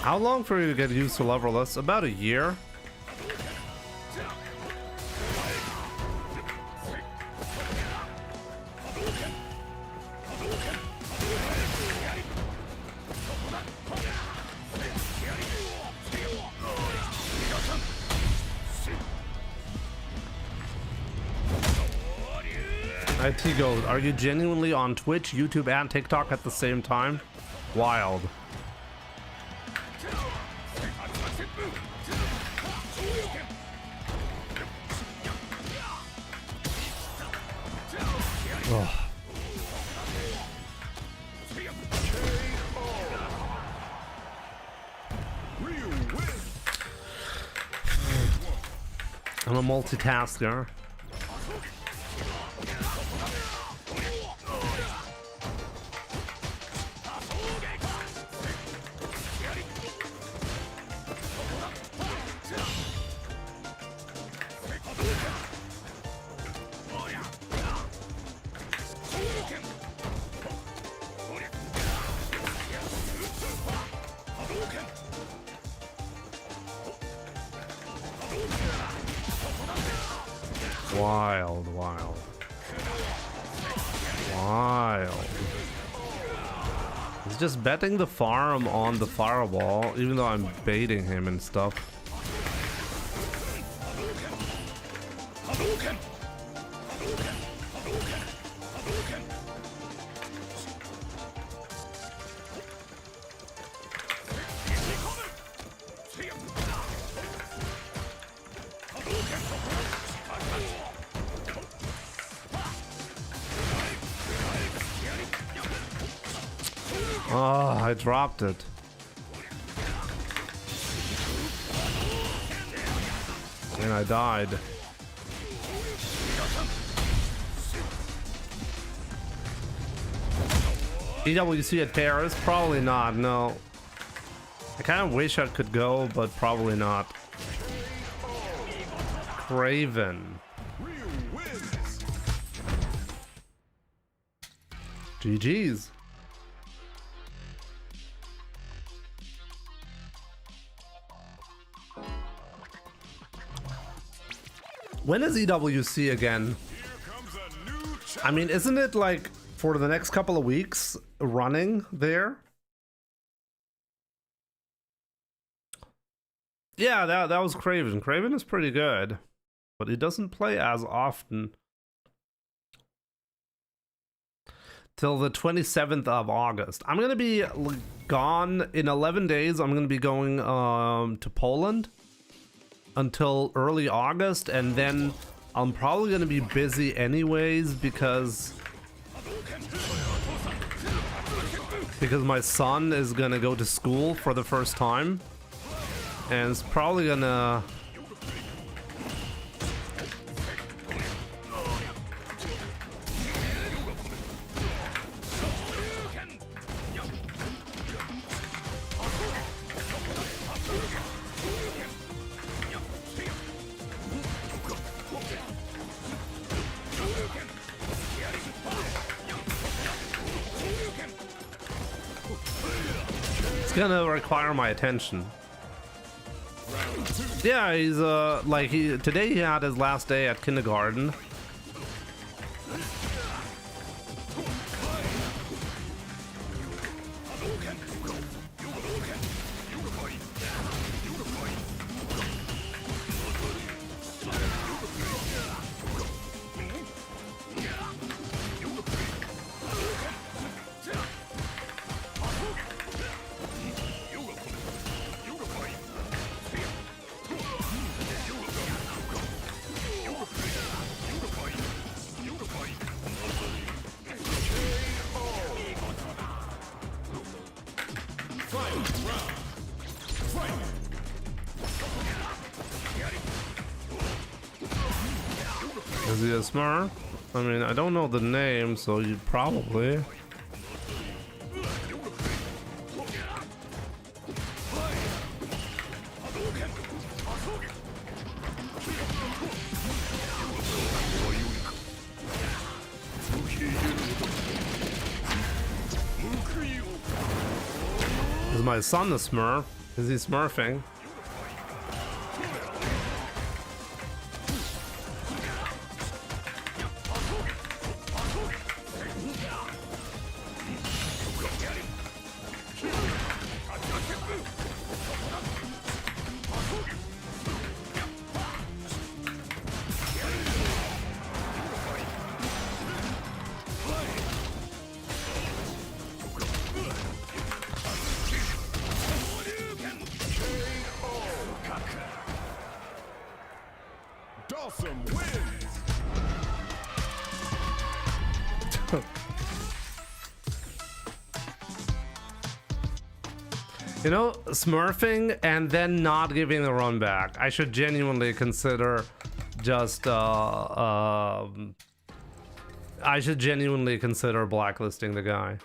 How long for you to get used to leverless? About a year. IT Gold, are you genuinely on Twitch, YouTube, and TikTok at the same time? Wild. Ugh. I'm a multitasker. Wild, wild. Wild. He's just betting the farm on the fireball, even though I'm baiting him and stuff. Oh, I dropped it. And I died. EWC at Paris? Probably not, no. I kind of wish I could go, but probably not. Craven. GG's. When is EWC again? Here comes a new challenger. I mean, isn't it like for the next couple of weeks running there? Yeah, that was Craven. Craven is pretty good, but he doesn't play as often. Till the 27th of August. I'm gonna be gone in 11 days. I'm gonna be going to Poland until early August, and then I'm probably gonna be busy anyways because my son is gonna go to school for the first time, and it's probably gonna gonna require my attention. Yeah, he's like today he had his last day at kindergarten. Is he a Smurf? I mean, I don't know the name, so you probably. Is my son a Smurf? Is he smurfing? Dawson wins. You know, smurfing and then not giving the run back. I should genuinely consider just I should genuinely consider blacklisting the guy.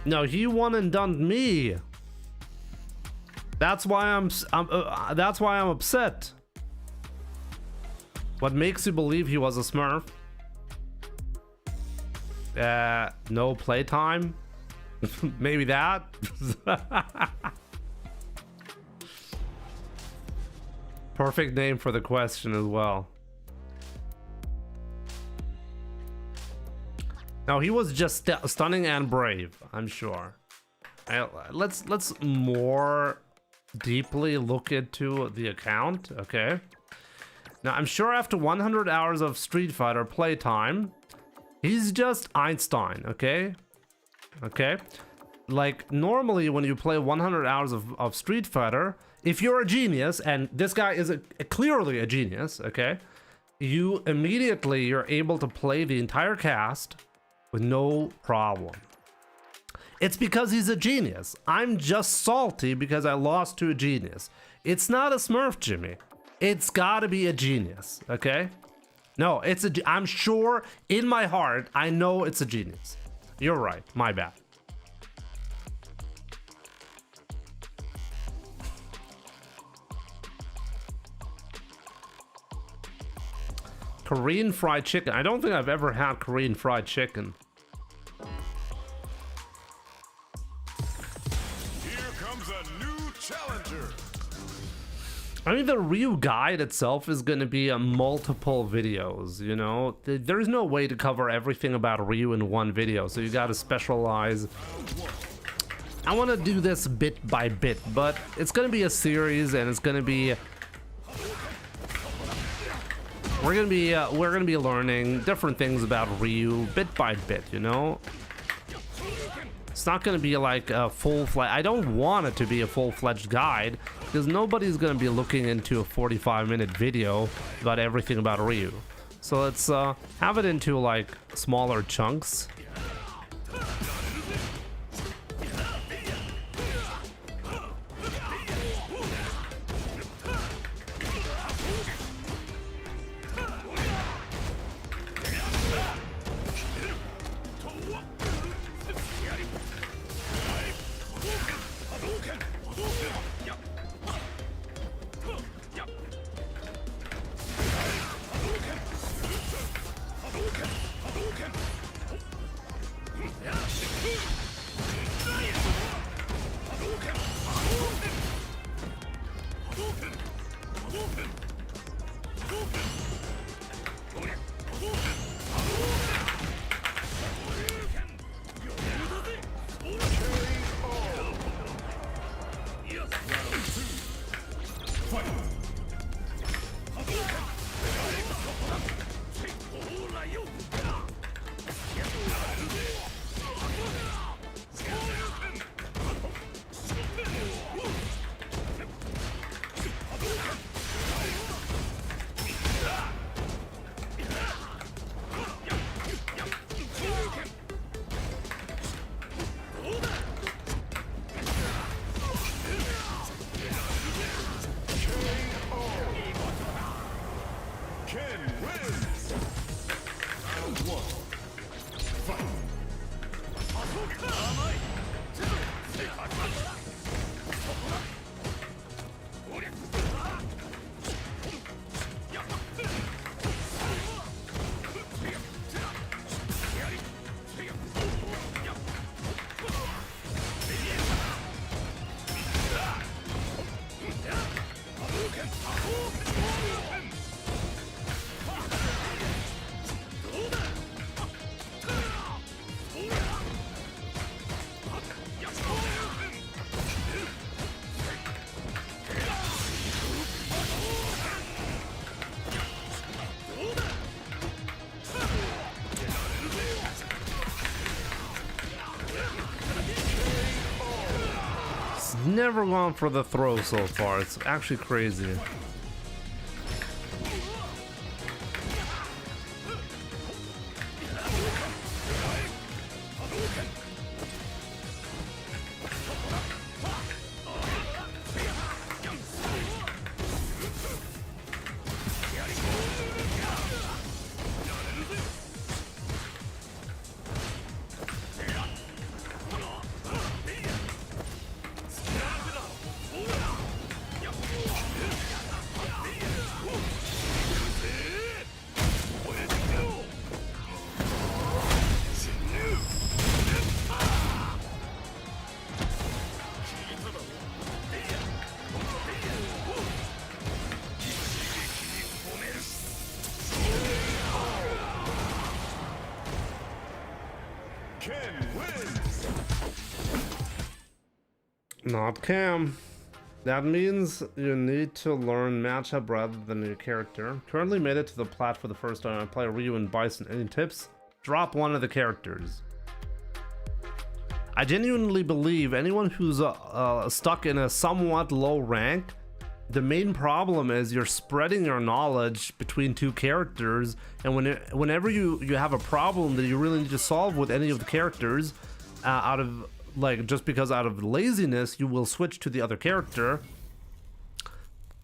No, he one and done me. That's why I'm upset. What makes you believe he was a Smurf? No playtime? Maybe that? Perfect name for the question as well. No, he was just stunning and brave, I'm sure. Let's more deeply look into the account, okay? Now, I'm sure after 100 hours of Street Fighter playtime, he's just Einstein, okay? Okay? Like, normally when you play 100 hours of Street Fighter, if you're a genius, and this guy is clearly a genius, okay? You're able to play the entire cast with no problem. It's because he's a genius. I'm just salty because I lost to a genius. It's not a Smurf, Jimmy. It's gotta be a genius, okay? No, I'm sure in my heart, I know it's a genius. You're right, my bad. Korean fried chicken. I don't think I've ever had Korean fried chicken. Here comes a new challenger. I mean, the Ryu guide itself is going to be multiple videos, you know? There's no way to cover everything about Ryu in one video, so you got to specialize. I want to do this bit by bit, but it's going to be a series, and it's going to be... We're gonna be learning different things about Ryu bit by bit, you know? It's not gonna be like a full-fledged... I don't want it to be a full-fledged guide, because nobody's gonna be looking into a 45-minute video about everything about Ryu. So let's have it into like smaller chunks. Never gone for the throw so far. It's actually crazy. Not Cam. That means you need to learn matchup rather than your character. Currently made it to the plat for the first time. I play Ryu and Bison. Any tips? Drop one of the characters. I genuinely believe anyone who's stuck in a somewhat low rank, the main problem is you're spreading your knowledge between two characters, and whenever you have a problem that you really need to solve with any of the characters, just because out of laziness, you will switch to the other character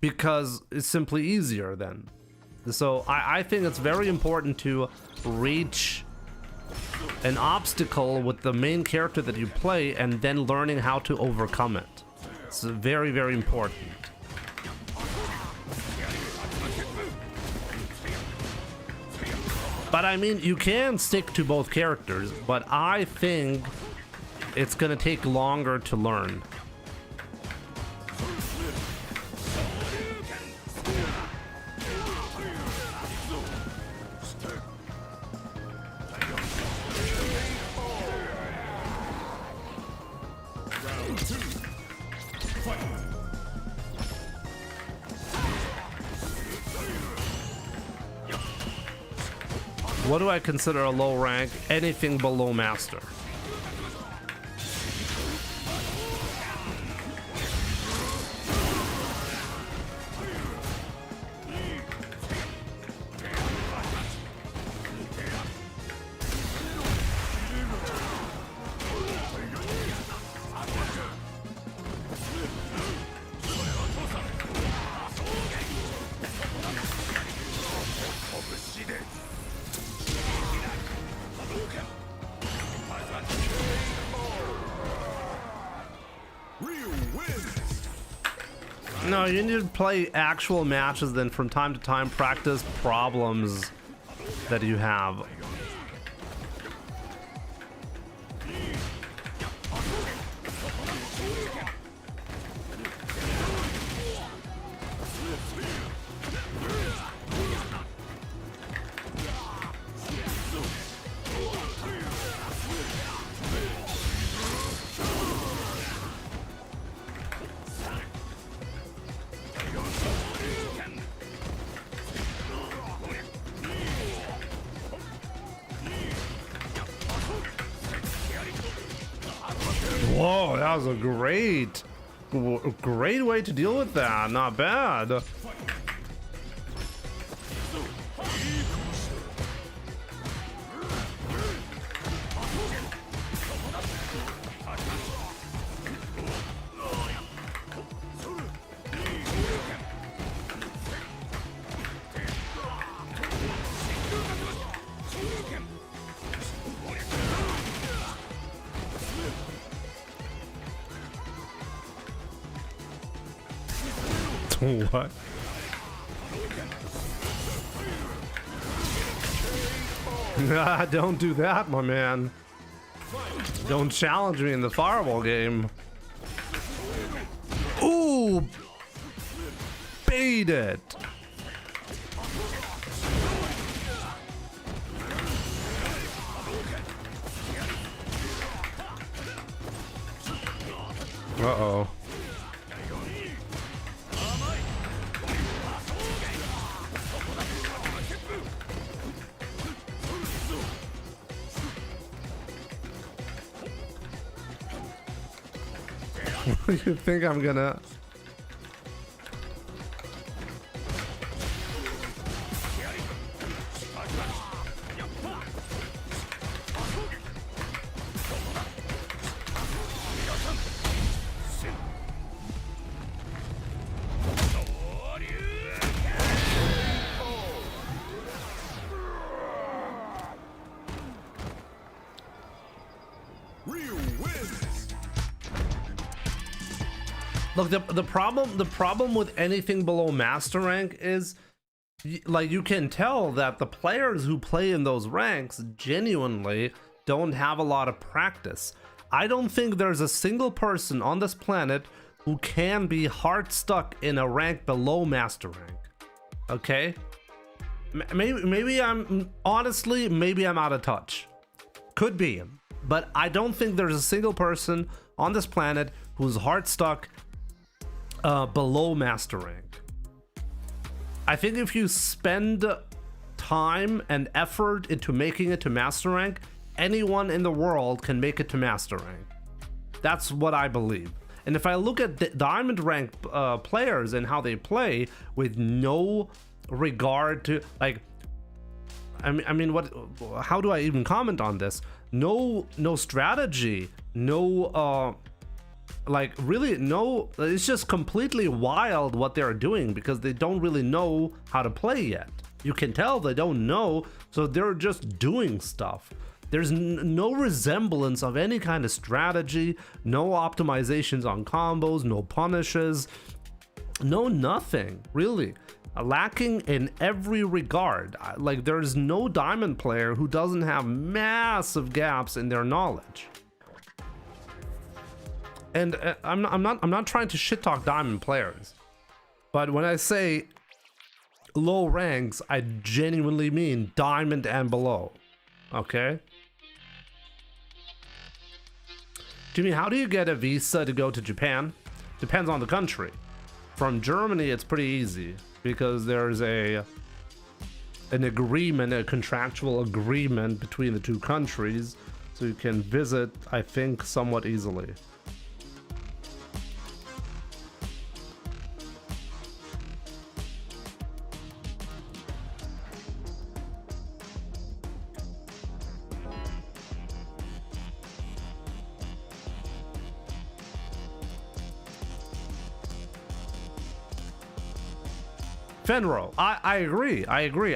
because it's simply easier then. So I think it's very important to reach an obstacle with the main character that you play and then learning how to overcome it. It's very, very important. But I mean, you can stick to both characters, but I think it's gonna take longer to learn. What do I consider a low rank? Anything below master. No, you need to play actual matches, then from time to time practice problems that you have. Whoa, that was a great way to deal with that. Not bad. What? Nah, don't do that, my man. Don't challenge me in the fireball game. Ooh! Bait it! Uh-oh. You think I'm gonna... Look, the problem with anything below master rank is, like, you can tell that the players who play in those ranks genuinely don't have a lot of practice. I don't think there's a single person on this planet who can be hard stuck in a rank below master rank. Okay? Maybe I'm honestly, maybe I'm out of touch. Could be. But I don't think there's a single person on this planet who's hard stuck below master rank. I think if you spend time and effort into making it to master rank, anyone in the world can make it to master rank. That's what I believe. And if I look at the diamond rank players and how they play with no regard to, like, I mean, what? How do I even comment on this? No strategy, no like, really no, it's just completely wild what they're doing because they don't really know how to play yet. You can tell they don't know, so they're just doing stuff. There's no resemblance of any kind of strategy, no optimizations on combos, no punishes, no nothing, really. lacking in every regard. Like, there's no diamond player who doesn't have massive gaps in their knowledge. And I'm not trying to shit talk diamond players, but when I say low ranks, I genuinely mean diamond and below. Okay. Jimmy, how do you get a visa to go to Japan? Depends on the country. From Germany, it's pretty easy because there's an agreement, a contractual agreement between the two countries, so you can visit, I think, somewhat easily. Fenro, I agree.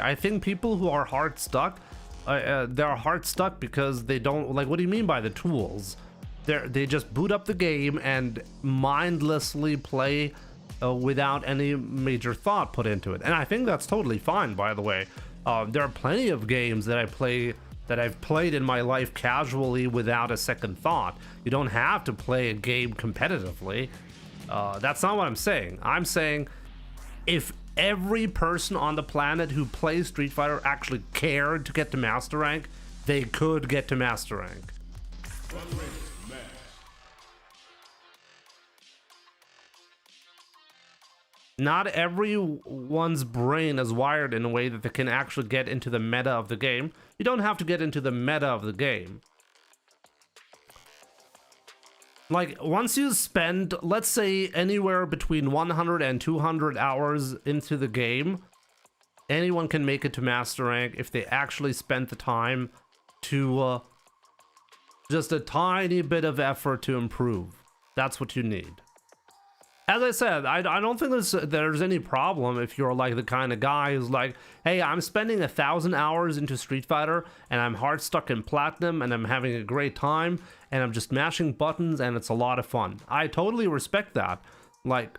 I think people who are hard stuck, they're hard stuck because they don't, like, what do you mean by the tools? They just boot up the game and mindlessly play without any major thought put into it. And I think that's totally fine, by the way. There are plenty of games that I've played in my life casually without a second thought. You don't have to play a game competitively. That's not what I'm saying. I'm saying if every person on the planet who plays Street Fighter actually cared to get to Master Rank, they could get to Master Rank. Not everyone's brain is wired in a way that they can actually get into the meta of the game. You don't have to get into the meta of the game. Like, once you spend, let's say, anywhere between 100 and 200 hours into the game, anyone can make it to Master Rank if they actually spent the time to just a tiny bit of effort to improve. That's what you need. As I said, I don't think there's any problem if you're like the kind of guy who's like, hey, I'm spending 1,000 hours into Street Fighter and I'm hard stuck in Platinum and I'm having a great time and I'm just mashing buttons and it's a lot of fun. I totally respect that. Like,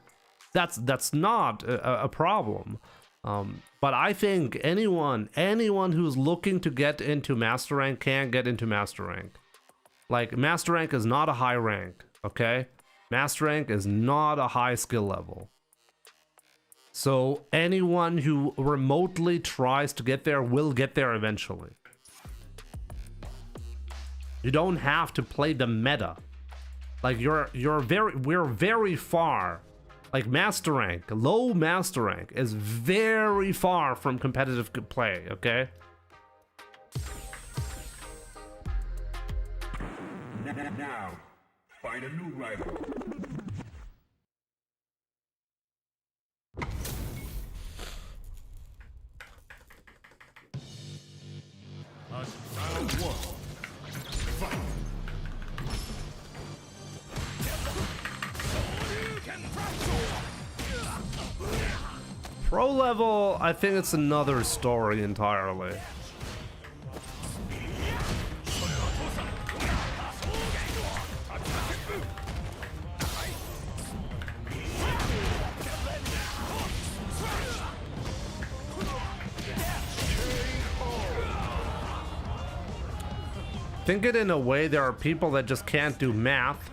that's not a problem. But I think anyone who's looking to get into Master Rank can get into Master Rank. Like, Master Rank is not a high rank, okay? Master Rank is not a high skill level. So anyone who remotely tries to get there will get there eventually. You don't have to play the meta. Like, we're very far. Like, Master Rank, low Master Rank is very far from competitive play, okay? Now, find a new rival. Round one. Fight. Pro level, I think it's another story entirely. Think it in a way, there are people that just can't do math.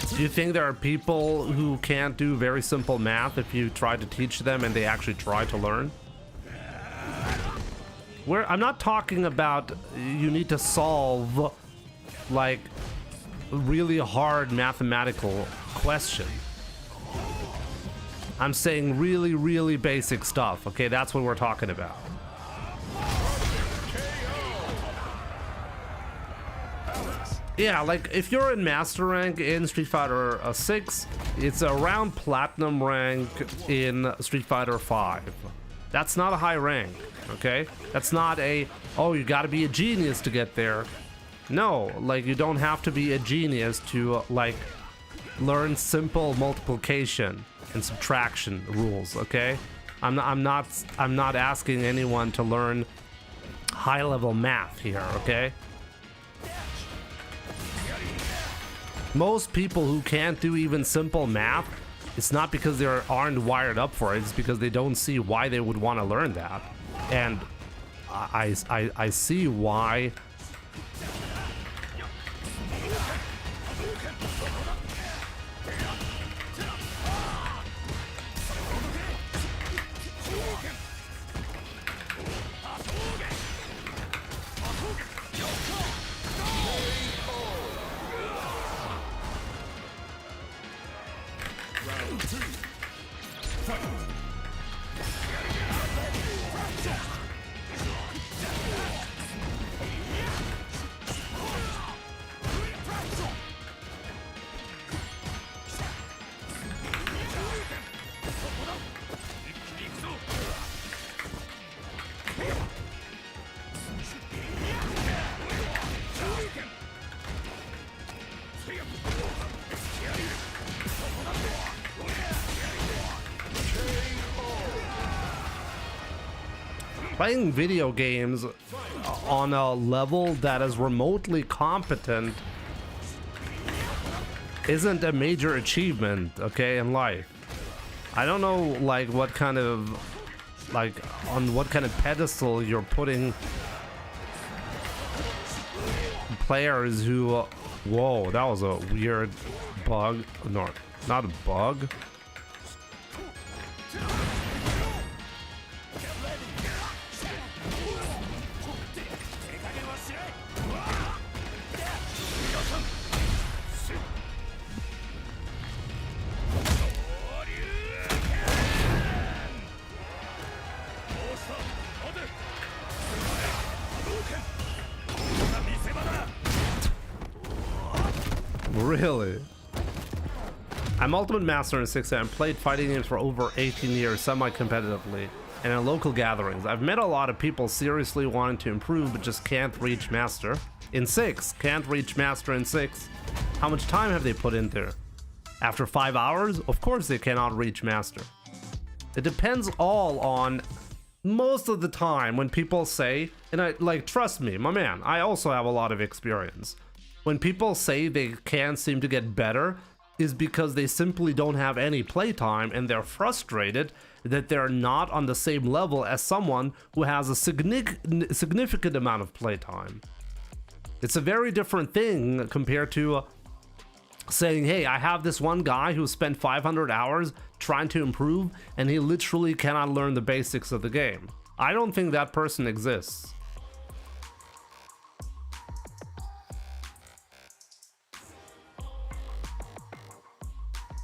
Do you think there are people who can't do very simple math if you try to teach them and they actually try to learn? I'm not talking about you need to solve like really hard mathematical question. I'm saying really, really basic stuff. Okay, that's what we're talking about. Yeah, like if you're in Master Rank in Street Fighter 6, it's around Platinum rank in Street Fighter 5. That's not a high rank, okay? That's not a, oh, you gotta be a genius to get there. No, like you don't have to be a genius to like learn simple multiplication and subtraction rules, okay? I'm not asking anyone to learn high-level math here, okay? Most people who can't do even simple math it's not because they aren't wired up for it. It's because they don't see why they would want to learn that. And I see why. Playing video games on a level that is remotely competent isn't a major achievement, okay, in life. I don't know, like, what kind of, like, on what kind of pedestal you're putting players who, whoa, that was a weird bug. No, not a bug. Really? I'm Ultimate Master in 6 and played fighting games for over 18 years semi-competitively and in local gatherings. I've met a lot of people seriously wanting to improve but just can't reach Master. In 6, can't reach Master in 6. How much time have they put in there? After 5 hours? Of course they cannot reach Master. It depends all on, most of the time when people say, and I, like, trust me, my man, I also have a lot of experience. When people say they can't seem to get better, is because they simply don't have any playtime and they're frustrated that they're not on the same level as someone who has a significant amount of playtime. It's a very different thing compared to saying, hey, I have this one guy who spent 500 hours trying to improve and he literally cannot learn the basics of the game. I don't think that person exists.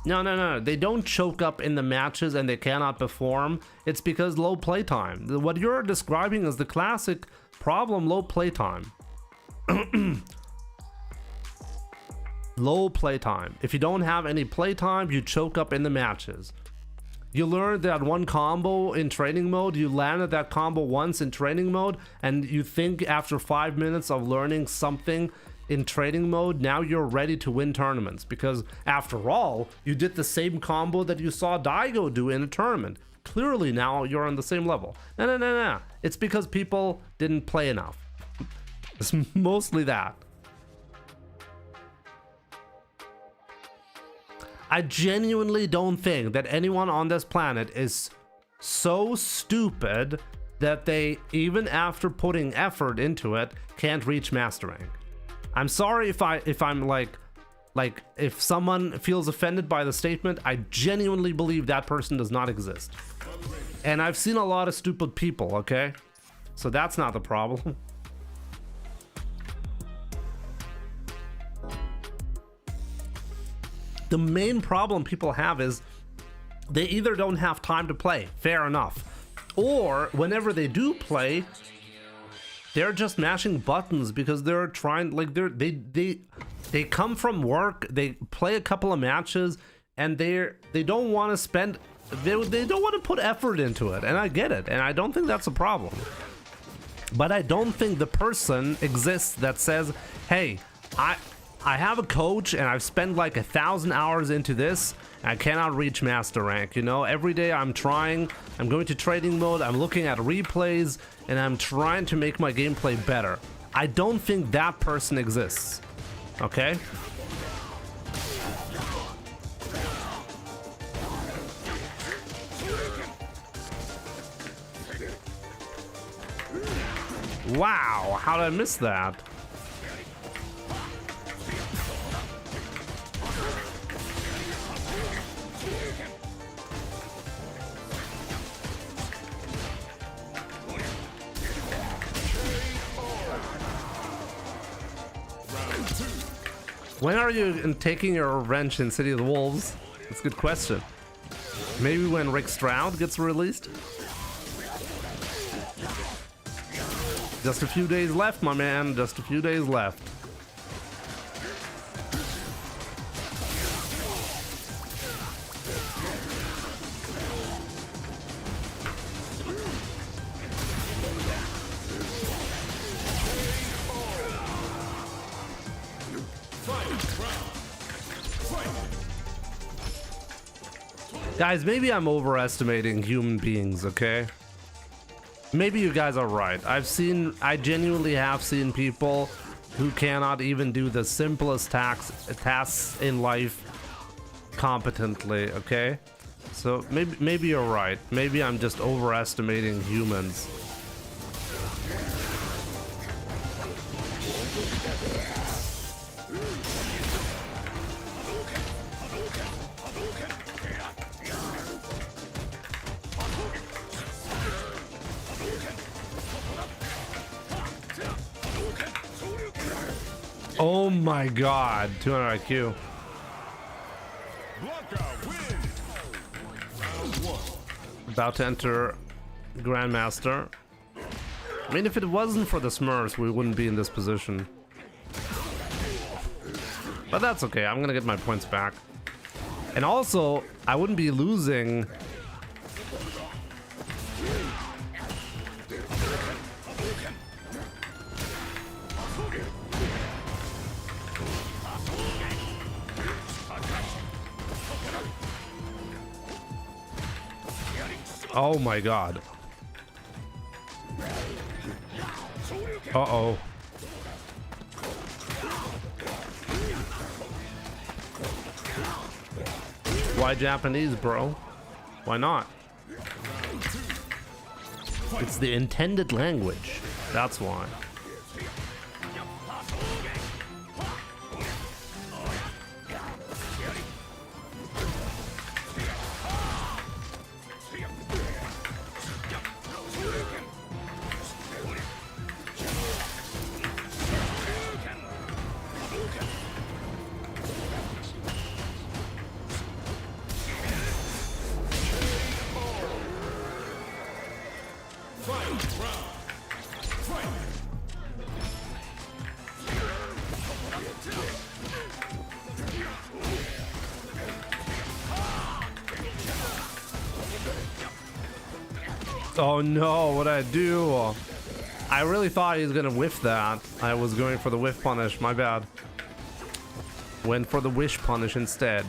No, they don't choke up in the matches and they cannot perform. It's because low playtime. What you're describing is the classic problem, low playtime. Low playtime. If you don't have any playtime, you choke up in the matches. You learned that one combo in training mode, you landed that combo once in training mode, and you think after 5 minutes of learning something in training mode, now you're ready to win tournaments, because after all, you did the same combo that you saw Daigo do in a tournament. Clearly now you're on the same level. No. It's because people didn't play enough. It's mostly that. I genuinely don't think that anyone on this planet is so stupid that they, even after putting effort into it, can't reach Master Rank. I'm sorry if I'm like if someone feels offended by the statement. I genuinely believe that person does not exist. And I've seen a lot of stupid people, okay? So that's not the problem. The main problem people have is they either don't have time to play, fair enough, or whenever they do play, they're just mashing buttons because they're trying, like, they come from work, they play a couple of matches, and they don't want to spend, they don't want to put effort into it, and I get it, and I don't think that's a problem. But I don't think the person exists that says, hey, I have a coach and I've spent like 1,000 hours into this, and I cannot reach Master Rank, you know? Every day I'm trying, I'm going to training mode, I'm looking at replays, and I'm trying to make my gameplay better. I don't think that person exists, okay? Wow, how did I miss that? When are you taking your revenge in City of the Wolves? That's a good question. Maybe when Rick Stroud gets released? Just a few days left, my man. Just a few days left. Guys, maybe I'm overestimating human beings, okay? Maybe you guys are right. I genuinely have seen people who cannot even do the simplest tasks in life competently, okay? So maybe you're right. Maybe I'm just overestimating humans. Oh my god, 200 IQ. About to enter Grandmaster. I mean, if it wasn't for the Smurfs, we wouldn't be in this position. But that's okay, I'm gonna get my points back. And also, I wouldn't be losing. Oh my god. Uh-oh. Why Japanese, bro? Why not? It's the intended language. That's why. Oh no, what'd I do? I really thought he was gonna whiff that. I was going for the whiff punish, my bad. Went for the wish punish instead.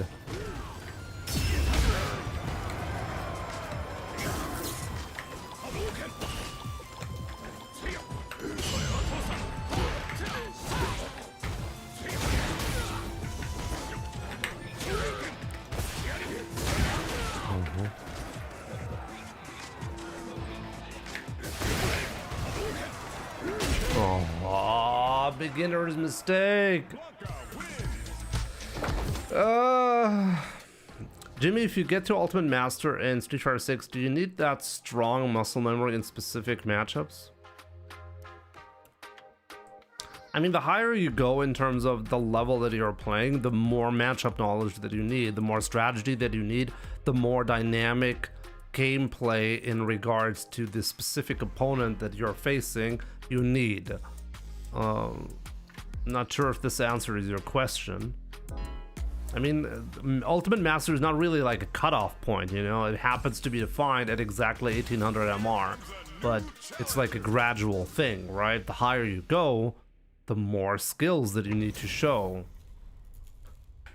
Beginner's mistake. Jimmy, if you get to Ultimate Master in Street Fighter 6, do you need that strong muscle memory in specific matchups? I mean, the higher you go in terms of the level that you're playing, the more matchup knowledge that you need, the more strategy that you need, the more dynamic gameplay in regards to the specific opponent that you're facing you need. Not sure if this answers your question. I mean, Ultimate Master is not really like a cutoff point, you know? It happens to be defined at exactly 1800 MR, but it's like a gradual thing, right? The higher you go, the more skills that you need to show.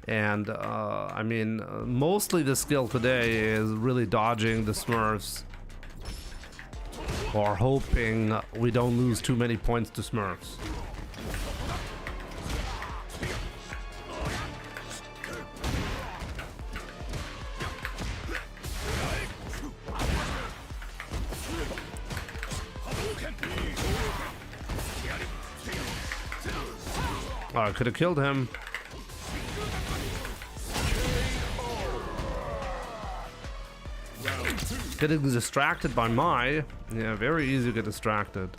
And, I mean, mostly the skill today is really dodging the Smurfs or hoping we don't lose too many points to Smurfs. Oh, I could have killed him. Getting distracted by my... Yeah, very easy to get distracted.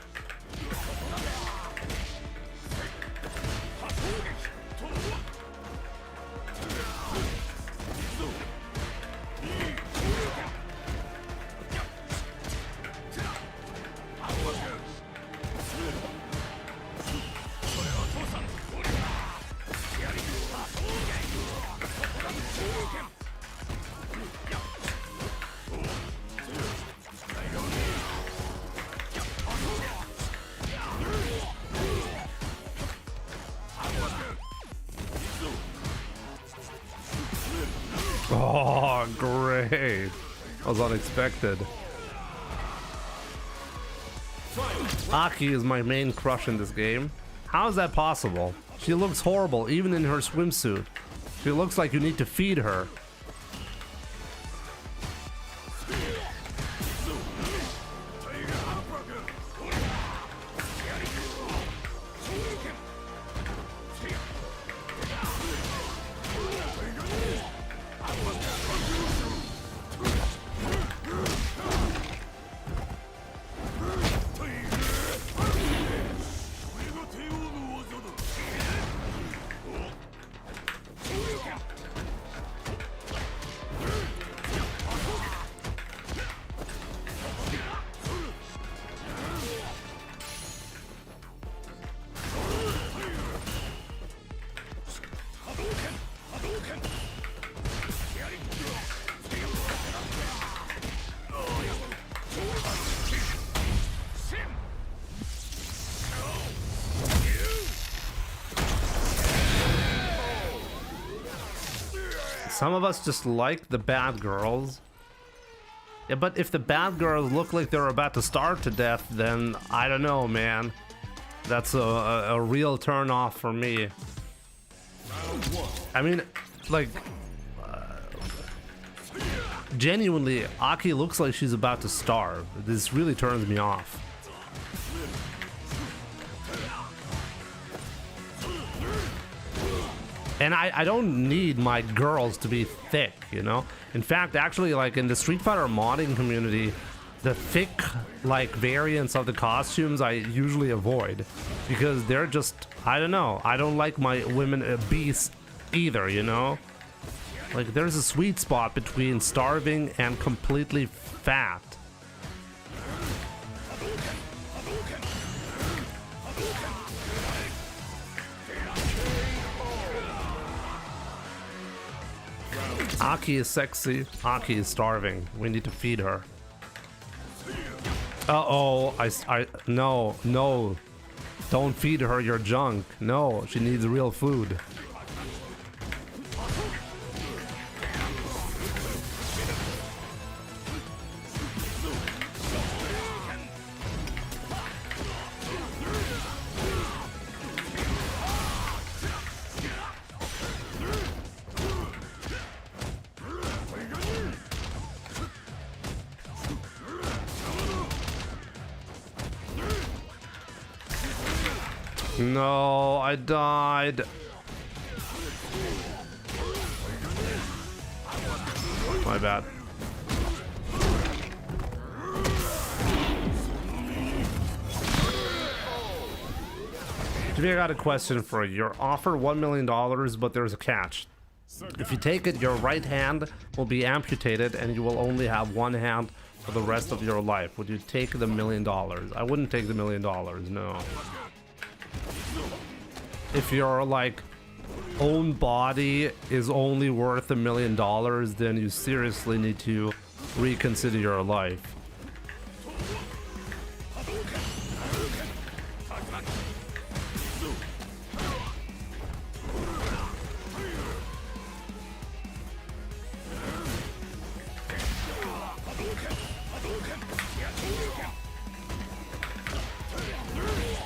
Oh, great. That was unexpected. Aki is my main crush in this game. How is that possible? She looks horrible, even in her swimsuit. She looks like you need to feed her. Some of us just like the bad girls. Yeah, but if the bad girls look like they're about to starve to death, then I don't know, man. That's a real turn off for me. I mean, like, genuinely, Aki looks like she's about to starve. This really turns me off. And I don't need my girls to be thick, you know? In fact, actually, like in the Street Fighter modding community, the thick, like, variants of the costumes I usually avoid. Because they're just, I don't know, I don't like my women obese either, you know? Like, there's a sweet spot between starving and completely fat. Aki is sexy, Aki is starving. We need to feed her. Uh-oh, no. Don't feed her your junk. No, she needs real food. No, I died. My bad. Jimmy, I got a question for you. You're offered $1 million, but there's a catch. If you take it, your right hand will be amputated and you will only have one hand for the rest of your life. Would you take the $1 million? I wouldn't take the $1 million, no. If your, like, own body is only worth $1 million, then you seriously need to reconsider your life.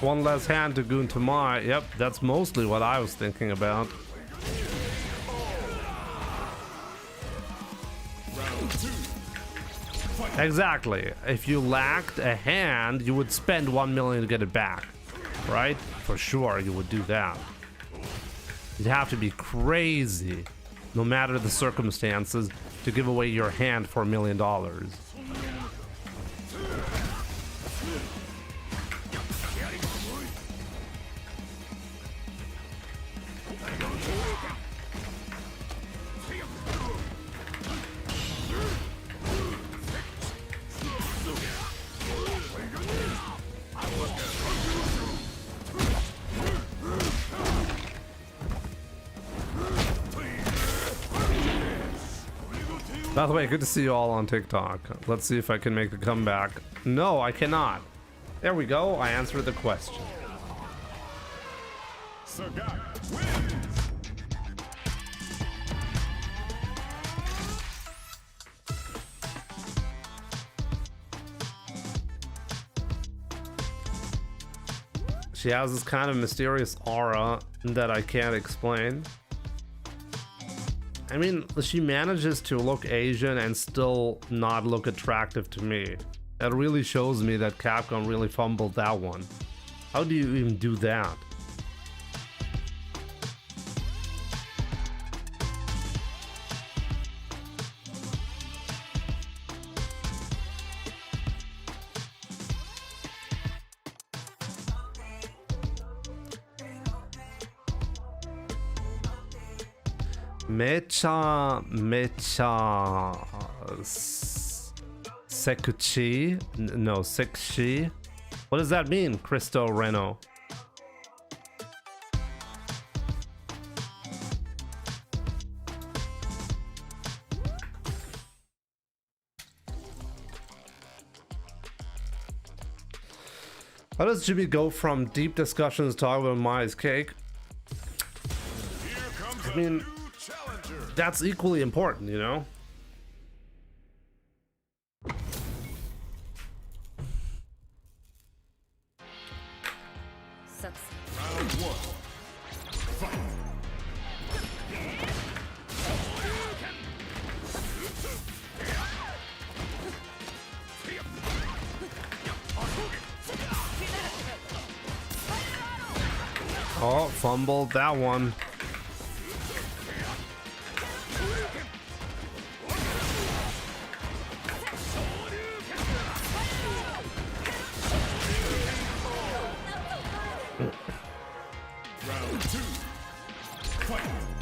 One less hand to goon to my. Yep, that's mostly what I was thinking about. Exactly. If you lacked a hand, you would spend 1 million to get it back, right? For sure, you would do that. You'd have to be crazy, no matter the circumstances, to give away your hand for $1 million. By the way, good to see you all on TikTok. Let's see if I can make the comeback. No, I cannot. There we go. I answered the question. She has this kind of mysterious aura that I can't explain. I mean, she manages to look Asian and still not look attractive to me. That really shows me that Capcom really fumbled that one. How do you even do that? Mecha Sekuchi? No, Sekshi. What does that mean, Cristo Reno? How does Jimmy go from deep discussions talking about Mai's cake? I mean, that's equally important, you know? Oh, fumbled that one. Round 2. Fight.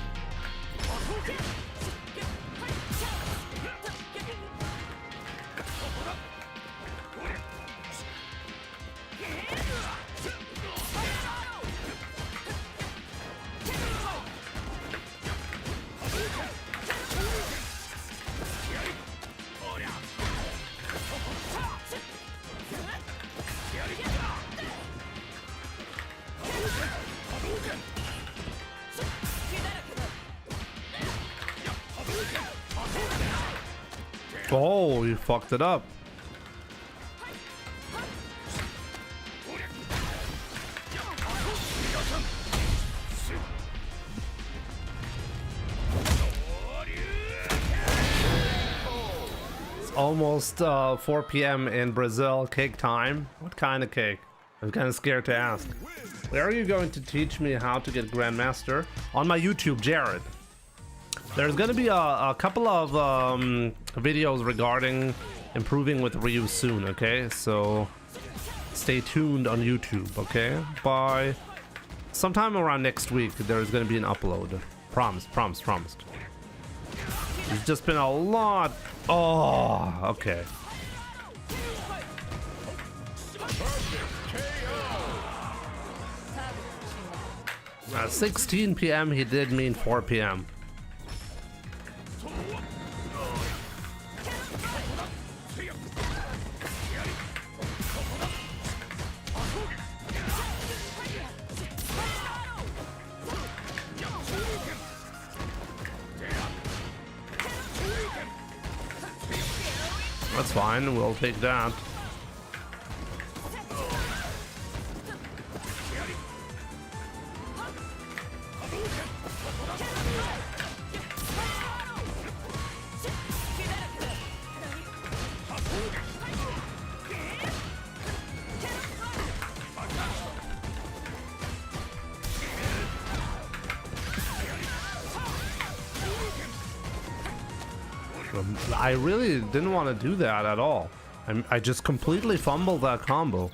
哦 you fucked it up. It's almost 4 p.m. in Brazil. Cake time. What kind of cake? I'm kind of scared to ask. Where are you going to teach me how to get Grandmaster? On my YouTube, Jared. There's gonna be a couple of videos regarding improving with Ryu soon, okay? So stay tuned on YouTube, okay? By sometime around next week, there's gonna be an upload. Promised. There's just been a lot. Oh, okay. 16 p.m. he did mean 4 p.m. That's fine, we'll take that. I really didn't want to do that at all. I just completely fumbled that combo.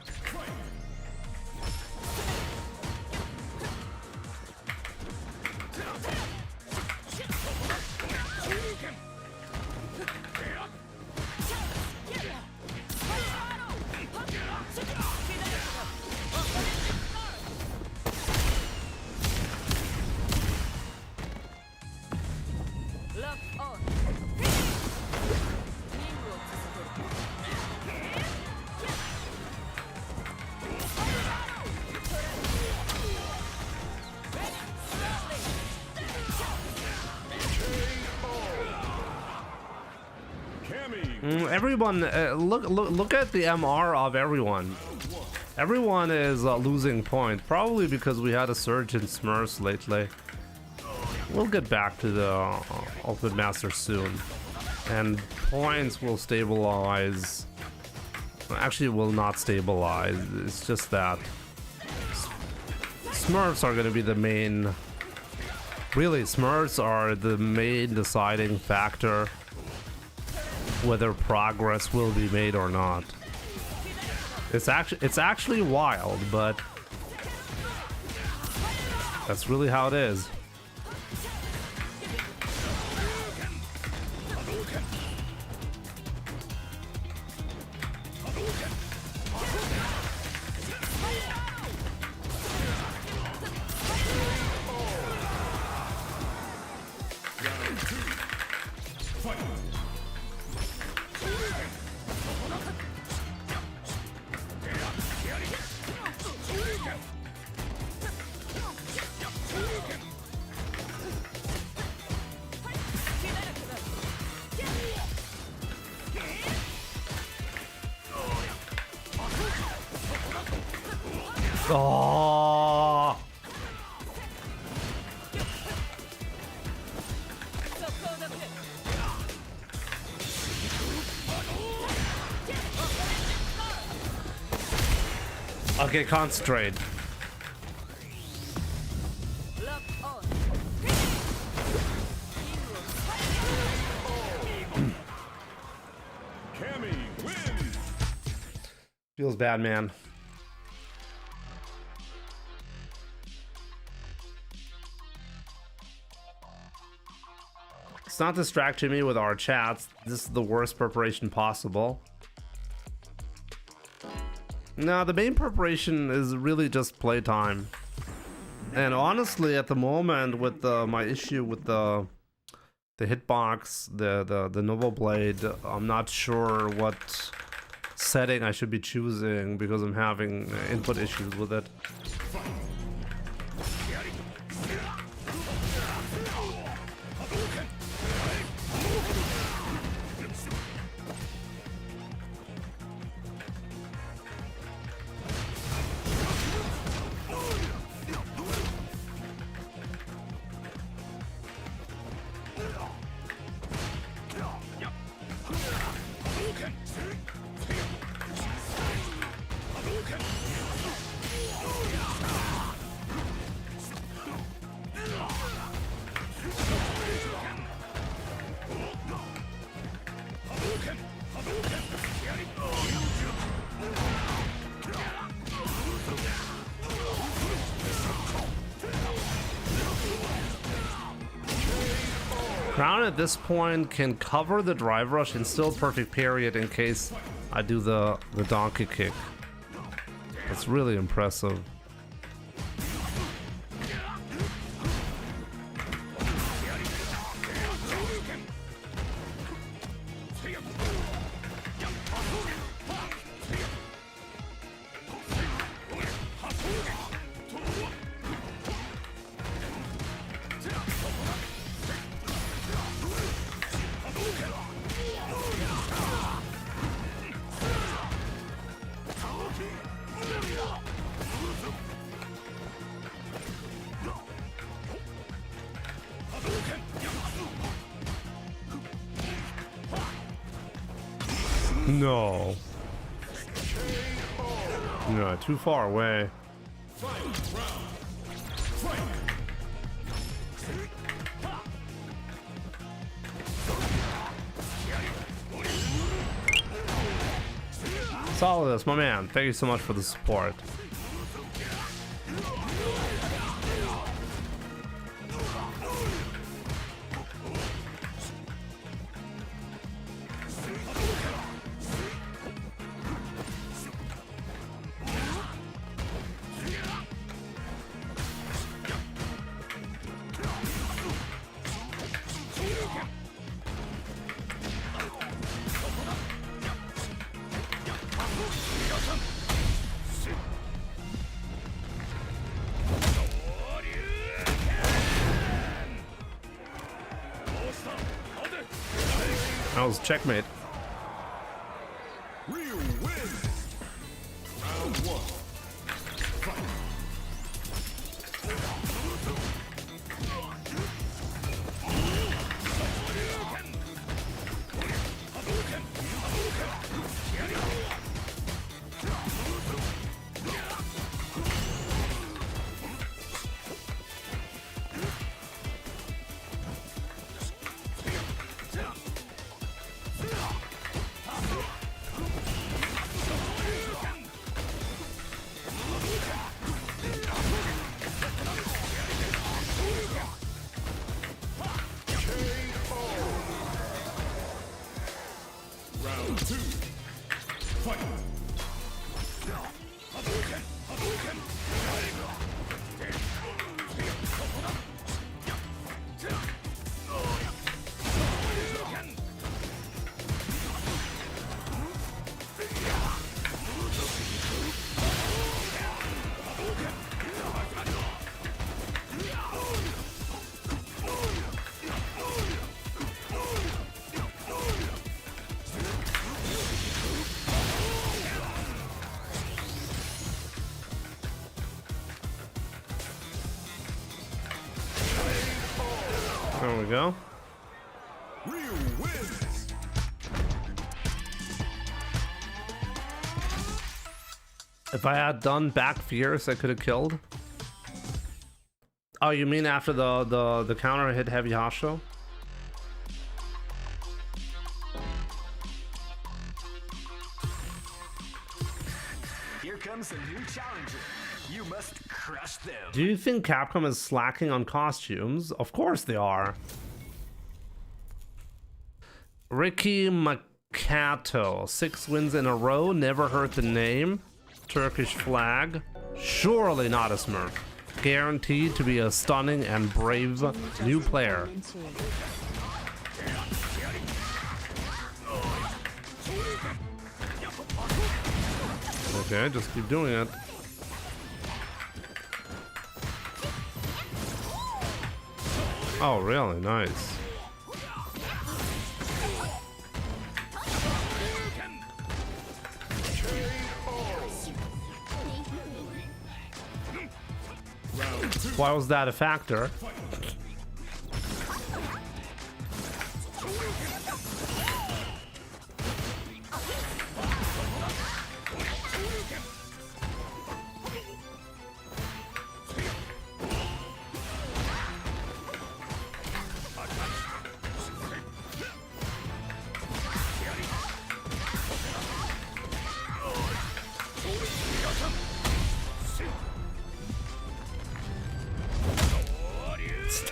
Everyone, look at the MR of everyone. Everyone is losing point, probably because we had a surge in Smurfs lately. We'll get back to the Ultimate Master soon, and points will stabilize. Actually, it will not stabilize. It's just that Smurfs are going to be the main. Really, Smurfs are the main deciding factor whether progress will be made or not. It's actually wild, but that's really how it is. Oh. Okay, concentrate. Feels bad, man. It's not distracting me with our chats. This is the worst preparation possible. No, the main preparation is really just playtime. And honestly, at the moment, with my issue with the hitbox, the Noble Blade, I'm not sure what setting I should be choosing because I'm having input issues with it. Crown at this point can cover the drive rush and still perfect parry it in case I do the donkey kick. That's really impressive. No. No, too far away. Solidus, my man. Thank you so much for the support. That was checkmate. Real win. Round one. Fight. Round two. Fight. There we go. Real wins. If I had done back fierce, I could have killed. Oh, you mean after the counter hit heavy Hasho? Here comes a new challenger. You must crush them. Do you think Capcom is slacking on costumes? Of course they are. Ricky Makato, 6 wins in a row, never heard the name. Turkish flag, surely not a Smurf. Guaranteed to be a stunning and brave new player. Okay, just keep doing it. Oh, really? Nice. Why was that a factor?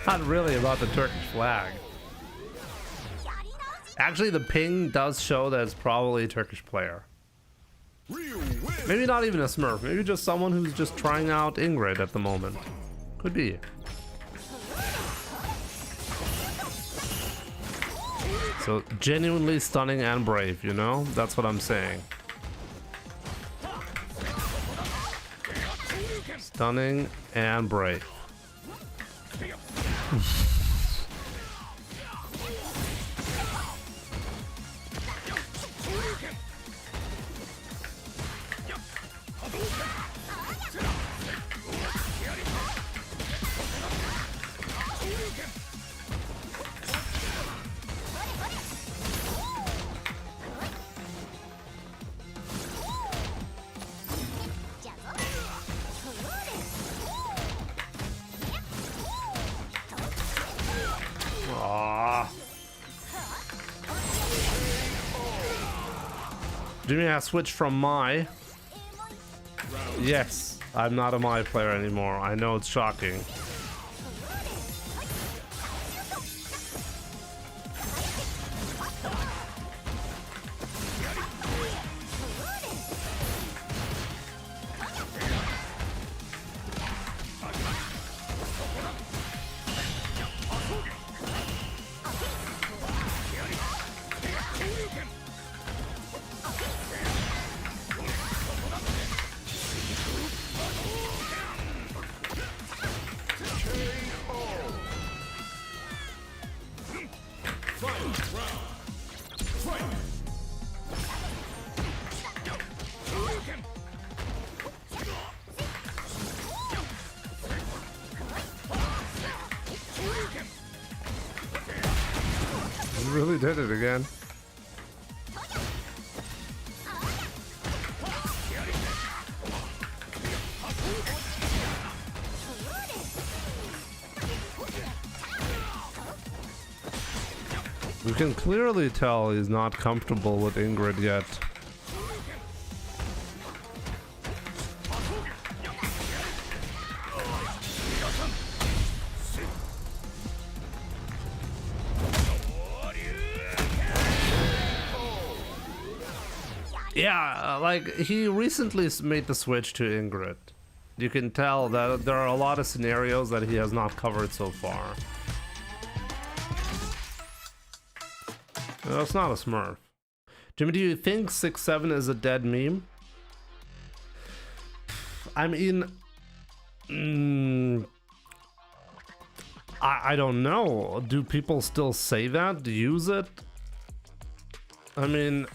Not really about the Turkish flag. Actually, the ping does show that it's probably a Turkish player. Maybe not even a Smurf. Maybe just someone who's just trying out Ingrid at the moment. Could be. So genuinely stunning and brave, you know? That's what I'm saying. Stunning and brave. Jimmy has switched from Mai. Yes, I'm not a Mai player anymore. I know it's shocking. Really did it again. We can clearly tell he's not comfortable with Ingrid yet. Yeah, like he recently made the switch to Ingrid. You can tell that there are a lot of scenarios that he has not covered so far. No, it's not a Smurf. Jimmy, do you think 6-7 is a dead meme? I mean, I don't know. Do people still say that? Use it? I mean,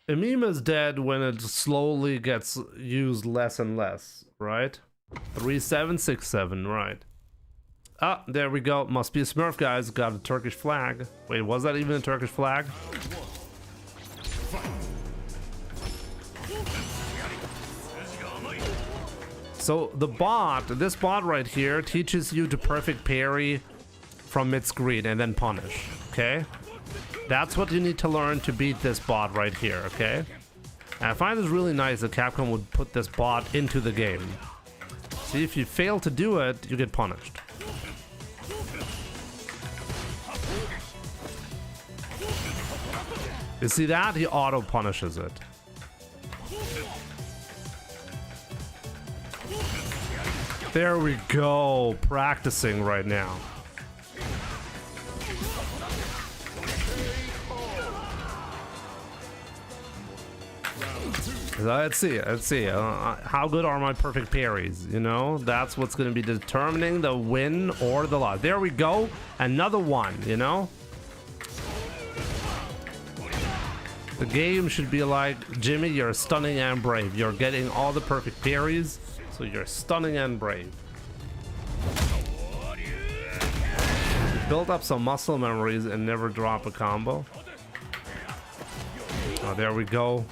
a meme is dead when it slowly gets used less and less, right? 3767, right? Ah, there we go. Must be a Smurf, guys. Got a Turkish flag. Wait, was that even a Turkish flag? So the bot, this bot right here, teaches you to perfect parry from mid-screen and then punish, okay? That's what you need to learn to beat this bot right here, okay? And I find this really nice that Capcom would put this bot into the game. See, if you fail to do it, you get punished. You see that? He auto punishes it. There we go. Practicing right now. Let's see. How good are my perfect parries? You know, that's what's going to be determining the win or the loss. There we go. Another one, you know? The game should be like, Jimmy, you're stunning and brave. You're getting all the perfect parries, so you're stunning and brave. Build up some muscle memories and never drop a combo. Oh, there we go.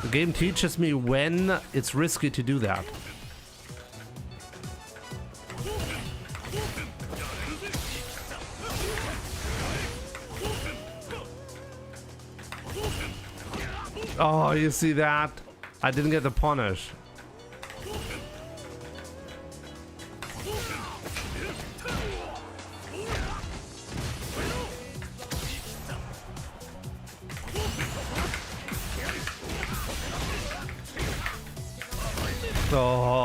The game teaches me when it's risky to do that. Oh, you see that? I didn't get the punish. Oh.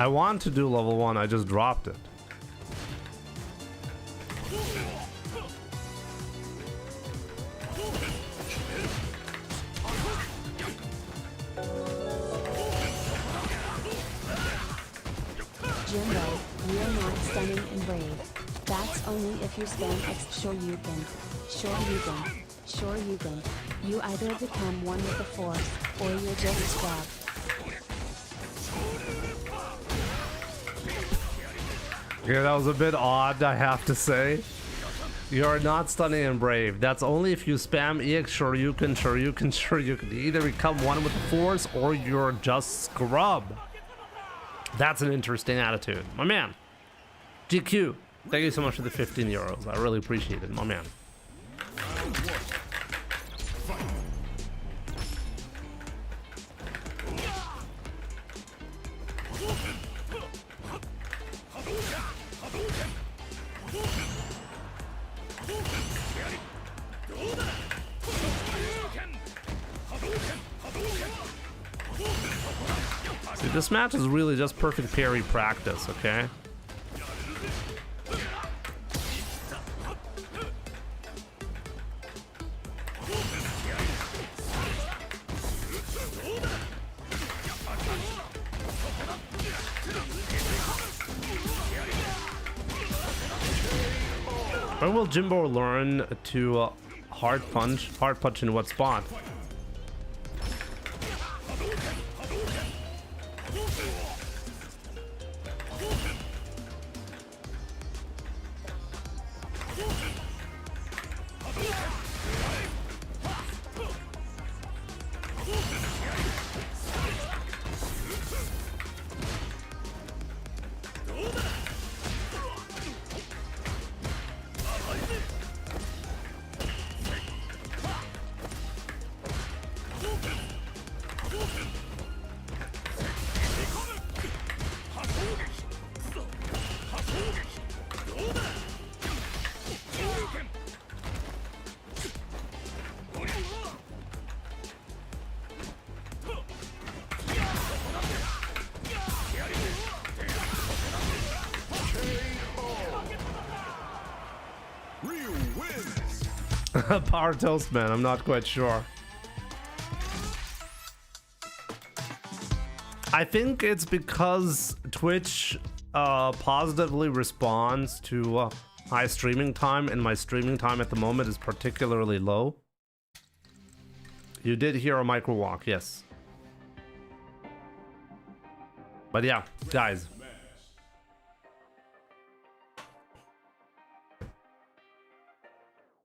I want to do level 1, I just dropped it. Jimbo, real only if you spam X Shoryuken. Shoryuken. Shoryuken. You either become one with the force, or you're just scrap. Yeah, that was a bit odd, I have to say. You're not stunning and brave. That's only if you spam EX Shoryuken, Shoryuken, Shoryuken. You either become one with the force or you're just scrub. That's an interesting attitude. My man. GQ, thank you so much for the 15 euros. I really appreciate it, my man. See, this match is really just perfect parry practice, okay? When will Jimbo learn to hard punch in what spot? Power Toast Man, I'm not quite sure. I think it's because Twitch positively responds to high streaming time, and my streaming time at the moment is particularly low. You did hear a micro walk, yes. But yeah, guys.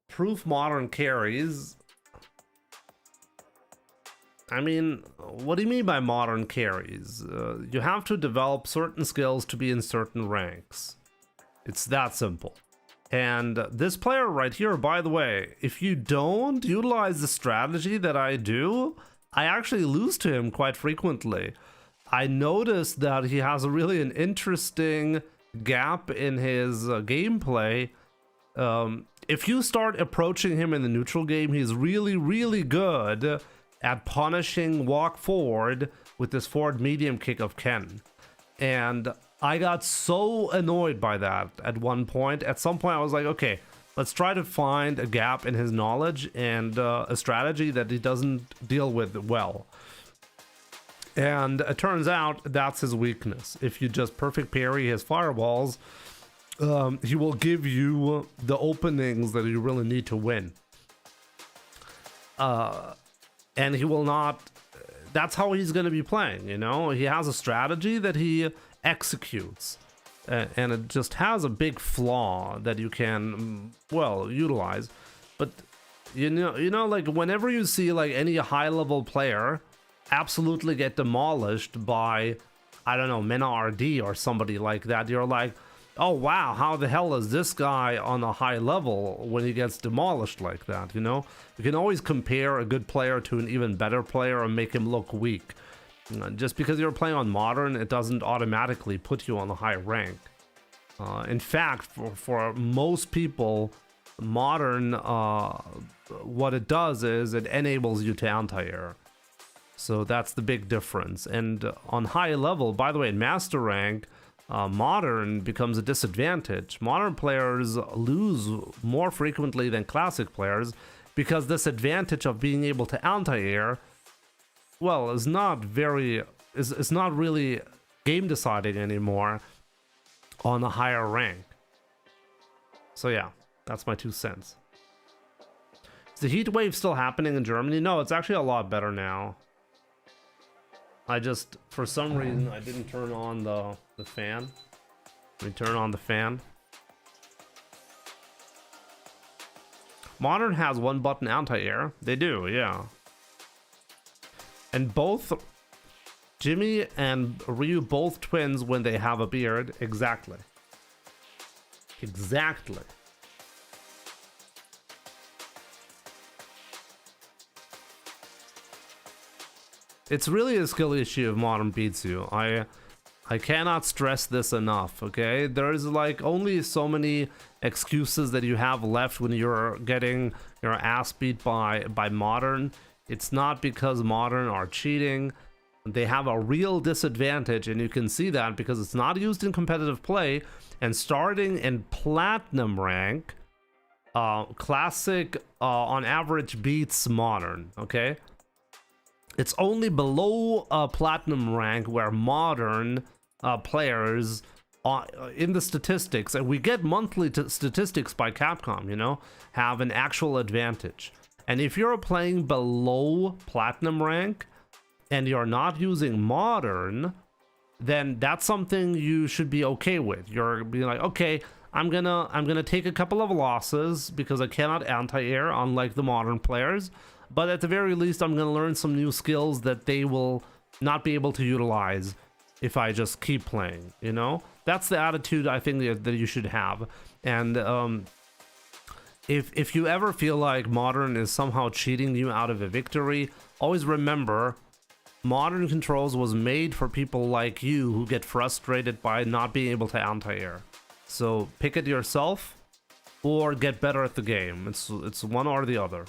Proof modern carries. I mean, what do you mean by modern carries? You have to develop certain skills to be in certain ranks. It's that simple. And this player right here, by the way, if you don't utilize the strategy that I do, I actually lose to him quite frequently. I noticed that he has really an interesting gap in his gameplay. If you start approaching him in the neutral game, he's really, really good at punishing walk forward with this forward medium kick of Ken. And I got so annoyed by that at one point. At some point, I was like, okay, let's try to find a gap in his knowledge and a strategy that he doesn't deal with well. And it turns out that's his weakness. If you just perfect parry his fireballs, he will give you the openings that you really need to win. And he will not... That's how he's going to be playing, you know? He has a strategy that he executes. And it just has a big flaw that you can, well, utilize. But, you know, like, whenever you see, like, any high-level player absolutely get demolished by, I don't know, Mena RD or somebody like that, you're like, oh wow, how the hell is this guy on a high level when he gets demolished like that, you know? You can always compare a good player to an even better player and make him look weak. Just because you're playing on modern, it doesn't automatically put you on a high rank. In fact, for most people, modern, what it does is it enables you to anti-air. So that's the big difference. And on high level, by the way, in master rank, modern becomes a disadvantage. Modern players lose more frequently than classic players because this advantage of being able to anti-air, well, is not really game deciding anymore on a higher rank. So yeah, that's my 2 cents. Is the heat wave still happening in Germany? No, it's actually a lot better now. I just, for some reason, I didn't turn on the fan. Let me turn on the fan. Modern has 1-button anti-air. They do, yeah. And both Jimmy and Ryu, both twins when they have a beard. Exactly. Exactly. It's really a skill issue if Modern beats you. I cannot stress this enough, okay? There's like only so many excuses that you have left when you're getting your ass beat by Modern. It's not because Modern are cheating. They have a real disadvantage, and you can see that because it's not used in competitive play. And starting in Platinum rank, Classic on average beats Modern, okay? It's only below Platinum rank where Modern players in the statistics, and we get monthly statistics by Capcom, you know, have an actual advantage. And if you're playing below Platinum rank and you're not using Modern, then that's something you should be okay with. You're being like, okay, I'm gonna take a couple of losses because I cannot anti-air unlike the Modern players, but at the very least I'm gonna learn some new skills that they will not be able to utilize if I just keep playing, you know? That's the attitude I think that you should have. And if you ever feel like Modern is somehow cheating you out of a victory, always remember Modern Controls was made for people like you who get frustrated by not being able to anti-air. So pick it yourself or get better at the game. It's one or the other.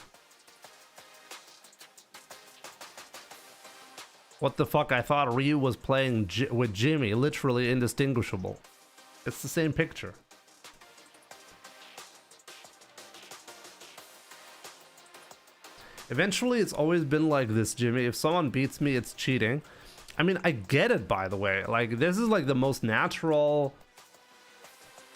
What the fuck? I thought Ryu was playing with Jimmy, literally indistinguishable. It's the same picture. Eventually, it's always been like this, Jimmy. If someone beats me, it's cheating. I mean, I get it, by the way. Like, this is like the most natural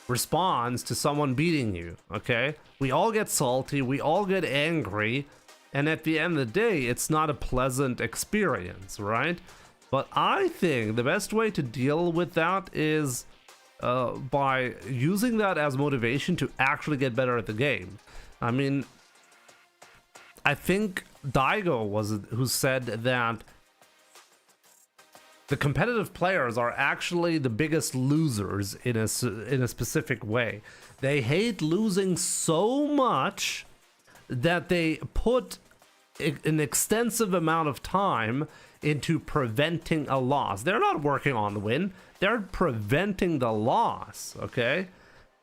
response to someone beating you, okay? We all get salty, we all get angry, and at the end of the day, it's not a pleasant experience, right? But I think the best way to deal with that is by using that as motivation to actually get better at the game. I mean, I think Daigo was who said that the competitive players are actually the biggest losers in a specific way. They hate losing so much that they put an extensive amount of time into preventing a loss. They're not working on the win, they're preventing the loss, okay?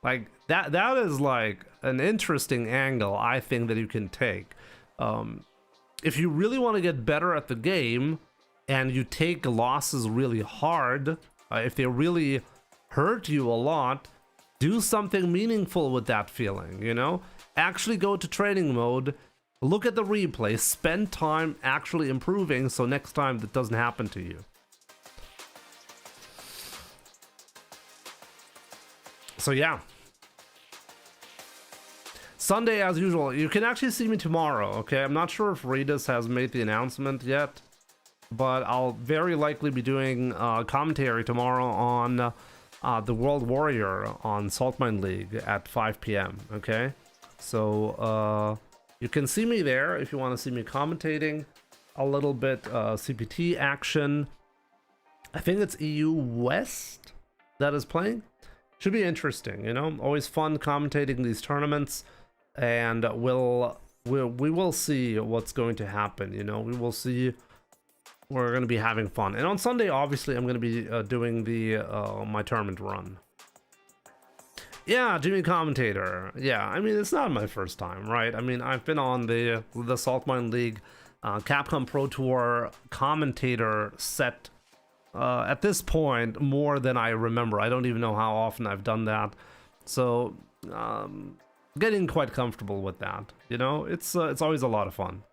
Like that is like an interesting angle I think that you can take. If you really want to get better at the game and you take losses really hard, if they really hurt you a lot, do something meaningful with that feeling, you know? Actually go to training mode, look at the replay, spend time actually improving so next time that doesn't happen to you. So yeah. Sunday as usual. You can actually see me tomorrow, okay? I'm not sure if Redis has made the announcement yet, but I'll very likely be doing commentary tomorrow on the World Warrior on Saltmine League at 5 p.m, okay? So you can see me there if you want to see me commentating a little bit CPT action. I think it's EU West that is playing. Should be interesting, you know? Always fun commentating these tournaments, and we will see what's going to happen, you know? We will see. We're going to be having fun. And on Sunday, obviously, I'm going to be doing the my tournament run. Yeah, Jimmy commentator. Yeah, I mean, it's not my first time, right? I mean, I've been on the Saltmine League Capcom Pro Tour commentator set at this point more than I remember. I don't even know how often I've done that. So, getting quite comfortable with that. You know, it's always a lot of fun.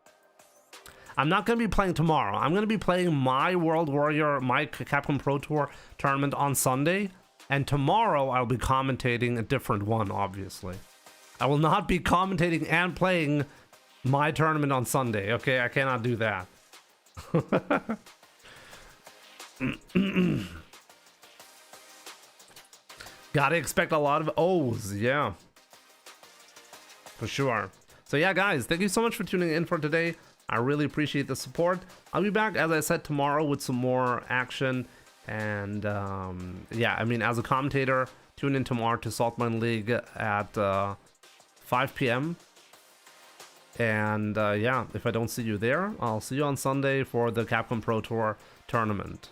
I'm not going to be playing tomorrow. I'm going to be playing my World Warrior, my Capcom Pro Tour tournament on Sunday. And tomorrow I'll be commentating a different one, obviously. I will not be commentating and playing my tournament on Sunday, okay? I cannot do that. Gotta expect a lot of O's, yeah. For sure. So yeah, guys, thank you so much for tuning in for today. I really appreciate the support. I'll be back, as I said, tomorrow with some more action. And yeah, I mean, as a commentator, tune in tomorrow to Saltmine League at 5 p.m. And yeah, if I don't see you there, I'll see you on Sunday for the Capcom Pro Tour tournament.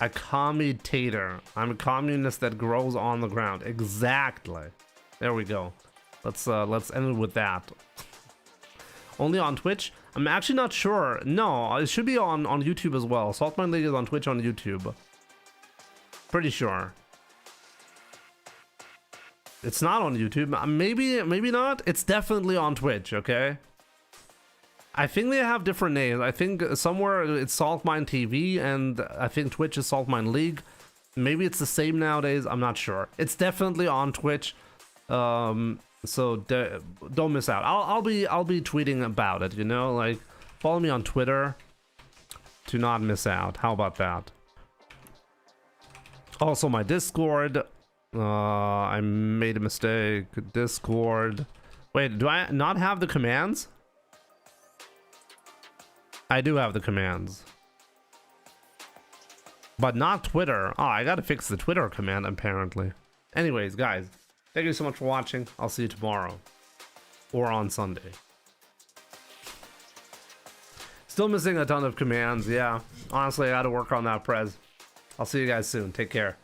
A commutator. I'm a communist that grows on the ground. Exactly. There we go. Let's end it with that. Only on Twitch? I'm actually not sure. No, it should be on YouTube as well. Saltmine League is on Twitch, on YouTube. Pretty sure. It's not on YouTube. Maybe not. It's definitely on Twitch, okay? I think they have different names. I think somewhere it's Saltmine TV, and I think Twitch is Saltmine League. Maybe it's the same nowadays. I'm not sure. It's definitely on Twitch. So don't miss out. I'll be tweeting about it. You know, like follow me on Twitter to not miss out. How about that? Also, my Discord. I made a mistake. Discord. Wait, do I not have the commands? I do have the commands. But not Twitter. Oh, I gotta fix the Twitter command, apparently. Anyways, guys, thank you so much for watching. I'll see you tomorrow. Or on Sunday. Still missing a ton of commands, yeah. Honestly, I gotta work on that, Prez. I'll see you guys soon. Take care.